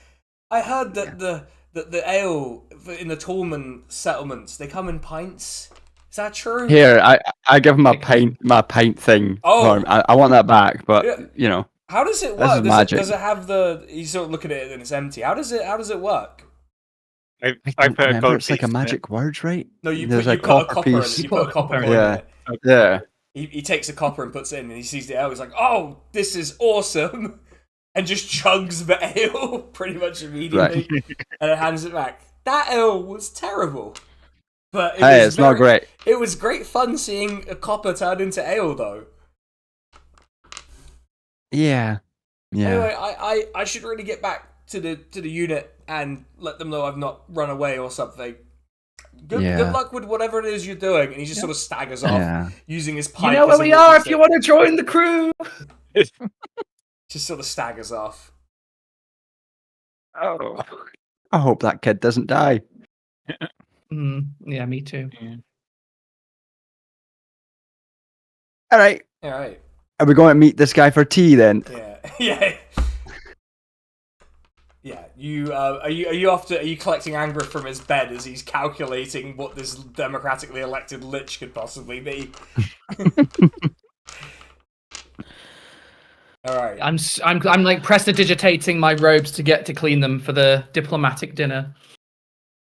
I heard that the ale in the Tallman settlements, they come in pints. Is that true? Here, I give him my pint thing. Oh. for him. I want that back, but Yeah. How does it This is work? magic. Does it have the? You sort of look at it and it's empty. How does it work? I don't put a remember. gold It's like piece a in it. magic word, right? No, you There's put a a copper copper in it. piece. You put a copper coin Yeah. in it. Yeah. He takes a copper and puts it in, and he sees the ale. He's like, "Oh, this is awesome," and just chugs the ale pretty much immediately, and then hands it back. That ale was terrible, but Hey, it's not great. It was great fun seeing a copper turn into ale, though. Yeah. Yeah. Anyway, I should really get back to the unit and let them know I've not run away or something. good luck with whatever it is you're doing. And he just sort of staggers off using his pipe. You know where we are if you want to join the crew. Just sort of staggers off. Oh, I hope that kid doesn't die. Yeah, me too. Yeah. All right. Are we going to meet this guy for tea then? Yeah. Yeah. You are you collecting Angriff from his bed as he's calculating what this democratically elected lich could possibly be? All right. I'm like prestidigitating my robes to get to clean them for the diplomatic dinner.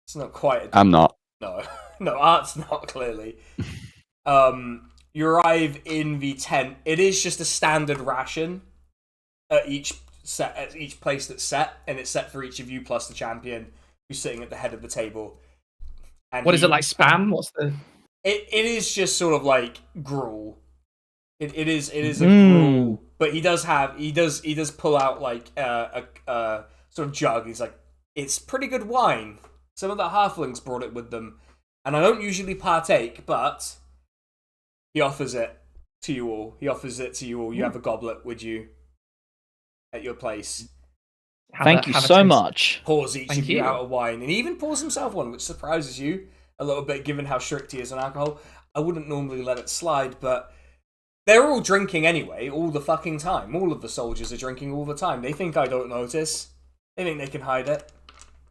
It's not quite. I'm not. No, Art's not clearly. You arrive in the tent. It is just a standard ration at each place that's set, and it's set for each of you plus the champion who's sitting at the head of the table. And what is it like? Spam? What's the? It is just sort of like gruel. It is a gruel, but he does pull out like a sort of jug. He's like, it's pretty good wine. Some of the halflings brought it with them, and I don't usually partake, but he offers it to you all. You have a goblet with you at your place. Thank you so much. Pours each of you out a wine, and he even pours himself one, which surprises you a little bit, given how strict he is on alcohol. I wouldn't normally let it slide, but they're all drinking anyway, all the fucking time. All of the soldiers are drinking all the time. They think I don't notice. They think they can hide it.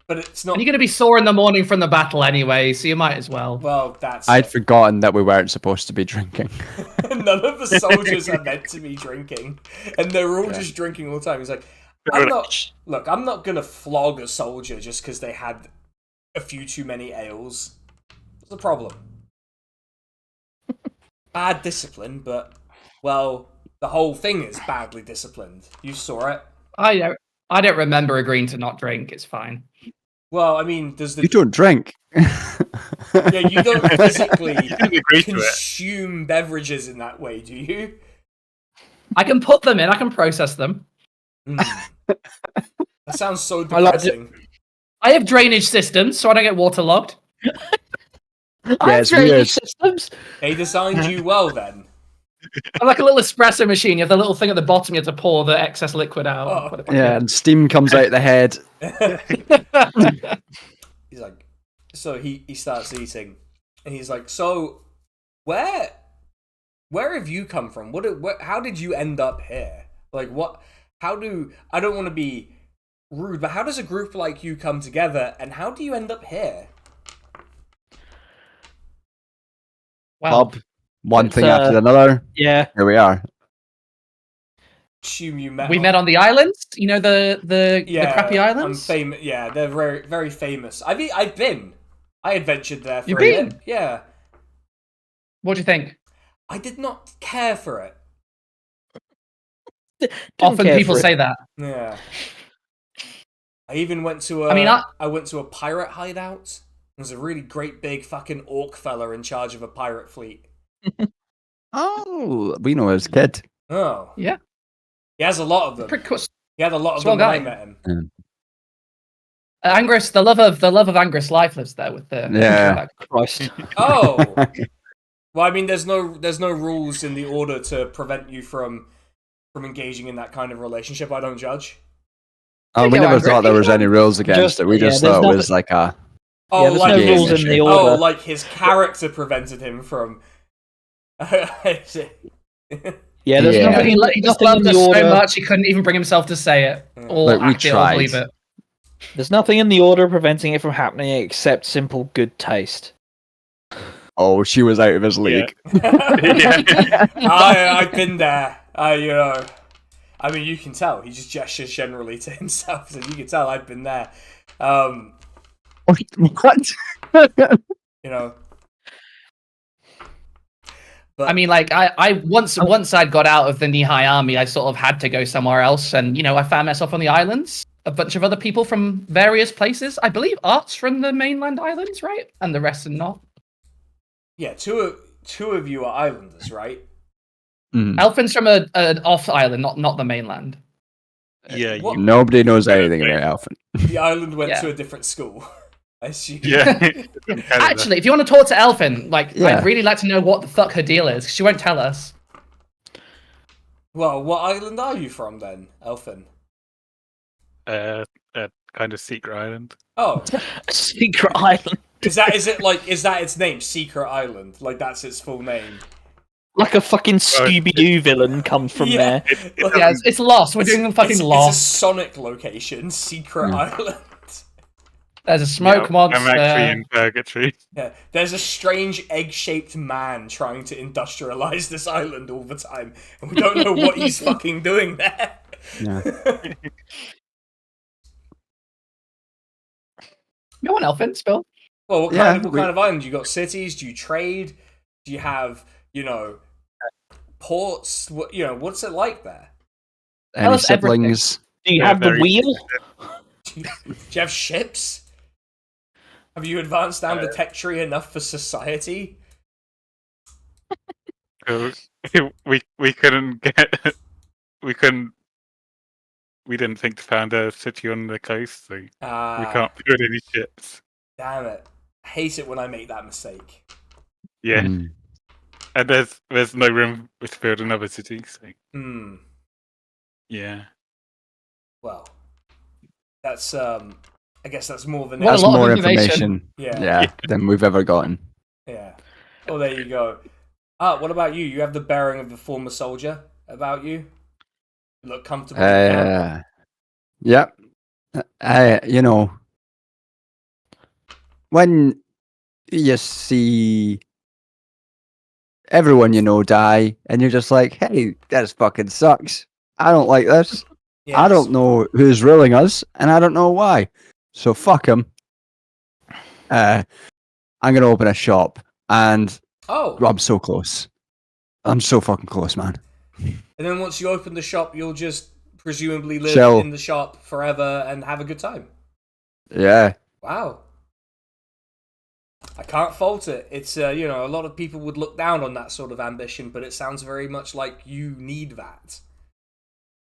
But it's not. And you're going to be sore in the morning from the battle anyway, so you might as well. Well, that's. I'd forgotten that we weren't supposed to be drinking. None of the soldiers are meant to be drinking, and they're all just drinking all the time. He's like, I'm not going to flog a soldier just because they had a few too many ales. What's the problem? Bad discipline, but, well, the whole thing is badly disciplined. You saw it. I don't remember agreeing to not drink. It's fine. Well, I mean, You don't drink. Yeah, you don't physically consume beverages in that way, do you? I can put them in. I can process them. That sounds so depressing. I have drainage systems, so I don't get waterlogged. I have drainage systems. They designed you well, then. I'm like a little espresso machine. You have the little thing at the bottom. You have to pour the excess liquid out. Oh. Yeah, and steam comes out the head. He's like, so he starts eating, and he's like, so where have you come from? How did you end up here? Like, what? I don't want to be rude, but how does a group like you come together, and how do you end up here? Well, one thing after another. Yeah. Here we are. Assume you met. We met on the islands. You know the crappy islands. Yeah, they're very very famous. I've been. I adventured there for You've a been? bit. Yeah. What do you think? I did not care for it. Often people say that. Yeah. I even went to I went to a pirate hideout. There's a really great big fucking orc fella in charge of a pirate fleet. Oh, we know his kid. Oh. Yeah. He has a lot of them. He had a lot of them when I met him. Angriff, the love of Angriff's life lives there with the Christ. Oh. Well, I mean, there's no rules in the order to prevent you from engaging in that kind of relationship. I don't judge. Oh, we never thought there was any rules against it. We just thought it was like a. Oh, there's no rules in the order. Oh, like his character prevented him from. Yeah, there's nothing. He just loved us so much he couldn't even bring himself to say it or act it or believe it. There's nothing in the order preventing it from happening except simple good taste. Oh, she was out of his league. Yeah. I've been there. I mean, you can tell. He just gestures generally to himself, so you can tell I've been there. What? You know. But, I mean, like, I once I'd got out of the Nihai army, I sort of had to go somewhere else, and I found myself on the islands. A bunch of other people from various places. I believe Art's from the mainland islands, right? And the rest are not. Yeah, two of you are islanders, right? Mm. Elfin's from an off island, not the mainland. Yeah, nobody knows anything about Elfin. The island went to a different school. I assume. Yeah. Actually, if you want to talk to Elfin, Yeah. I'd really like to know what the fuck her deal is. 'Cause she won't tell us. Well, what island are you from then, Elfin? a kind of secret island. Oh, Secret island. is that its name? Secret Island? Like that's its full name? Like a fucking Scooby-Doo villain comes from there. Yeah, it's Lost. We're doing fucking It's a Lost. Sonic location, Secret Island. There's a smoke monster. I'm actually in purgatory. Yeah, there's a strange egg-shaped man trying to industrialize this island all the time, and we don't know what he's fucking doing there. Yeah. Go on, Elfin, spill. Well, what kind of island? You got cities? Do you trade? Do you have, ports? What's it like there? Any siblings? Do you have the wheel? Do you have ships? Have you advanced down the tech tree enough for society? We couldn't get. We didn't think to found a city on the coast, so we can't build any ships. Damn it! I hate it when I make that mistake. Yeah, and there's no room to build another city. So. Yeah. Well, that's I guess that's more than That's more information. Yeah. Than we've ever gotten. Yeah. Well, there you go. What about you? You have the bearing of the former soldier about you. You look comfortable. Yep. When you see everyone die, and you're just like, hey, this fucking sucks. I don't like this. Yes. I don't know who's ruling us, and I don't know why. So fuck him. I'm gonna open a shop, and I'm so close. I'm so fucking close, man. And then once you open the shop, you'll just presumably live in the shop forever and have a good time. Yeah. Wow. I can't fault it. It's a lot of people would look down on that sort of ambition, but it sounds very much like you need that.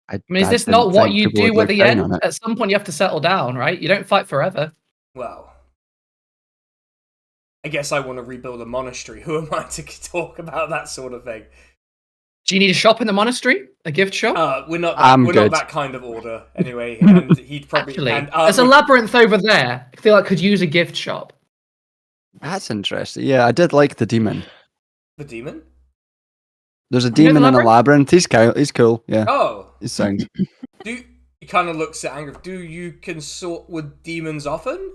I mean, is this not what you do at the end? At some point, you have to settle down, right? You don't fight forever. Well, I guess I want to rebuild a monastery. Who am I to talk about that sort of thing? Do you need a shop in the monastery? A gift shop? We're not that kind of order, anyway. And he'd probably... there's a labyrinth over there. I feel like could use a gift shop. That's interesting. Yeah, I did like the demon. The demon? There's a demon in a labyrinth. He's cool. Yeah. Oh. He sounds. He kind of looks at Angriff. Do you consort with demons often?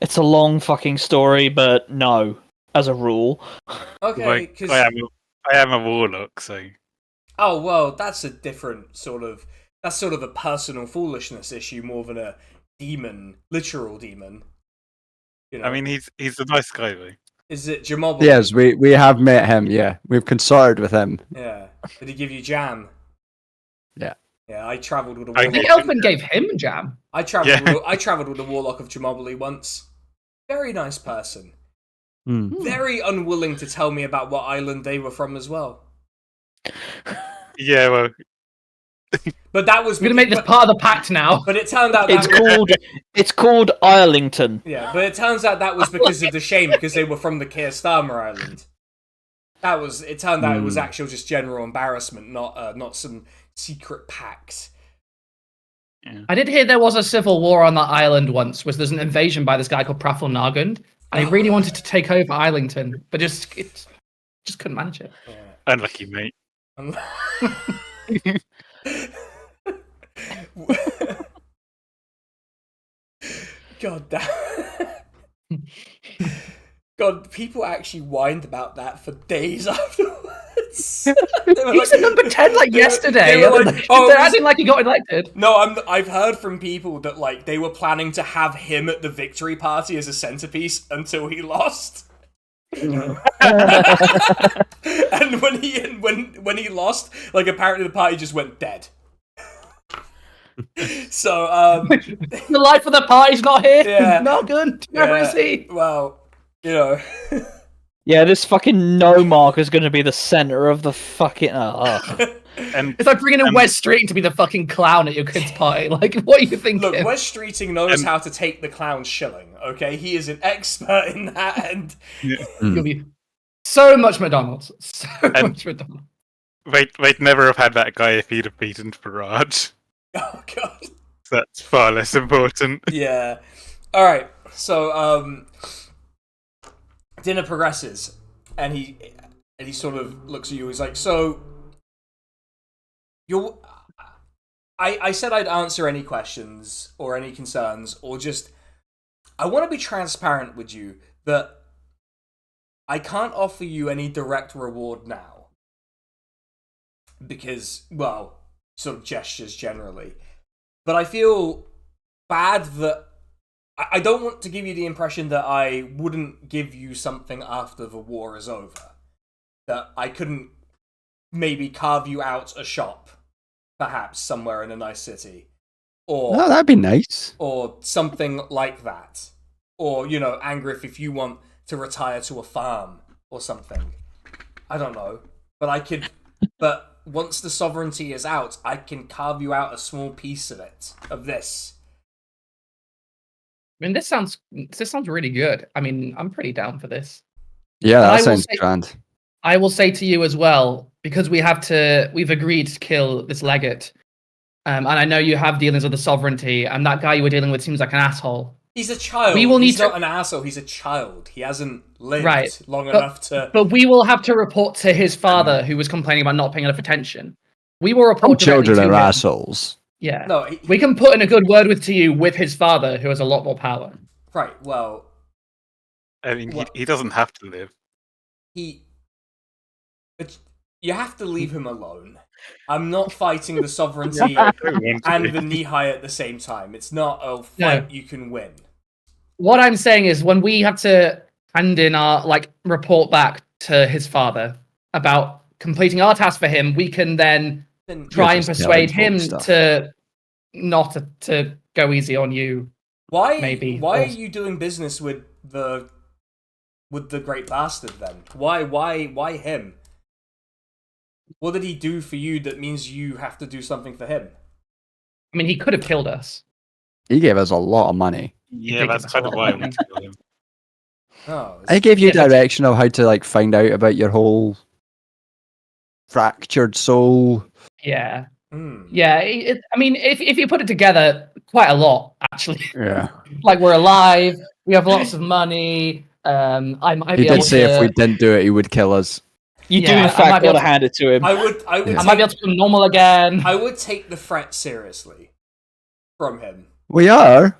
It's a long fucking story, but no, as a rule. Okay, because I am a warlock, so. Oh well, that's a different sort of. That's sort of a personal foolishness issue more than a demon, literal demon. I mean, he's a nice guy, though. Is it Jamob? Yes, we have met him. Yeah, we've consorted with him. Yeah. Did he give you jam? Yeah. Yeah, I travelled with a warlock. I think Elfin gave him jam. I travelled with a warlock of Jamobbly once. Very nice person. Very unwilling to tell me about what island they were from as well. Yeah, well. But that was... We're going to make this part of the pact now. But it turned out it's called Islington. Yeah, but it turns out that was because of the shame, because they were from the Keir-Starmer Island. It turned out it was actual just general embarrassment, not some secret pact. Yeah. I did hear there was a civil war on that island once, was there's an invasion by this guy called Praful Nargund, and he really wanted to take over Islington, but just couldn't manage it. Yeah. Unlucky, mate. God damn. God, people actually whined about that for days afterwards. He's at number 10 yesterday. They're acting like he got elected. No, I've heard from people that they were planning to have him at the victory party as a centerpiece until he lost. And when he lost, apparently the party just went dead. So the life of the party's not here. Yeah. Not good. Where is he? Well, Yeah, this fucking no mark is going to be the center of the fucking. And It's like bringing in Wes Streeting to be the fucking clown at your kid's party. Like, what are you thinking? Look, Wes Streeting knows how to take the clown shilling, okay? He is an expert in that, and... You'll be so much McDonald's. So much McDonald's. They'd never have had that guy if he'd have beaten Faraj. Oh, God. That's far less important. Yeah. Alright, so, dinner progresses, and he sort of looks at you, he's like, so... I said I'd answer any questions or any concerns, or just... I want to be transparent with you that I can't offer you any direct reward now. Because, well, sort of gestures generally. But I feel bad that... I don't want to give you the impression that I wouldn't give you something after the war is over. That I couldn't maybe carve you out a shop, perhaps, somewhere in a nice city. Or Oh, that'd be nice. or something like that. Or, you know, Angriff, if you want to retire to a farm or something. I don't know. But I could... But once the sovereignty is out, I can carve you out a small piece of it. Of this. I mean, this sounds really good. I mean, I'm pretty down for this. Yeah, I that will sounds say- grand. I will say to you as well, because we've agreed to kill this legate, and I know you have dealings with the sovereignty, and that guy you were dealing with seems like an asshole. He's a child. We will He's need not to- an asshole. He's a child. He hasn't lived Right. long enough to... But we will have to report to his father, who was complaining about not paying enough attention. We will Some report directly children to are him. assholes. Yeah. No, We can put in a good word with to you with his father, who has a lot more power. right, well... I mean, What? he doesn't have to live. You have to leave him alone. I'm not fighting the sovereignty I don't want to and be. the Nihai at the same time. It's not a fight you can win. What I'm saying is, when we have to hand in our report back to his father about completing our task for him, we can then Then try and just persuade telling him folk stuff. to not to go easy on you. why maybe. why Or- are you doing business with the great bastard then? Why him? What did he do for you that means you have to do something for him? I mean, he could have killed us. He gave us a lot of money. Yeah, think that's it's kind a of lot why I of want to kill him. Oh, I gave you Yeah, but- direction of how to find out about your whole fractured soul. Yeah, hmm. yeah. I mean, if you put it together, quite a lot actually. Yeah. Like, we're alive, we have lots of money. I might He be able did say to. if we didn't do it, he would kill us. You do, Yeah, I in might fact, be got to able to- hand it to him. I would I take, might be able to become normal again. I would take the threat seriously from him. We are.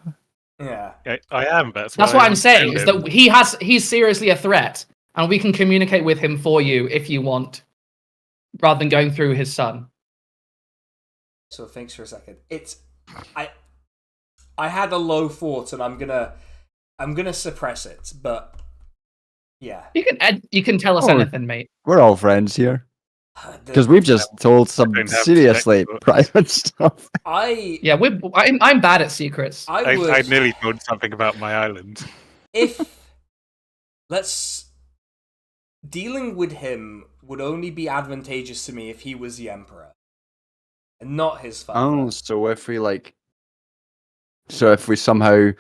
Yeah. I am. That's That's why what I I'm want to saying. kill Is him. that he's seriously a threat, and we can communicate with him for you if you want, rather than going through his son. So thanks for a second. I had a low thought, and I'm gonna suppress it. But yeah, You can tell us Oh. anything, mate. We're all friends here. Because we've just told some don't have seriously to check private stuff. Yeah, I'm bad at secrets. I would. I nearly told something about my island. If dealing with him would only be advantageous to me if he was the emperor and not his father. Oh, so if we somehow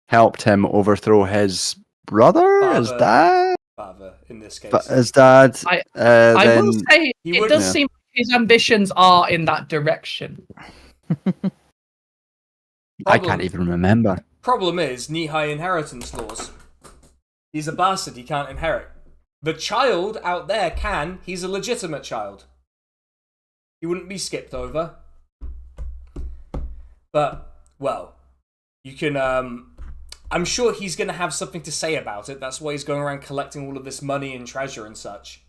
helped him overthrow his brother, his Father. dad, Father in this case. his dad, I then will say He it would- does Yeah. seem his ambitions are in that direction. I can't even remember. Problem is knee-high inheritance laws. He's a bastard. He can't inherit. The child out there can. He's a legitimate child. He wouldn't be skipped over. But well, you can. I'm sure he's going to have something to say about it. That's why he's going around collecting all of this money and treasure and such.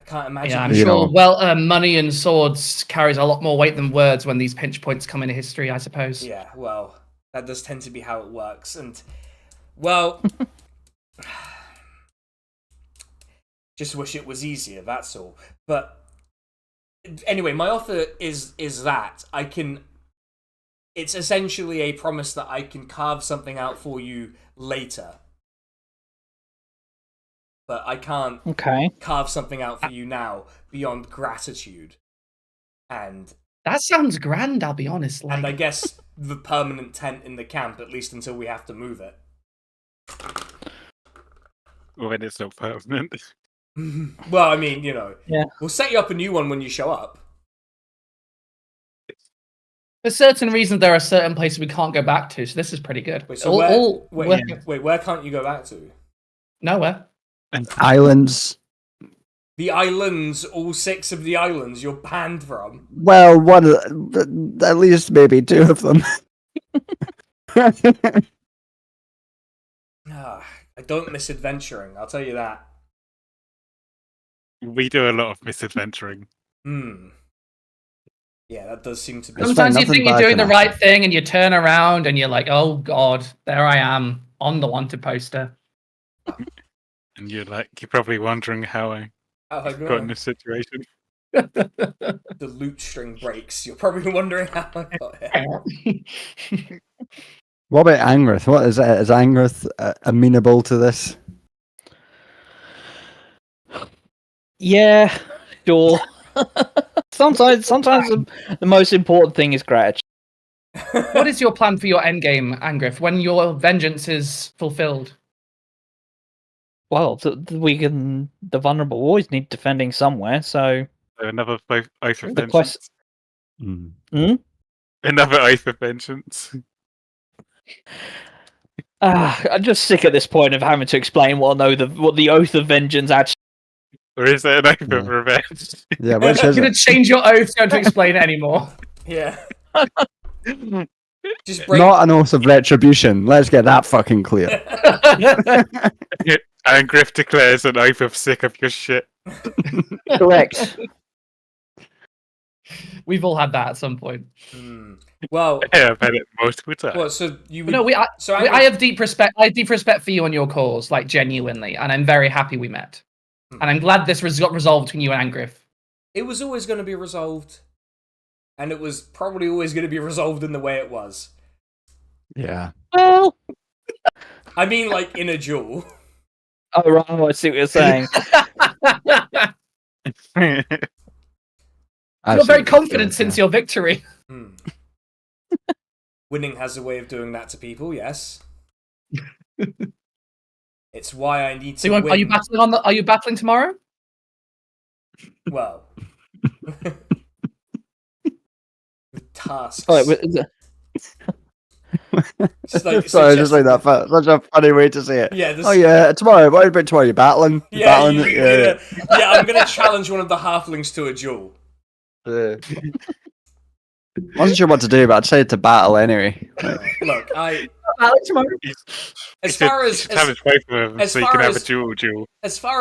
I can't imagine. Yeah, I'm You sure. know. Well, money and swords carries a lot more weight than words when these pinch points come into history, I suppose. Yeah, well, that does tend to be how it works. And, well, just wish it was easier, that's all. But, anyway, my offer is that I can... It's essentially a promise that I can carve something out for you later. But I can't Okay. carve something out for you now beyond gratitude. and that sounds grand. I'll be honest. and I guess the permanent tent in the camp, at least until we have to move it. When it's not permanent. Well, I mean, Yeah. We'll set you up a new one when you show up. For certain reasons, there are certain places we can't go back to, so this is pretty good. Wait, so where can't you go back to? Nowhere. Islands. The islands, all 6 of the islands, you're banned from. Well, at least maybe 2 of them. I don't miss adventuring, I'll tell you that. We do a lot of misadventuring. Yeah, that does seem to be... Sometimes you think you're doing the right thing and you turn around and you're like, oh god, there I am on the wanted poster. And you're probably wondering how I got in this situation. The loot string breaks. You're probably wondering how I got here. What about Angriff? What is it? Is Angriff amenable to this? Yeah, sure. Sometimes the most important thing is gratitude. What is your plan for your endgame, Angriff, when your vengeance is fulfilled? Well, the vulnerable always need defending somewhere, so... Another oath of The vengeance. Another oath of vengeance. I'm just sick at this point of having to explain what the oath of vengeance actually... Or is it an oath of revenge? Yeah, which I'm is going to change your oath, don't to explain it anymore. Yeah. Just Not an oath of retribution. Let's get that fucking clear. Angriff declares an oath of sick of your shit. Correct. We've all had that at some point. Well, yeah, I've had it multiple times. Well, so you would... No, I have deep respect. I have deep respect for you and your cause, like genuinely, and I'm very happy we met. And I'm glad this got resolved between you and Angriff. It was always going to be resolved, and it was probably always going to be resolved in the way it was. Yeah. Well, I mean, like in a duel. Oh, right, I see what you're saying. You're very confident since your victory. Winning has a way of doing that to people, yes. It's why I need to win. Are you battling Are you battling tomorrow? Well, tasks. Just like that. Such a funny way to say it. Yeah. Tomorrow. What about tomorrow? You battling? Yeah, I'm gonna challenge one of the halflings to a duel. I wasn't sure what to do, but I decided to battle anyway. Look, tomorrow. As far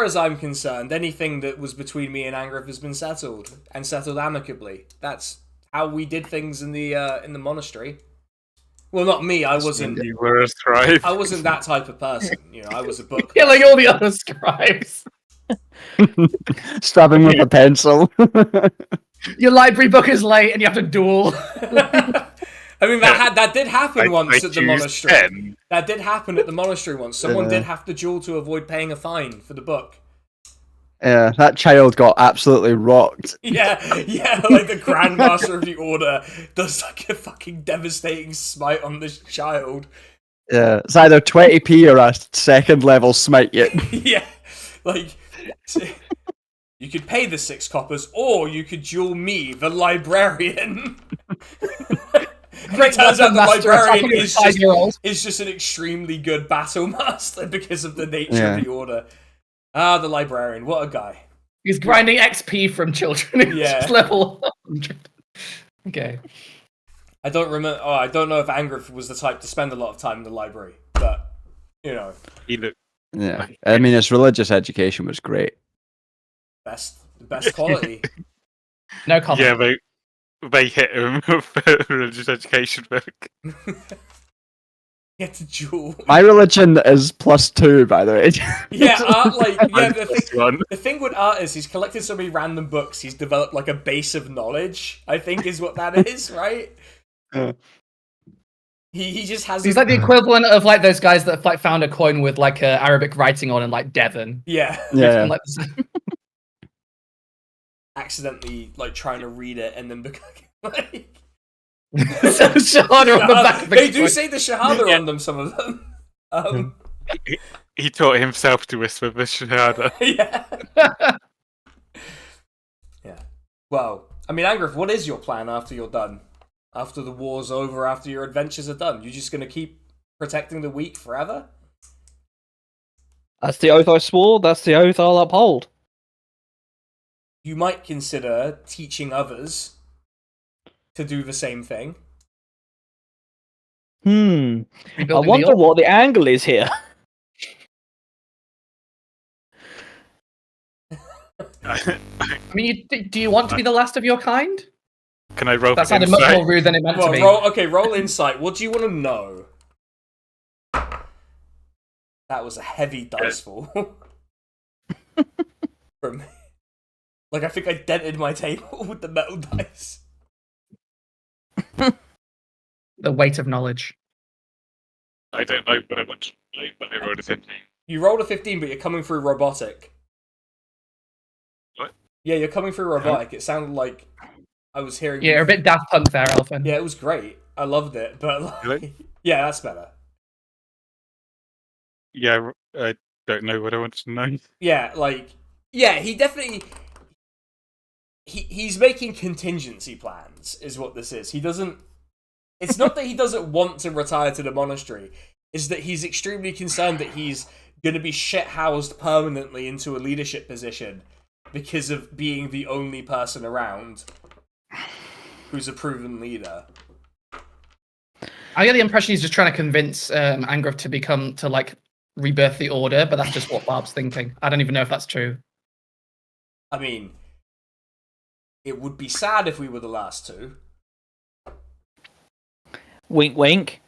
as I'm concerned, anything that was between me and Angriff has been settled and settled amicably. That's how we did things in the monastery. Well, not me. I wasn't. You were a scribe. I wasn't that type of person. I was a book. Yeah, like all the other scribes. Stabbing with a pencil. Your library book is late, and you have to duel. I mean, that did happen once at the monastery. That did happen at the monastery once. Someone did have to duel to avoid paying a fine for the book. Yeah, that child got absolutely rocked. Yeah, like the Grandmaster of the Order does like a fucking devastating smite on this child. Yeah, it's either 20p or a second level smite yet. Yeah, like... You could pay the 6 coppers, or you could duel me, the librarian. It turns out the librarian is just an extremely good battle master because of the nature of the order. Ah, the librarian, what a guy. He's grinding XP from children. Yeah. It's level 100. Okay. I don't remember. Oh, I don't know if Angriff was the type to spend a lot of time in the library, but He looked. Yeah, I mean, his religious education was great. The best quality. No comment. Yeah, they hit him with a religious education book. Get to duel. My religion is +2, by the way. Yeah, Art, the thing with Art is he's collected so many random books, he's developed like a base of knowledge, I think is what that is, right? He just has... He's like the equivalent of like those guys that like found a coin with like Arabic writing on in like Devon. Yeah. Yeah. accidentally like trying to read it and then like So Shahada on the back of the they do coin. say the Shahada on them, some of them. He taught himself to whisper the Shahada. Yeah. Yeah. Well, I mean, Angriff, what is your plan after you're done? After the war's over, after your adventures are done? You just gonna keep protecting the weak forever? That's the oath I swore. That's the oath I'll uphold. You might consider teaching others to do the same thing. I Rebuilding the wonder order. what the angle is here. I mean, do you want to be the last of your kind? Can I roll That for sounded much insight? more rude than it meant to be. Roll insight. What do you want to know? That was a heavy dice fall. From like, I think I dented my table with the metal dice. The weight of knowledge. I don't know, but I want to know, but I rolled a 15. You rolled a 15, but you're coming through robotic. What? Yeah, you're coming through robotic. It sounded like I was hearing. Yeah, you're a bit Daft Punk there, Elfin. Yeah, it was great. I loved it, but like, Really? yeah, that's better. Yeah, I don't know what I want to know. Yeah, like, yeah, he definitely. He's making contingency plans, is what this is. He doesn't. It's not that he doesn't want to retire to the monastery. It's that he's extremely concerned that he's going to be shit-housed permanently into a leadership position because of being the only person around who's a proven leader. I get the impression he's just trying to convince Angriff to like rebirth the order, but that's just what Barb's thinking. I don't even know if that's true. I mean, it would be sad if we were the last two. Wink, wink.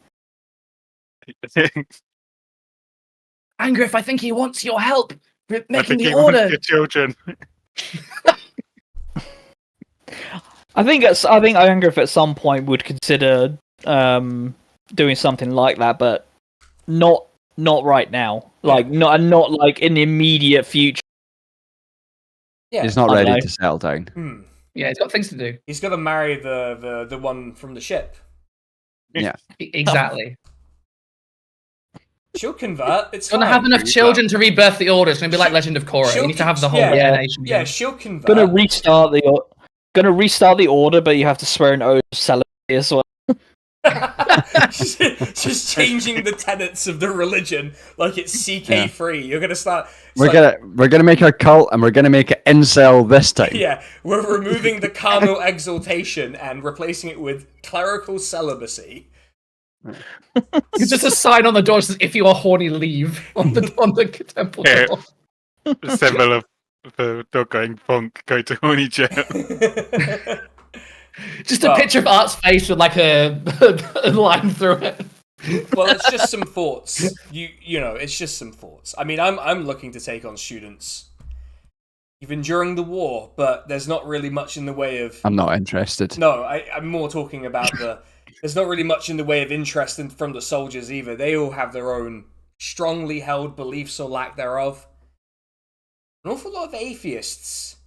Angriff, I think he wants your help with I making think the he wants order. your children. I think Angriff at some point would consider doing something like that, but not right now. Like not like in the immediate future. Yeah, He's not I don't ready know. to settle down. Yeah, he's got things to do. He's got to marry the one from the ship. Yeah. Exactly. She'll convert. It's He's gonna fine. have enough children to rebirth the order. It's gonna be like Legend of Korra. You need to have the whole nation. Yeah, she'll convert. Gonna restart the order, but you have to swear an oath of celibacy as well. just changing the tenets of the religion like it's CK free. You're gonna start. We're gonna make our cult, and we're gonna make it incel this time. Yeah, we're removing the carnal exaltation and replacing it with clerical celibacy. It's just a sign on the door that says, "If you are horny, leave." on the temple Yeah. door. The symbol of the dog going funk, go to horny jail. Just a picture of Art's face with like a line through it. Well, it's just some thoughts. You know, it's just some thoughts. I mean, I'm looking to take on students even during the war, but there's not really much in the way of. I'm not interested. No, I'm more talking about there's not really much in the way of interest from the soldiers either. They all have their own strongly held beliefs or lack thereof. An awful lot of atheists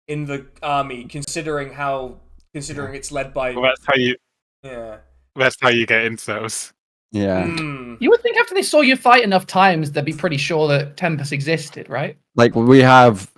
in the army, considering it's led by. Well, that's how you. Yeah. That's how you get incels. Yeah. You would think after they saw you fight enough times, they'd be pretty sure that Tempus existed, right? Like we have.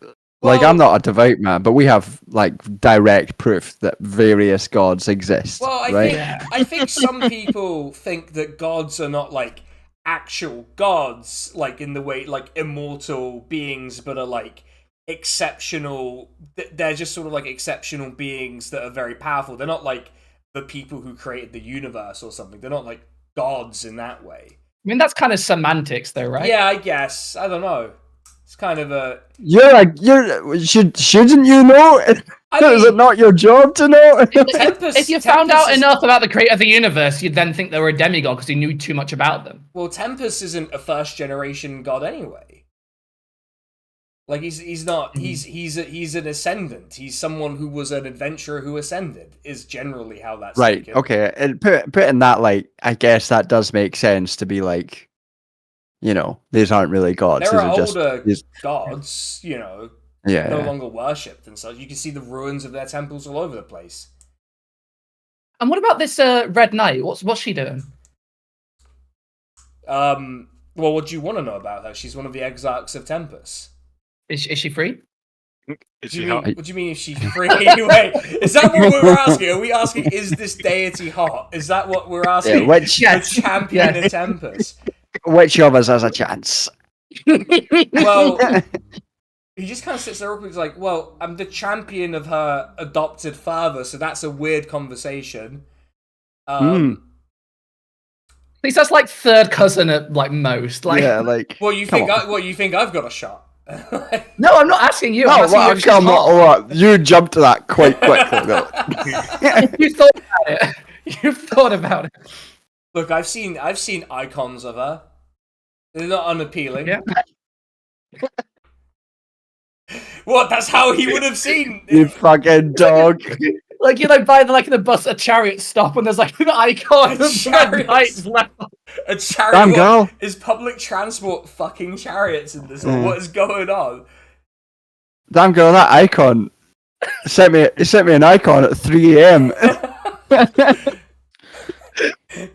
Like, Well- I'm not a devout man, but we have, like, direct proof that various gods exist, Well, right? I think some people think that gods are not like actual gods, like in the way like immortal beings, but are like exceptional. They're just sort of like exceptional beings that are very powerful. They're not like the people who created the universe or something. They're not like gods in that way. I mean, that's kind of semantics, though, right? Yeah, I guess. I don't know. It's kind of a. Shouldn't you know? Is it not your job to know? If you found out is- enough about the creator of the universe, you'd then think they were a demigod because you knew too much about them. Well, Tempus isn't a first generation god anyway. Like he's not he's an ascendant. He's someone who was an adventurer who ascended. Is generally how that's Right. taken. Okay. And put in that light, I guess that does make sense to be like, you know, these aren't really gods. There These are are just older these- gods, you know. Yeah. no longer worshipped and such. You can see the ruins of their temples all over the place. And what about this Red Knight? What's she doing? Well, what do you want to know about her? She's one of the exarchs of Tempus. Is she free? What do you mean if she's free? Wait, is that what we're asking? Are we asking, is this deity hot? Is that what we're asking? Yeah, which the champion of Tempus? Which of us has a chance? Well, he just kind of sits there and he's like, well, I'm the champion of her adopted father, so that's a weird conversation. At least that's like third cousin at like most. Like, yeah, like. Well, you think I've got a shot? No, I'm not asking you. I'm asking you if she's hot. You jumped to that quite quickly, though. You thought about it. You've thought about it. Look, I've seen icons of her. They're not unappealing. Yeah. What? That's how he would have seen. You fucking dog. Like, you know, by the bus, a chariot stop, and there's like an icon of Red Knight's left. A chariot. Damn girl. Is public transport fucking chariots in this? What is going on? Damn girl, that icon sent me an icon at 3 a.m.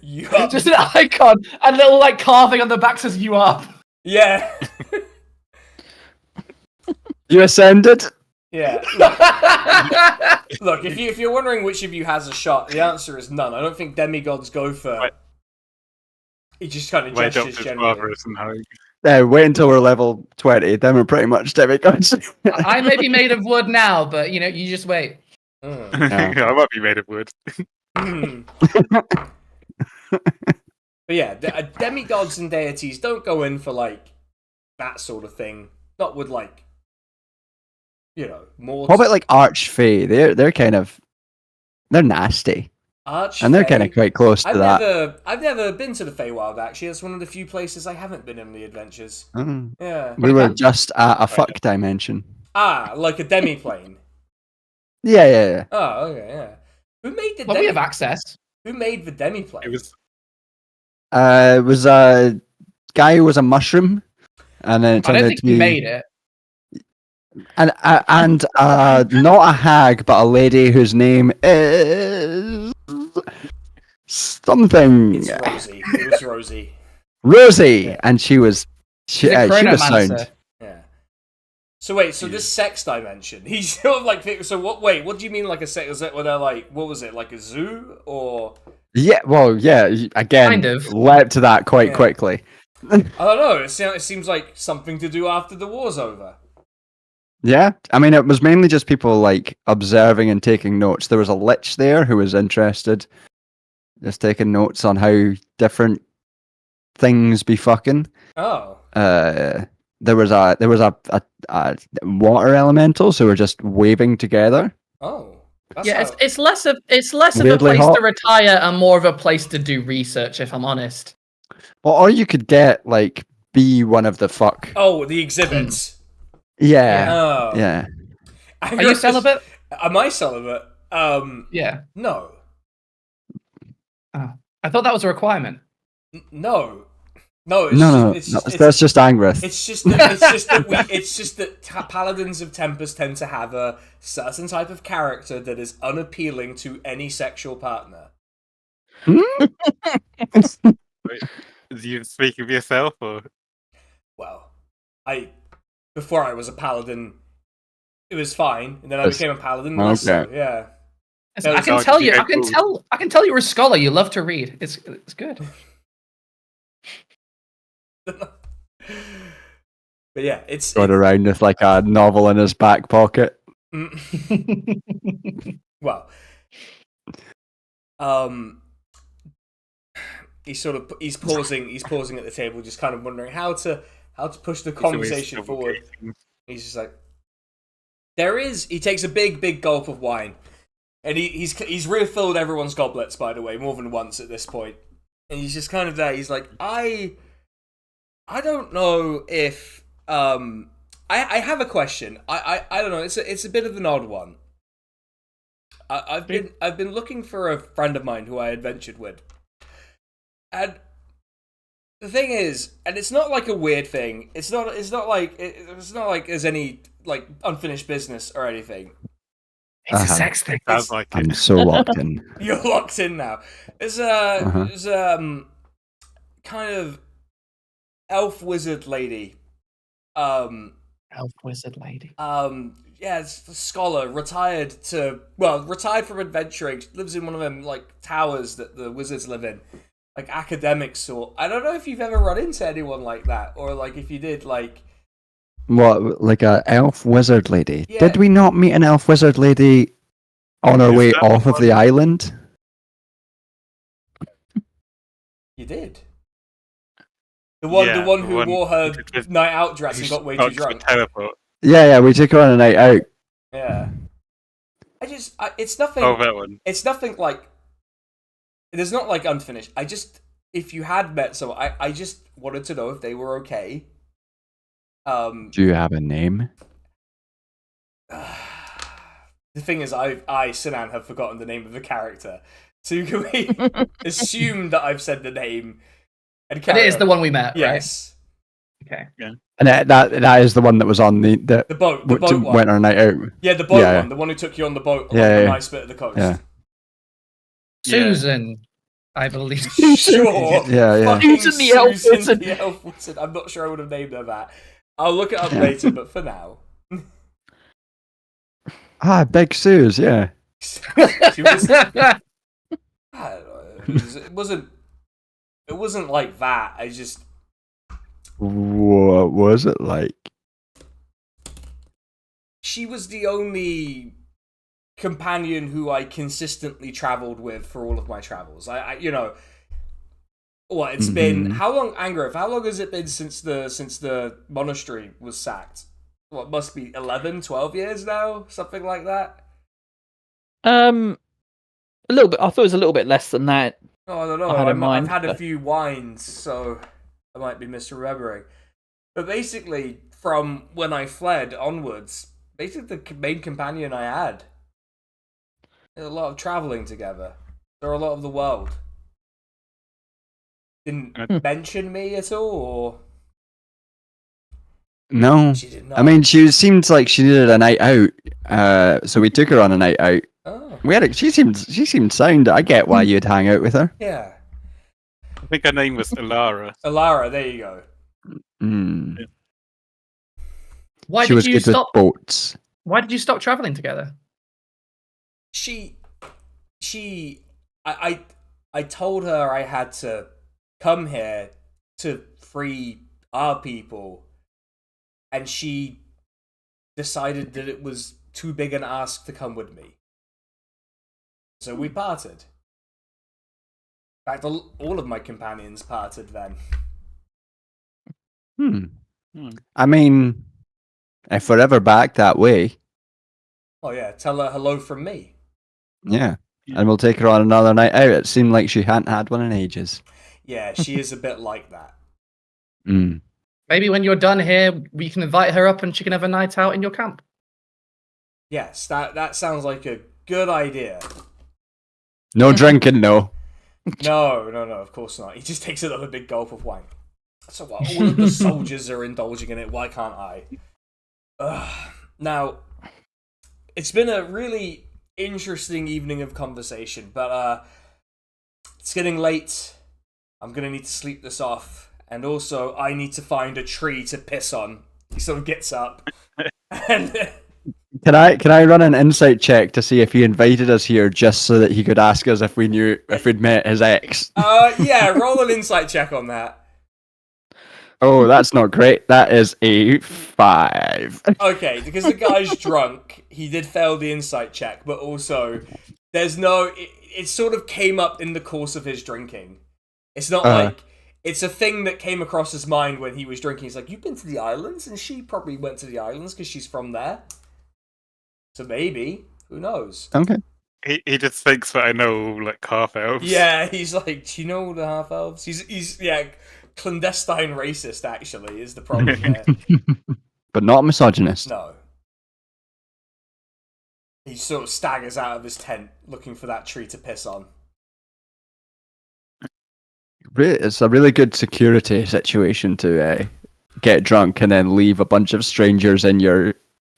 You up? Just an icon, and little like carving on the back says "You up." Yeah. You ascended. Yeah. Look, if you're wondering which of you has a shot, the answer is none. I don't think demigods go for. Wait. He just kind of My gestures adopted generally. father isn't home. Wait until we're level 20, then we're pretty much demigods. I may be made of wood now, but you know, you just wait. I might be made of wood. But yeah, demigods and deities don't go in for like that sort of thing. Not with like, you know, more. What about like Archfey? They're kind of nasty, and they're kind of quite close to that. I've never been to the Feywild. Actually, it's one of the few places I haven't been in the adventures. Yeah, We were just at a fuck dimension. Like a demi-plane. Yeah. Oh, okay, yeah. Who made the? Well, we have access. Who made the demi-plane? It was a guy who was a mushroom, and then it I turned don't out think to be he made it. and not a hag, but a lady whose name is something. It's Rosie. It was Rosie. Rosie, Yeah. and she was She's a sound. chronomancer. Yeah. So wait, so this sex dimension, he's sort of like, so what, wait, what do you mean like a sex, is it where they're like, what was it, like a zoo, or? Yeah, well, yeah, again, Kind of. leapt to that quite quickly. I don't know, it seems like something to do after the war's over. Yeah, I mean, it was mainly just people like observing and taking notes. There was a lich there who was interested, just taking notes on how different things be fucking. Oh. There was a water elemental, so we're just waving together. Oh. That's Yeah, how- it's less of a Weirdly place hot. to retire and more of a place to do research, if I'm honest. Well, or you could get like be one of the fuck. Oh, the exhibits. Yeah, Oh. yeah. Are you celibate? Am I celibate? Yeah. No. Oh. I thought that was a requirement. No. No, That's just Angriff. It's just that paladins of Tempus tend to have a certain type of character that is unappealing to any sexual partner. Wait, do you speak of yourself or? Well, before I was a paladin, it was fine, and then I became a paladin. Less so, yeah. I can tell you. I can tell you're a scholar. You love to read. It's good. But yeah, it's Going around with like a novel in his back pocket. Well, he's pausing at the table, just kind of wondering how to push the conversation forward. He's just like, he takes a big gulp of wine, and he's refilled everyone's goblets, by the way, more than once at this point, and he's just kind of there. He's like, I don't know if I have a question. I don't know. It's a bit of an odd one. I've been looking for a friend of mine who I adventured with, and the thing is, and it's not like a weird thing. It's not like there's any like unfinished business or anything. It's a sex thing. Sounds like it. I'm so locked in. You're locked in now. There's kind of elf wizard lady. Elf wizard lady. Yeah, it's a scholar, retired from adventuring. She lives in one of them like towers that the wizards live in, like academic sort. I don't know if you've ever run into anyone like that, or like if you did, like What, like a elf wizard lady? Yeah. Did we not meet an elf wizard lady on our Is way that off of one? the island? you did. The one who wore her with- night out dress and got way too Oxford drunk. Teleport. Yeah, we took her on a night out. Yeah. It's nothing. Oh, that one. It's nothing like. There's not like unfinished. If you had met someone, I just wanted to know if they were okay. Do you have a name? The thing is, Sinan, have forgotten the name of the character. So can we assume that I've said the name? And But it is the one we met, yes. right? Okay. And that is the one that was on the The boat one. went on a night out. Yeah, the boat Yeah. one. The one who took you on the boat Yeah, along the yeah. nice bit of the coast. Yeah. Susan, I believe. Sure. Yeah. Fucking Susan the elf Susan wizard. the elf wizard. I'm not sure I would have named her that. I'll look it up later, but for now. Big Suze, yeah. She was, I don't know. It wasn't like that. I just What was it like? she was the only companion who I consistently traveled with for all of my travels. It's been how long, Angriff? How long has it been since the monastery was sacked? What, must be 11, 12 years now, something like that. A little bit. I thought it was a little bit less than that. Oh, I don't know. I had in mind, I've had a but- few wines, so I might be misremembering. But basically, from when I fled onwards, basically the main companion I had. There's a lot of traveling together. There are a lot of the world. Didn't mention me at all, or No. she did not. I mean, she seemed like she needed a night out, so we took her on a night out. Oh, She seemed sound. I get why you'd hang out with her. yeah. I think her name was Alara. Alara, there you go. Mm. Why She did was you good stop? with boats. Why did you stop traveling together? I told her I had to come here to free our people, and she decided that it was too big an ask to come with me. So we parted. In fact, all of my companions parted then. I mean, if we're ever back that way, Oh yeah, tell her hello from me. yeah. And we'll take her on another night out. It seemed like she hadn't had one in ages. Yeah, she is a bit like that. Mm. Maybe when you're done here, we can invite her up and she can have a night out in your camp. Yes, that sounds like a good idea. No drinking, no. No, of course not. He just takes another big gulp of wine. So what? All of the soldiers are indulging in it. Why can't I? Now, it's been a really interesting evening of conversation, but it's getting late. I'm gonna need to sleep this off, and also I need to find a tree to piss on. He sort of gets up, and Can I run an insight check to see if he invited us here just so that he could ask us if we'd met his ex? yeah, roll an insight check on that. Oh, that's not great. That is a 5. Okay, because the guy's drunk, he did fail the insight check, but also there's no. It sort of came up in the course of his drinking. It's not like it's a thing that came across his mind when he was drinking. He's like, "You've been to the islands," and she probably went to the islands because she's from there. So maybe, who knows? Okay. He just thinks that I know like half elves. Yeah, he's like, "Do you know the half elves?" He's clandestine racist. Actually, is the problem there. But not misogynist. No. He sort of staggers out of his tent looking for that tree to piss on. It's a really good security situation to get drunk and then leave a bunch of strangers in your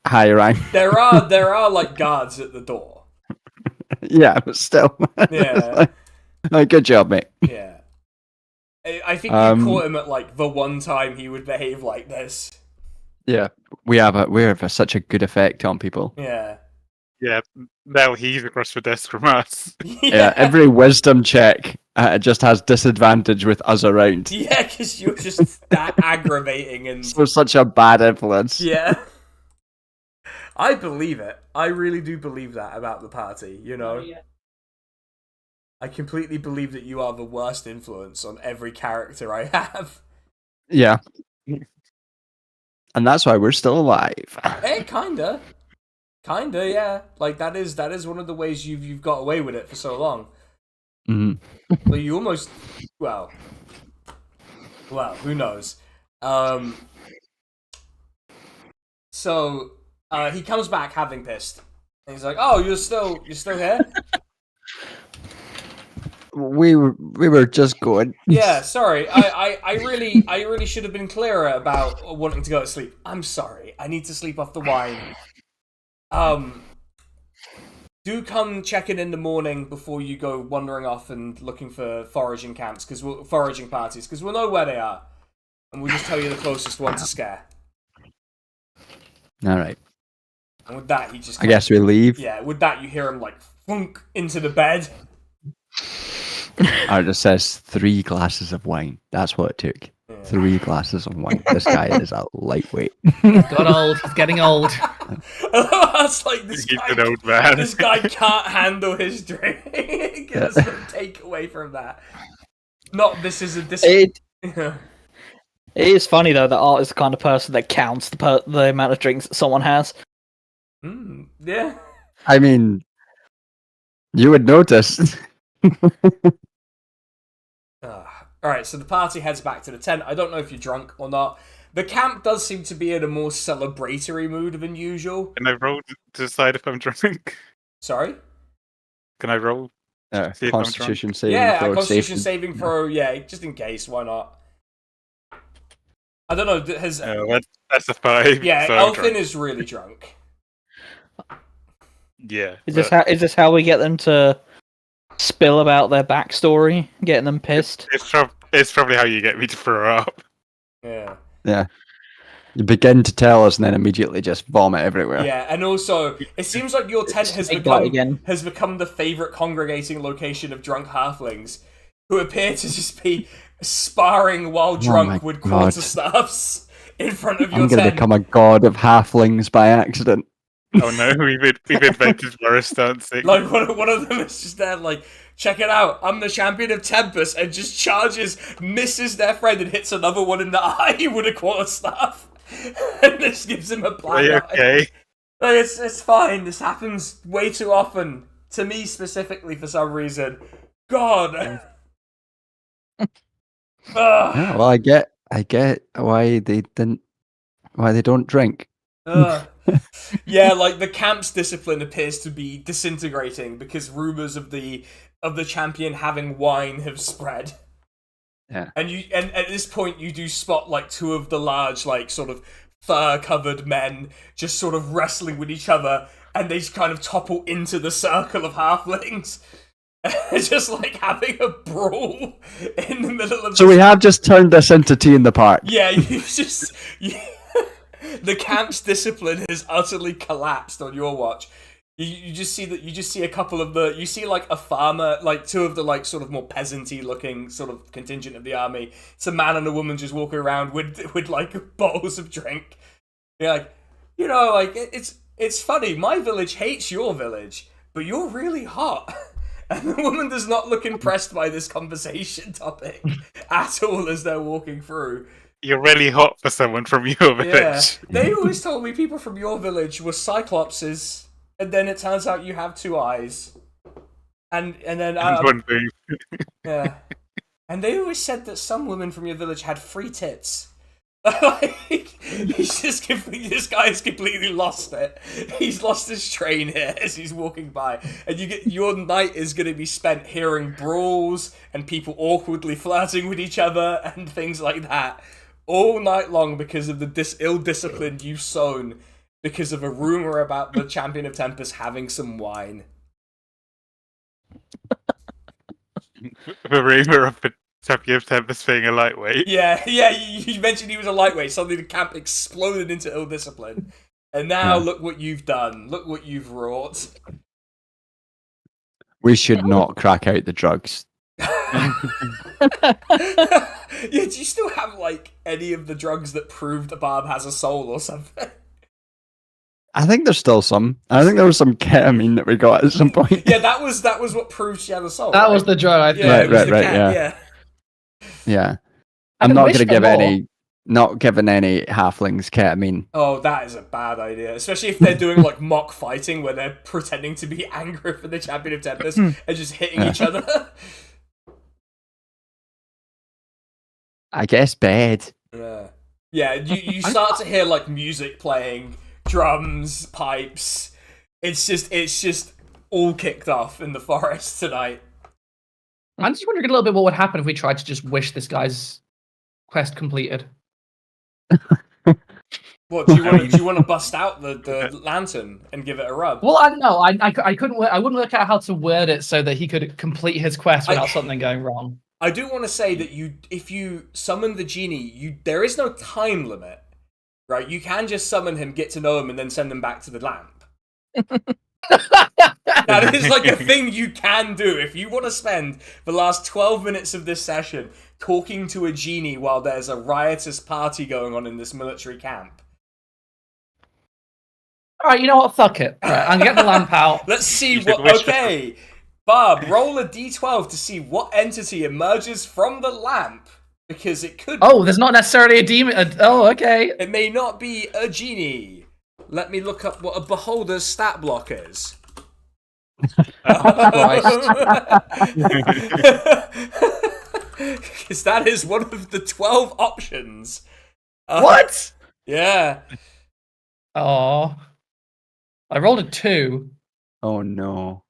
Hi, Ryan. There are like guards at the door. Yeah, but still. Yeah. Oh, good job, mate. Yeah. I think you caught him at like the one time he would behave like this. Yeah, we have such a good effect on people. Yeah. Yeah, now he's across the desk from us. Yeah, every wisdom check just has disadvantage with us around. Yeah, because you're just that aggravating and So such a bad influence. yeah. I believe it. I really do believe that about the party, you know? Yeah. I completely believe that you are the worst influence on every character I have. Yeah. And that's why we're still alive. Hey, kinda. Kinda, yeah. Like that is one of the ways you've got away with it for so long. Mhm. But you almost well, who knows? So he comes back having pissed. And he's like, "Oh, you're still here?" We were just going. Yeah, sorry. I really should have been clearer about wanting to go to sleep. I'm sorry. I need to sleep off the wine. Do come check in the morning before you go wandering off and looking for foraging camps, foraging parties, because we'll know where they are, and we'll just tell you the closest one to scare. All right. And with that, he just. I guess we leave. Yeah, with that, you hear him like funk into the bed. It just says 3 glasses of wine. That's what it took. Yeah. 3 glasses of wine. This guy is a lightweight. Got old. He's getting old. That's like this He's guy. an old man. This guy can't handle his drink. There's no take away from that. Not this is a It is funny though that Art is the kind of person that counts the amount of drinks that someone has. Yeah. I mean, you would notice. Alright, so the party heads back to the tent. I don't know if you're drunk or not. The camp does seem to be in a more celebratory mood than usual. Can I roll to decide if I'm drunk? Sorry? Can I roll? See if I'm Constitution saving Yeah, throw. a Constitution safety. saving throw, yeah, just in case, why not? I don't know, has... That's a 5. yeah, so I'm Elfin drunk. is really drunk. Yeah. Is this how we get them to spill about their backstory, getting them pissed? It's probably how you get me to throw up. Yeah. Yeah. You begin to tell us and then immediately just vomit everywhere. Yeah, and also, it seems like your tent has Take that become again. the favourite congregating location of drunk halflings, who appear to just be sparring while drunk my with God. quarterstaffs in front of your I'm going to tent. become a god of halflings by accident. Oh no, we've invented Morris dancing. Like, one of them is just there, like, check it out, I'm the Champion of Tempus, and just charges, misses their friend, and hits another one in the eye with a quarterstaff. And this gives him a black Are you eye. okay? Like, it's fine, this happens way too often. To me specifically, for some reason. God. Ugh. Yeah, well, I get why they don't drink. Ugh. Yeah, like the camp's discipline appears to be disintegrating because rumors of the champion having wine have spread. Yeah. And at this point you do spot like 2 of the large, like, sort of fur-covered men just sort of wrestling with each other, and they just kind of topple into the circle of halflings. Just like having a brawl in the middle of So we have just turned this into tea in the park. Yeah, the camp's discipline has utterly collapsed on your watch. You just see a couple of you see like a farmer, like 2 of the like sort of more peasanty looking sort of contingent of the army. It's a man and a woman just walking around with like bottles of drink. You're like, you know, like it's funny. My village hates your village, but you're really hot. And the woman does not look impressed by this conversation topic at all as they're walking through. You're really hot for someone from your village. Yeah, they always told me people from your village were cyclopses, and then it turns out you have 2 eyes, and then And one boob. yeah, and they always said that some women from your village had 3 tits. Like, this guy has completely lost it. He's lost his train here as he's walking by, and your night is going to be spent hearing brawls and people awkwardly flirting with each other and things like that all night long because of the ill discipline you've sown because of a rumor about the Champion of Tempus having some wine. The rumor of the Champion of Tempus being a lightweight. Yeah, you mentioned he was a lightweight. Suddenly the camp exploded into ill discipline. And now look what you've done. Look what you've wrought. We should not crack out the drugs. Yeah, do you still have, like, any of the drugs that prove that Barb has a soul or something? I think there's still some. I think there was some ketamine that we got at some point. Yeah, that was what proved she had a soul. That right? was the drug, I think. Yeah, it was Right, the cat, yeah. Yeah. I I'm not wish going to for give more. not giving any halflings ketamine. Oh, that is a bad idea. Especially if they're doing, like, mock fighting where they're pretending to be Angriff and the Champion of Tempus and just hitting each other. I guess bed. Yeah, you start to hear, like, music playing, drums, pipes. It's just all kicked off in the forest tonight. I'm just wondering a little bit what would happen if we tried to just wish this guy's quest completed. What, do you want to bust out the lantern and give it a rub? Well, I couldn't. I wouldn't work out how to word it so that he could complete his quest without something going wrong. I do want to say that if you summon the genie, there is no time limit, right? You can just summon him, get to know him, and then send him back to the lamp. That is like a thing you can do. If you want to spend the last 12 minutes of this session talking to a genie while there's a riotous party going on in this military camp. All right, you know what? Fuck it. All right, I'm gonna get the lamp out. Let's see You should what... wish Okay, Barb, roll a d12 to see what entity emerges from the lamp. Because it could... Oh, there's not necessarily a demon. Oh, okay. It may not be a genie. Let me look up what a beholder's stat block is. Because that is one of the 12 options. What? Yeah. Oh, I rolled a 2. Oh no.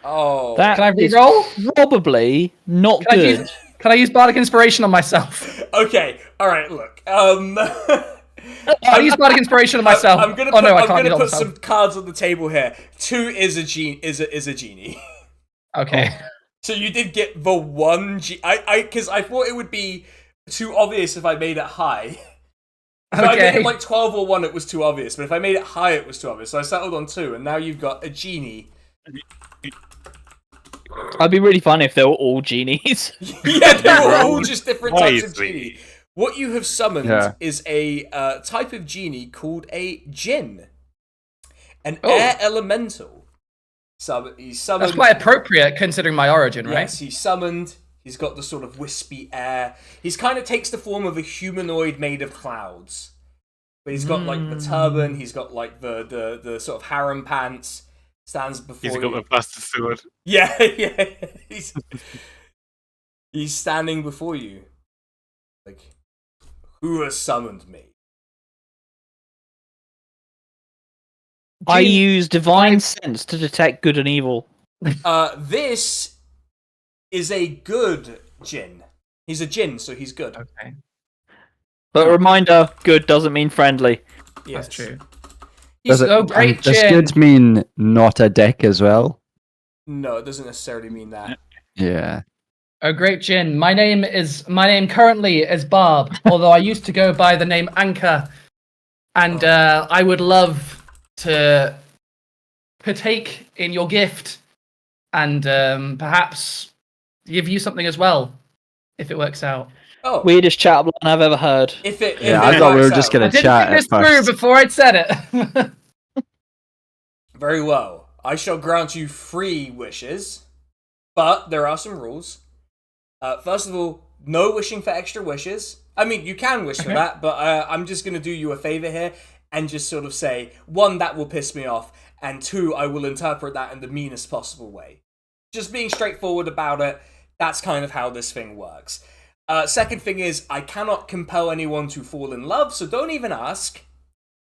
Oh. That Can I is re-roll? probably not Can good. Can I use bardic inspiration on myself? Okay. All right. Look. I'll use bardic inspiration on myself. I'm gonna put some cards on the table here. 2 is a genie. Okay. So you did get the one because I thought it would be too obvious if I made it high. If I made it like 12 or 1, it was too obvious. But if I made it high, it was too obvious. So I settled on 2, and now you've got a genie. It'd be really fun if they were all genies. Yeah, they were all just different types of Wisely. genie. What you have summoned Yeah. is a type of genie called a djinn. An air elemental. He's summoned... That's quite appropriate considering my origin, right? Yes, he's summoned. He's got the sort of wispy air. He's kind of takes the form of a humanoid made of clouds. But he's got like the turban. He's got like the sort of harem pants. Stands before He's got you. the blasted sword. Yeah. He's standing before you. Like, who has summoned me? I use divine sense to detect good and evil. This is a good djinn. He's a djinn, so he's good. Okay. But reminder, good doesn't mean friendly. Yes. That's true. He's great, does Jin. good mean not a dick as well? No, it doesn't necessarily mean that. Yeah. Oh, great Jin. My name currently is Barb, although I used to go by the name Anka, and I would love to partake in your gift and perhaps give you something as well, if it works out. Oh, Weirdest chat line I've ever heard. if it I thought we were works just out. gonna I didn't chat think this at through first. before I'd said it. Very well. I shall grant you 3 wishes, but there are some rules. First of all, no wishing for extra wishes. I mean, you can wish for that, but I'm just going to do you a favor here and just sort of say, 1, that will piss me off, and 2, I will interpret that in the meanest possible way. Just being straightforward about it, that's kind of how this thing works. Second thing is, I cannot compel anyone to fall in love, so don't even ask.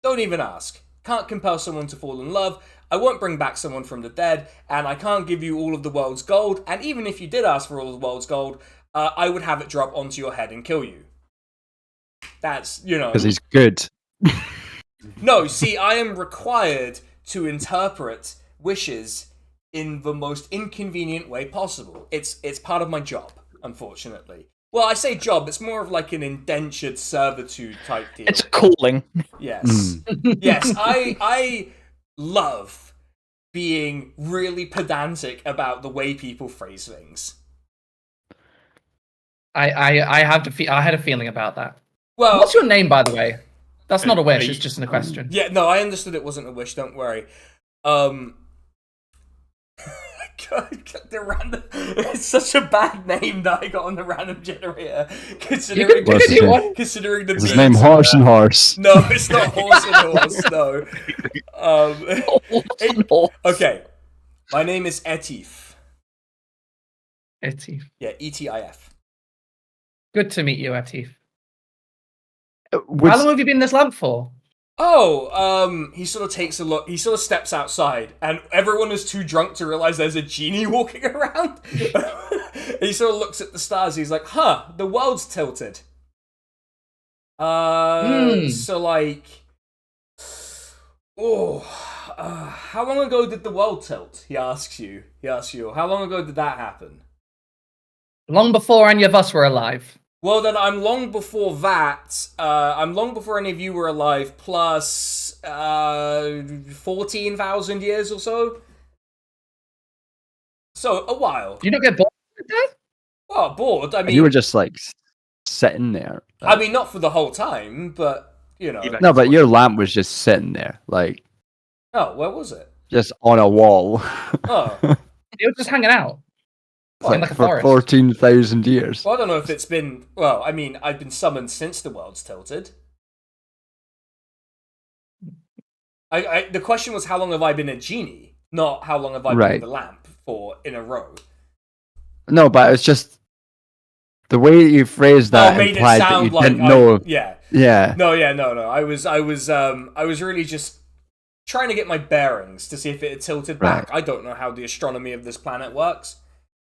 Don't even ask. Can't compel someone to fall in love. I won't bring back someone from the dead, and I can't give you all of the world's gold, and even if you did ask for all of the world's gold, I would have it drop onto your head and kill you. That's, Because he's good. No, see, I am required to interpret wishes in the most inconvenient way possible. It's part of my job, unfortunately. Well, I say job, it's more of like an indentured servitude type deal. It's a calling. Yes. Yes, I love being really pedantic about the way people phrase things. I had a feeling about that. Well, What's your name, by the way? That's not a wish. It's just a question. yeah, no, I understood it wasn't a wish. Don't worry. The random. It's such a bad name that I got on the random generator. Considering the his name Horse and Horse. No, it's not Horse and Horse. No. Okay, my name is Etif. Etif. Yeah, Etif. Good to meet you, Etif. How How long have you been in this lamp for? Oh, he sort of takes a look. He sort of steps outside, and everyone is too drunk to realize there's a genie walking around. He sort of looks at the stars. He's like, "Huh, the world's tilted." So like, how long ago did the world tilt? He asks you. How long ago did that happen? Long before any of us were alive. Well, then I'm long before that. I'm long before any of you were alive, plus 14,000 years or so. So, a while. Do you not get bored with that? Well, bored. I mean, you were just like sitting there. I mean, not for the whole time, but you know. No, but your lamp was just sitting there, like. Oh, where was it? Just on a wall. Oh. It was just hanging out. Like, like a for forest. 14,000 years. Well, I don't know if it's been. Well, I mean, I've been summoned since the world's tilted. The question was, how long have I been a genie? Not how long have I been in the lamp for in a row. No, but it's just the way that you phrased that made implied it that sound you like didn't know. Yeah. Yeah. No. I was really just trying to get my bearings to see if it had tilted back. I don't know how the astronomy of this planet works.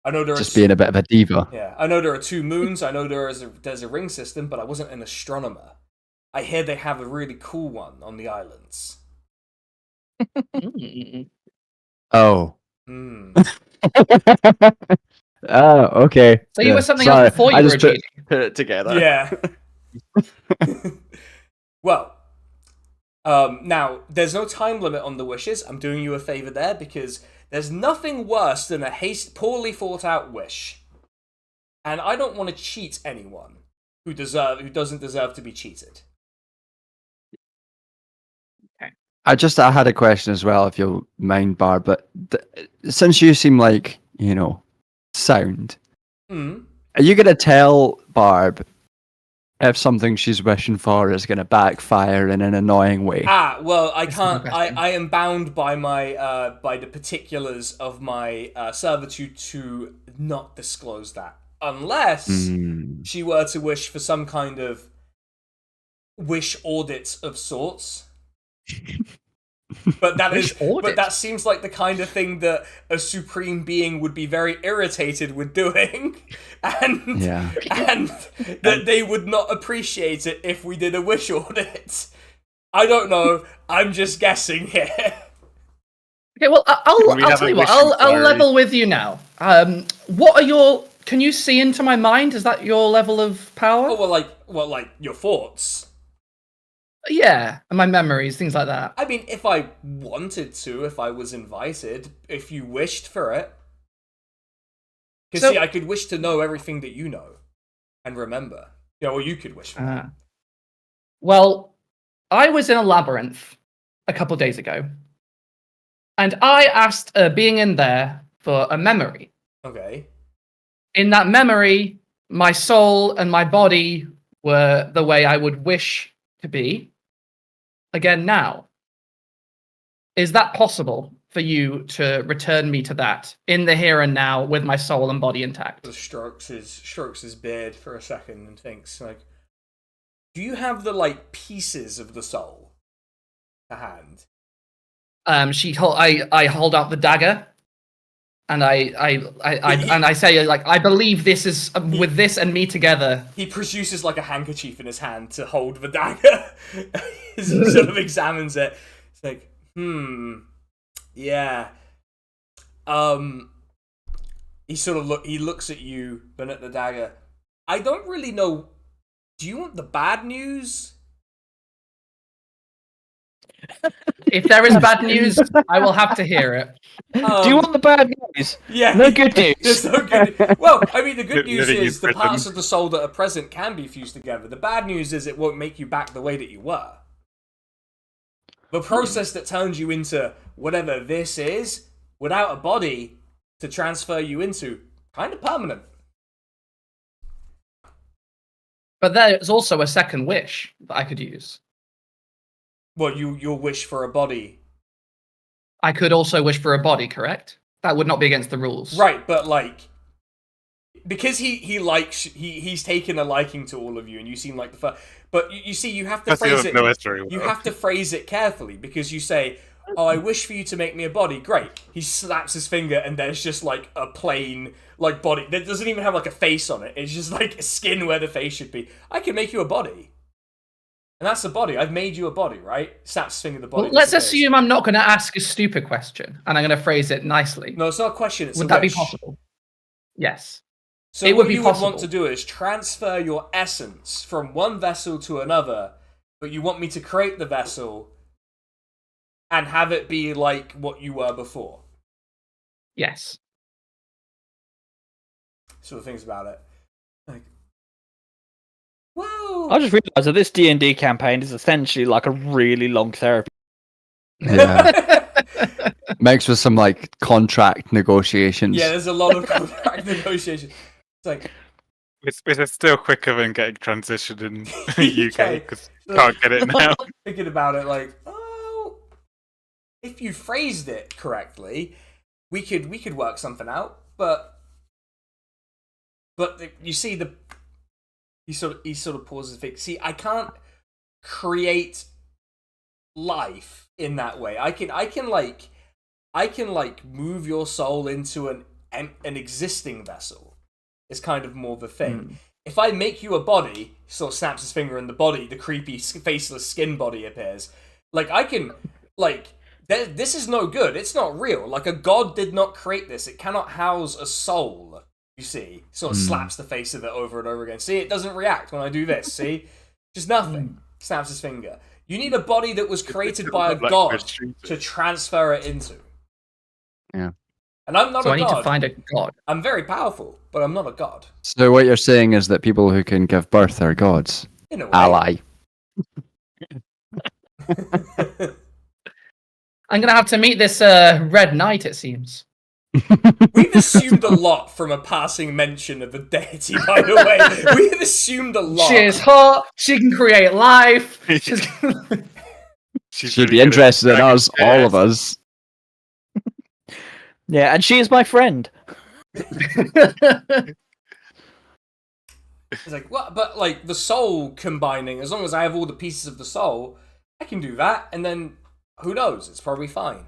I know there just being a bit of a diva. Yeah, I know there are 2 moons. I know there's a ring system, but I wasn't an astronomer. I hear they have a really cool one on the islands. Oh. Mm. Oh, okay. So you were something else before you were a genie. Put it together. Yeah. Well, now there's no time limit on the wishes. I'm doing you a favor there because there's nothing worse than a poorly thought out wish, and I don't want to cheat anyone who doesn't deserve to be cheated. Okay. I had a question as well, if you'll mind, Barb. But since you seem like sound, are you gonna tell Barb if something she's wishing for is going to backfire in an annoying way? Well, I can't. I am bound by my by the particulars of my servitude to not disclose that, unless she were to wish for some kind of wish audit of sorts. But that seems like the kind of thing that a supreme being would be very irritated with doing, and that they would not appreciate it if we did a wish audit. I don't know. I'm just guessing here. Okay, well, I'll tell you what. I'll level with you now. What are your? Can you see into my mind? Is that your level of power? Oh well, like your thoughts. Yeah, and my memories, things like that. I mean, if I wanted to, if I was invited, if you wished for it. Because, I could wish to know everything that you know and remember. Or you could wish for it. Well, I was in a labyrinth a couple of days ago, and I asked a being in there for a memory. Okay. In that memory, my soul and my body were the way I would wish to be. Again now. Is that possible for you to return me to that in the here and now with my soul and body intact? He strokes his beard for a second and thinks, like, do you have the pieces of the soul to hand? I hold out the dagger, and I say like I believe this is with this and me together. He produces like a handkerchief in his hand to hold the dagger. He sort of examines it. It's like, yeah. He looks at you, then at the dagger. I don't really know. Do you want the bad news? If there is bad news, I will have to hear it. Do you want the bad news? Yeah. No good news. There's no good. Well, I mean, the good news Living in is the prison. parts of the soul that are present can be fused together. The bad news is it won't make you back the way that you were. The process that turns you into whatever this is, without a body to transfer you into, kind of permanent. But there's also a second wish that I could use. Well, you'll wish for a body. I could also wish for a body, correct? That would not be against the rules. Right, but like, because he's taken a liking to all of you, and you seem like the first. But you see, you have to phrase it. You have to phrase it carefully, because you say, "Oh, I wish for you to make me a body." Great. He slaps his finger, and there's just like a plain like body that doesn't even have like a face on it. It's just like a skin where the face should be. I can make you a body. And that's a body. I've made you a body, right? Snaps his finger, the body. Well, let's disappears. assume I'm not going to ask a stupid question, and I'm going to phrase it nicely. No, it's not a question. It's Would a that wish. be possible? Yes. So It what would be you would possible. want to do is transfer your essence from one vessel to another, but you want me to create the vessel and have it be like what you were before. Yes. Sort of things about it. Like, whoa! I just realised that this D&D campaign is essentially like a really long therapy. Yeah. Mixed with some like contract negotiations. Yeah, there's a lot of contract negotiation. It's like, It's still quicker than getting transitioned in the UK Okay. because can't get it now. thinking about it, like, oh, if you phrased it correctly, we could work something out. But you see, he sort of pauses. See, I can't create life in that way. I can move your soul into an existing vessel. It's kind of more the thing. If I make you a body, he sort of snaps his finger, and the creepy faceless skin body appears. Like, I can, like, this is no good. It's not real. Like, a god did not create this. It cannot house a soul. You see, sort of slaps the face of it over and over again. See, it doesn't react when I do this. See, just nothing. Snaps his finger. You need a body that was created by a god to transfer it into. Yeah. And I'm not So a I need god. to find a god. I'm very powerful, but I'm not a god. So what you're saying is that people who can give birth are gods. In a way. Ally. I'm going to have to meet this Red Knight, it seems. We've assumed a lot from a passing mention of the deity, by the way. We've assumed a lot. She is hot. She can create life. She'd be interested in us, all of us. Yeah, and she is my friend. It's like, what? But like the soul combining, as long as I have all the pieces of the soul, I can do that, and then who knows? It's probably fine.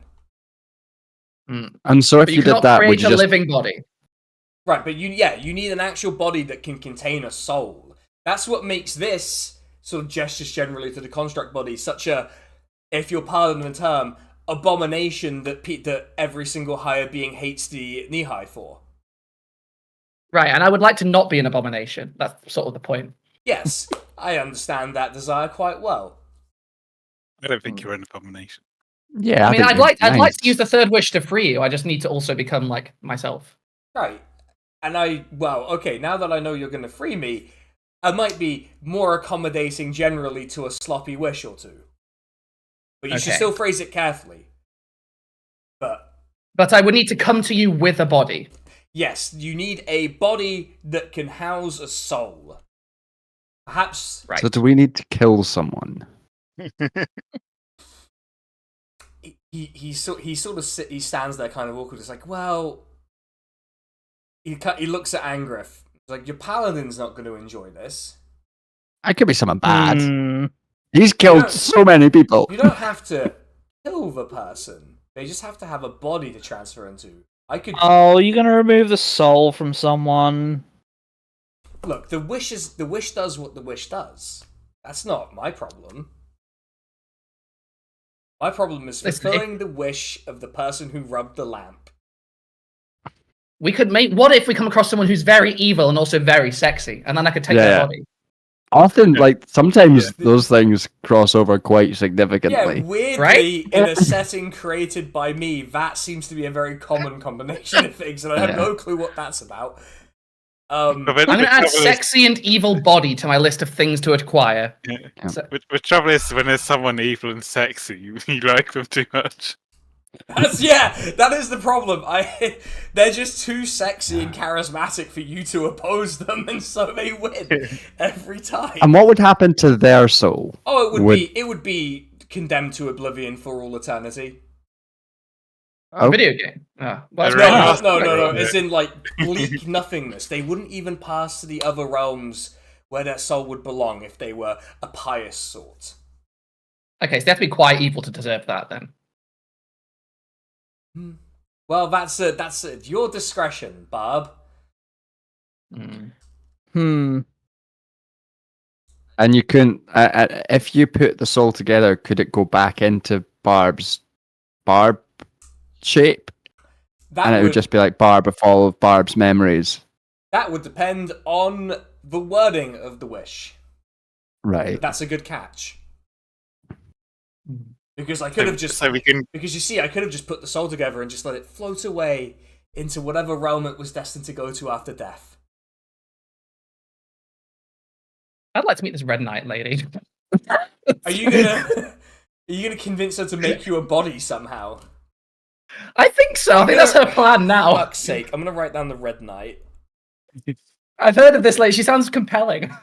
And so if But you did cannot that, would create you a just... living body. Right, but you need an actual body that can contain a soul. That's what makes this sort of gestures generally to the construct body such a, if you'll pardon the term, abomination that every single higher being hates the Nihai for. Right, and I would like to not be an abomination. That's sort of the point. Yes, I understand that desire quite well. I don't think you're an abomination. Yeah, I mean, think I'd you're like nice. to use the third wish to free you. I just need to also become like myself. Right. And okay, now that I know you're going to free me, I might be more accommodating generally to a sloppy wish or two. But you should Okay. still phrase it carefully. But I would need to come to you with a body. Yes, you need a body that can house a soul. Perhaps Right. So do we need to kill someone? he stands there kind of awkward. It's like, well, he looks at Angriff. He's like, your paladin's not going to enjoy this. I could be someone bad. Hmm. He's You killed don't- so many people. You don't have to kill the person. They just have to have a body to transfer into. I could Oh, you're gonna remove the soul from someone. look. The wish does what the wish does. That's not my problem. My problem is fulfilling the wish of the person who rubbed the lamp. We could make. What if we come across someone who's very evil and also very sexy, and then I could take their body? Often, like, sometimes those things cross over quite significantly. Yeah, weirdly, Right? in a setting created by me, that seems to be a very common combination of things, and I have no clue what that's about. I'm going to add sexy and evil body to my list of things to acquire. Yeah. So, the trouble is, when there's someone evil and sexy, you like them too much. That is the problem. They're just too sexy and charismatic for you to oppose them, and so they win every time. And what would happen to their soul? Oh, it would be condemned to oblivion for all eternity. Video game. No. It's in like bleak nothingness. They wouldn't even pass to the other realms where their soul would belong if they were a pious sort. Okay, so they have to be quite evil to deserve that then. Well, that's your discretion, Barb. And you couldn't, if you put the soul together, could it go back into Barb shape? And it would just be like Barb with all of Barb's memories. That would depend on the wording of the wish. Right. But that's a good catch. Because I could have just... Because you see, I could have just put the soul together and just let it float away into whatever realm it was destined to go to after death. I'd like to meet this Red Knight lady. Are you gonna convince her to make you a body somehow? I think so. I think that's her plan now. For fuck's sake, I'm gonna write down the Red Knight. I've heard of this lady. She sounds compelling.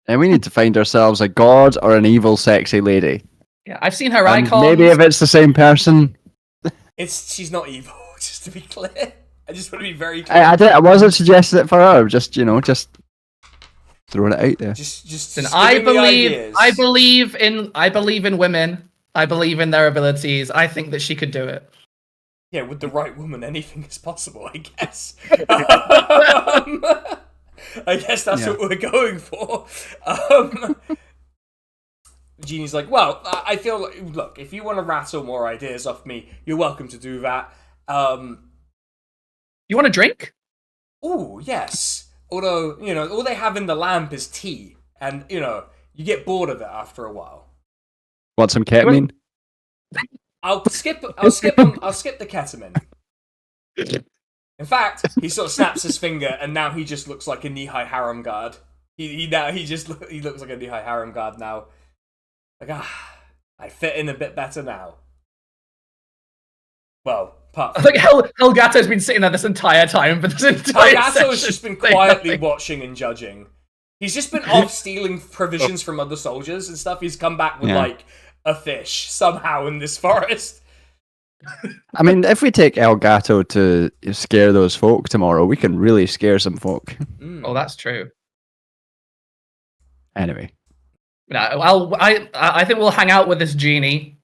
And we need to find ourselves a god or an evil, sexy lady. Yeah, I've seen her icons. Maybe if it's the same person. She's not evil, just to be clear. I just want to be very clear. I wasn't suggesting it for her. Just throwing it out there. Just I believe in women. I believe in their abilities. I think that she could do it. Yeah, with the right woman, anything is possible, I guess. I guess that's what we're going for. Genie's like, well, I feel like, look, if you want to rattle more ideas off me, you're welcome to do that. You want a drink? Oh, yes. Although, all they have in the lamp is tea. And, you get bored of it after a while. Want some ketamine? I'll skip the ketamine. In fact, he sort of snaps his finger, and now he just looks like a knee-high harem guard. He looks like a knee-high harem guard now. Like, I fit in a bit better now. Well, apart from... Like, Elgato's been sitting there this entire time, but this entire Elgato's just been quietly watching and judging. He's just been off stealing provisions from other soldiers and stuff. He's come back with, like, a fish somehow in this forest. I mean, if we take Elgato to scare those folk tomorrow, we can really scare some folk. Oh, that's true. Anyway. I think we'll hang out with this genie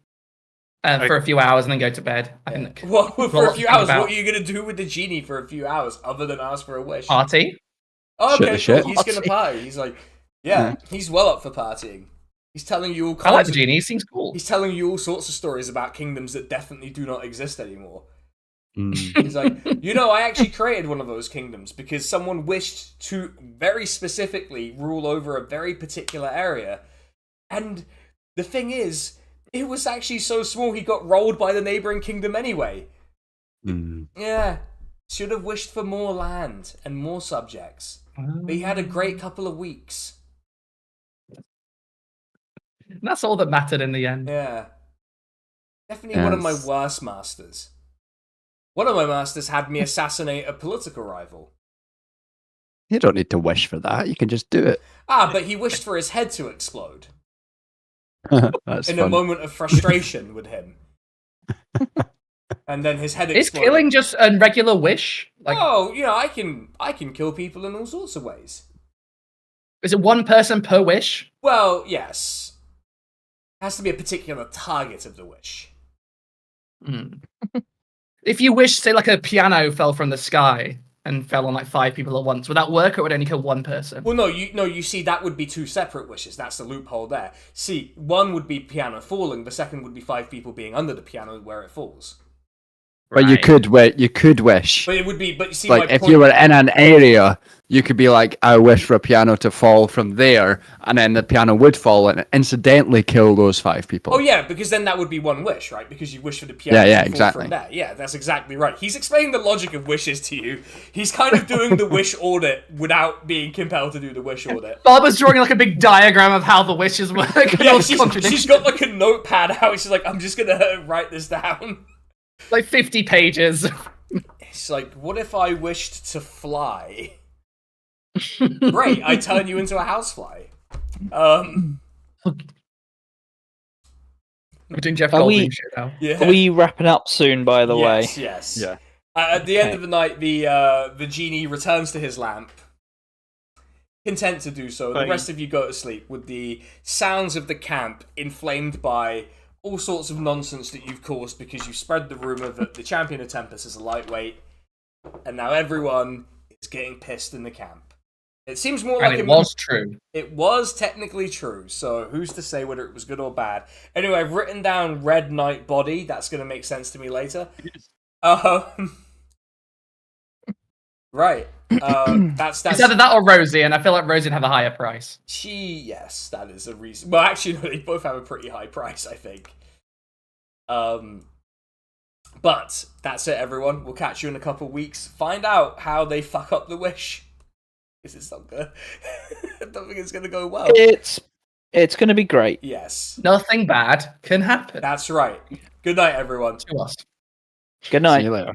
for a few hours and then go to bed. For a few hours, what are you going to do with the genie for a few hours other than ask for a wish? Party. Oh, okay, cool. He's going to party. He's like, he's well up for partying. He's telling you all kinds I like the genie. He seems cool. He's telling you all sorts of stories about kingdoms that definitely do not exist anymore. He's like, I actually created one of those kingdoms because someone wished to very specifically rule over a very particular area. And the thing is, it was actually so small he got rolled by the neighboring kingdom anyway. Yeah. Should have wished for more land and more subjects. But he had a great couple of weeks. And that's all that mattered in the end. Yeah. Definitely one of my worst masters. One of my masters had me assassinate a political rival. You don't need to wish for that. You can just do it. But he wished for his head to explode. That's in fun. A moment of frustration with him. And then his head exploded. Is killing just a regular wish? I can kill people in all sorts of ways. Is it one person per wish? Well, yes. Has to be a particular target of the wish. If you wish, say, like a piano fell from the sky and fell on like 5 people at once, would that work, or would it only kill 1 person? Well, you see, that would be 2 separate wishes. That's the loophole there. See, one would be piano falling. The second would be 5 people being under the piano where it falls. But you could wish. But it would be. But you see, Like my if point, you were in an area, you could be like, I wish for a piano to fall from there, and then the piano would fall and incidentally kill those 5 people. Oh yeah, because then that would be 1 wish, right? Because you wish for the piano Yeah, to fall exactly. from there. Yeah, that's exactly right. He's explaining the logic of wishes to you. He's kind of doing the wish audit without being compelled to do the wish audit. Barbara's drawing like a big diagram of how the wishes work. And Yeah, all the she's contradictions. got like a notepad out. She's like, I'm just gonna write this down. Like 50 pages. It's like, what if I wished to fly? Great, I turn you into a housefly. We're doing Jeff Are Goldblum we- shit now. Yeah. Are we wrapping up soon, by the way? Yes. Yeah. At the end Okay. of the night, the genie returns to his lamp, content to do so. The Right. rest of you go to sleep with the sounds of the camp inflamed by all sorts of nonsense that you've caused because you spread the rumor that the Champion of Tempus is a lightweight, and now everyone is getting pissed in the camp. It seems more And like it was true. It was technically true, so who's to say whether it was good or bad? Anyway, I've written down Red Knight Body. That's going to make sense to me later. Right. That's It's either that or Rosie, and I feel like Rosie would have a higher price. yes, that is a reason. Well, actually, no, they both have a pretty high price, I think. But that's it, everyone. We'll catch you in a couple weeks. Find out how they fuck up the wish. Because it's not good. I don't think it's going to go well. It's going to be great. Yes, Nothing bad can happen that's right. Good night, everyone. to us. Good night. See you later.